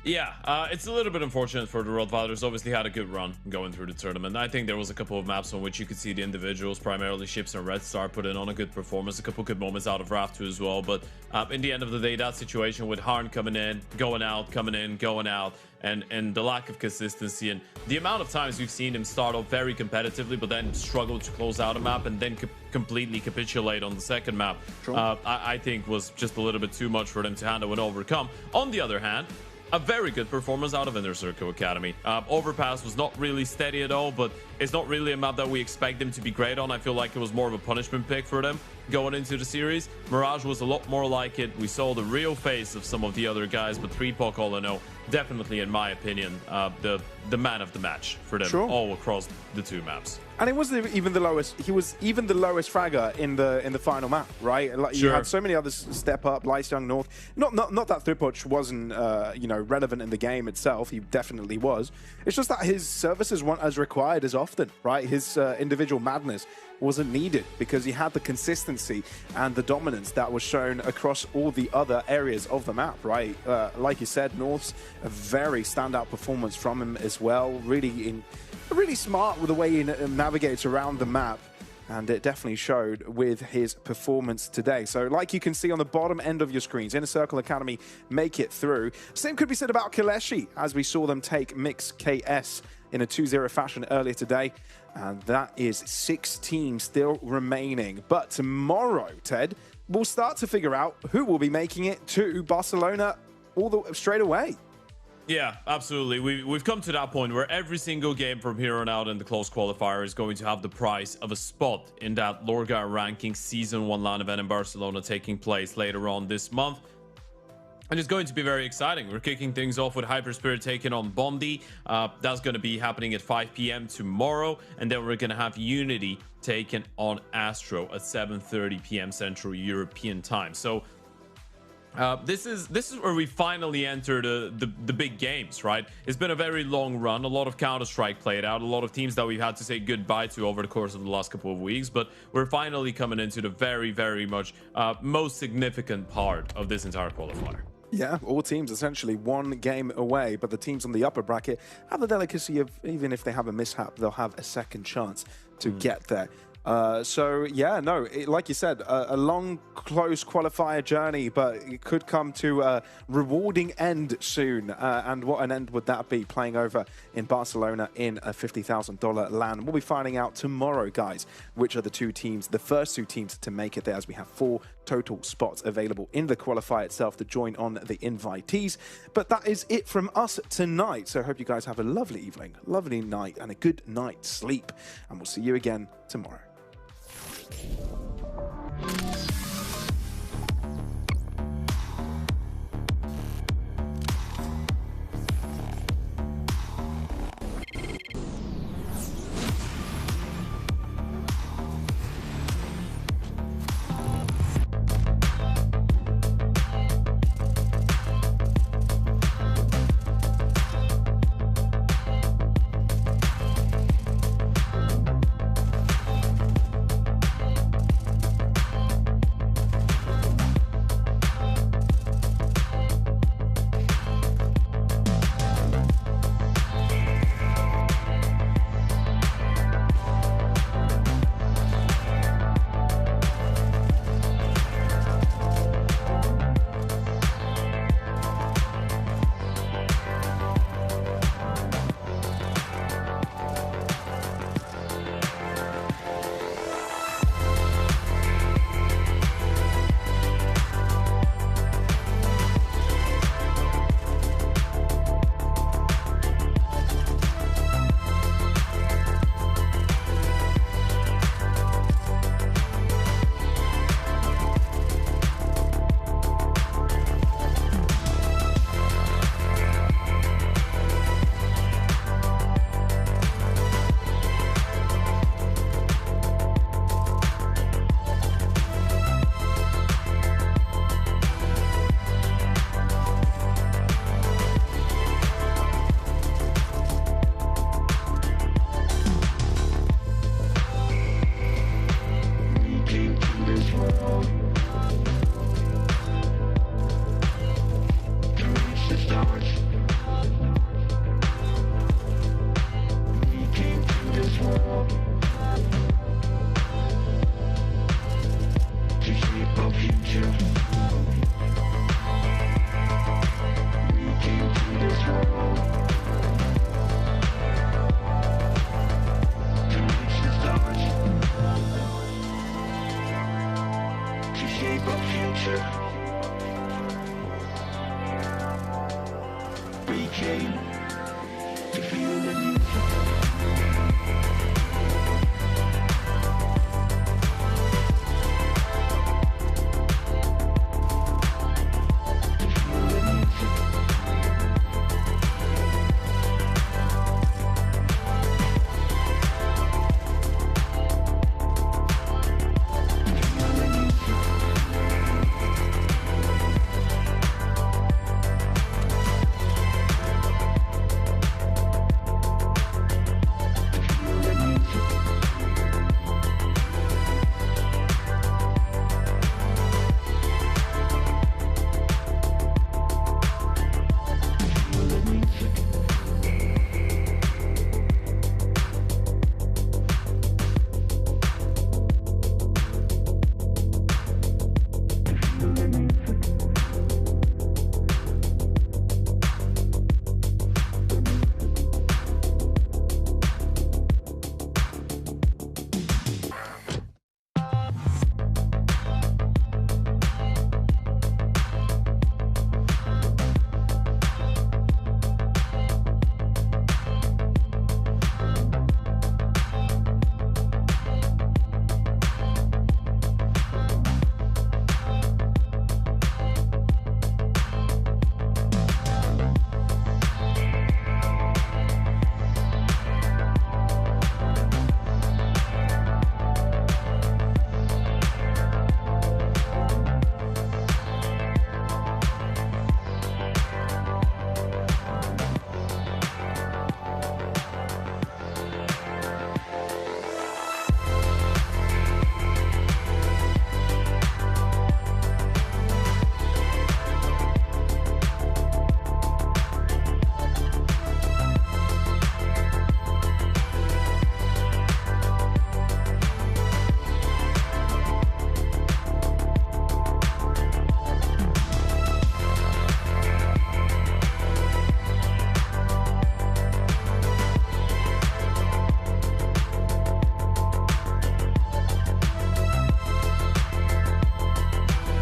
Yeah, it's a little bit unfortunate for the rottweilers. Obviously had a good run going through the tournament. I think there was a couple of maps on which you could see the individuals, primarily Ships and Red Star, put in on a good performance. A couple good moments out of Raf2 as well. But in the end of the day, that situation with Harn coming in, going out, coming in, going out, and the lack of consistency and the amount of times we've seen him start off very competitively, but then struggle to close out a map and then completely capitulate on the second map, I think was just a little bit too much for them to handle and overcome. On the other hand, a very good performance out of Inner Circle Academy. Overpass was not really steady at all, but it's not really a map that we expect them to be great on. I feel like it was more of a punishment pick for them going into the series. Mirage was a lot more like it. We saw the real face of some of the other guys, but 3POC, all in all, definitely, in my opinion, the man of the match for them all across the two maps. And it wasn't even the lowest. He was even the lowest fragger in the final map, right? Like, you had so many others step up. Lice Young North. Not that 3POC wasn't relevant in the game itself. He definitely was. It's just that his services weren't as required as often, right? His individual madness wasn't needed because he had the consistency and the dominance that was shown across all the other areas of the map, right? Like you said, North's a very standout performance from him as well. Really smart with the way he navigates around the map, and it definitely showed with his performance today. So like you can see on the bottom end of your screens, Inner Circle Academy make it through. Same could be said about KOLESIE, as we saw them take Mix KS in a 2-0 fashion earlier today. And that is 6 teams still remaining. But tomorrow, Ted, we'll start to figure out who will be making it to Barcelona straight away. Yeah, absolutely. We've come to that point where every single game from here on out in the close qualifier is going to have the price of a spot in that LORGAR ranking Season 1 LAN event in Barcelona taking place later on this month. And it's going to be very exciting. We're kicking things off with HYPERSPIRIT taking on Bondi. That's going to be happening at 5 p.m. tomorrow. And then we're going to have Unity taking on ASTRAL at 7:30 p.m. Central European time. So this is where we finally enter the big games, right? It's been a very long run. A lot of Counter-Strike played out. A lot of teams that we've had to say goodbye to over the course of the last couple of weeks. But we're finally coming into the very, very much most significant part of this entire qualifier. Yeah, all teams essentially one game away, but the teams on the upper bracket have the delicacy of, even if they have a mishap, they'll have a second chance to get there. So yeah, no, like you said, a long, close qualifier journey, but it could come to a rewarding end soon. And what an end would that be, playing over in Barcelona in a $50,000 LAN? We'll be finding out tomorrow, guys, which are the first two teams to make it there, as we have 4 total spots available in the qualifier itself to join on the invitees. But that is it from us tonight. So I hope you guys have a lovely evening, lovely night, and a good night's sleep. And we'll see you again tomorrow. game.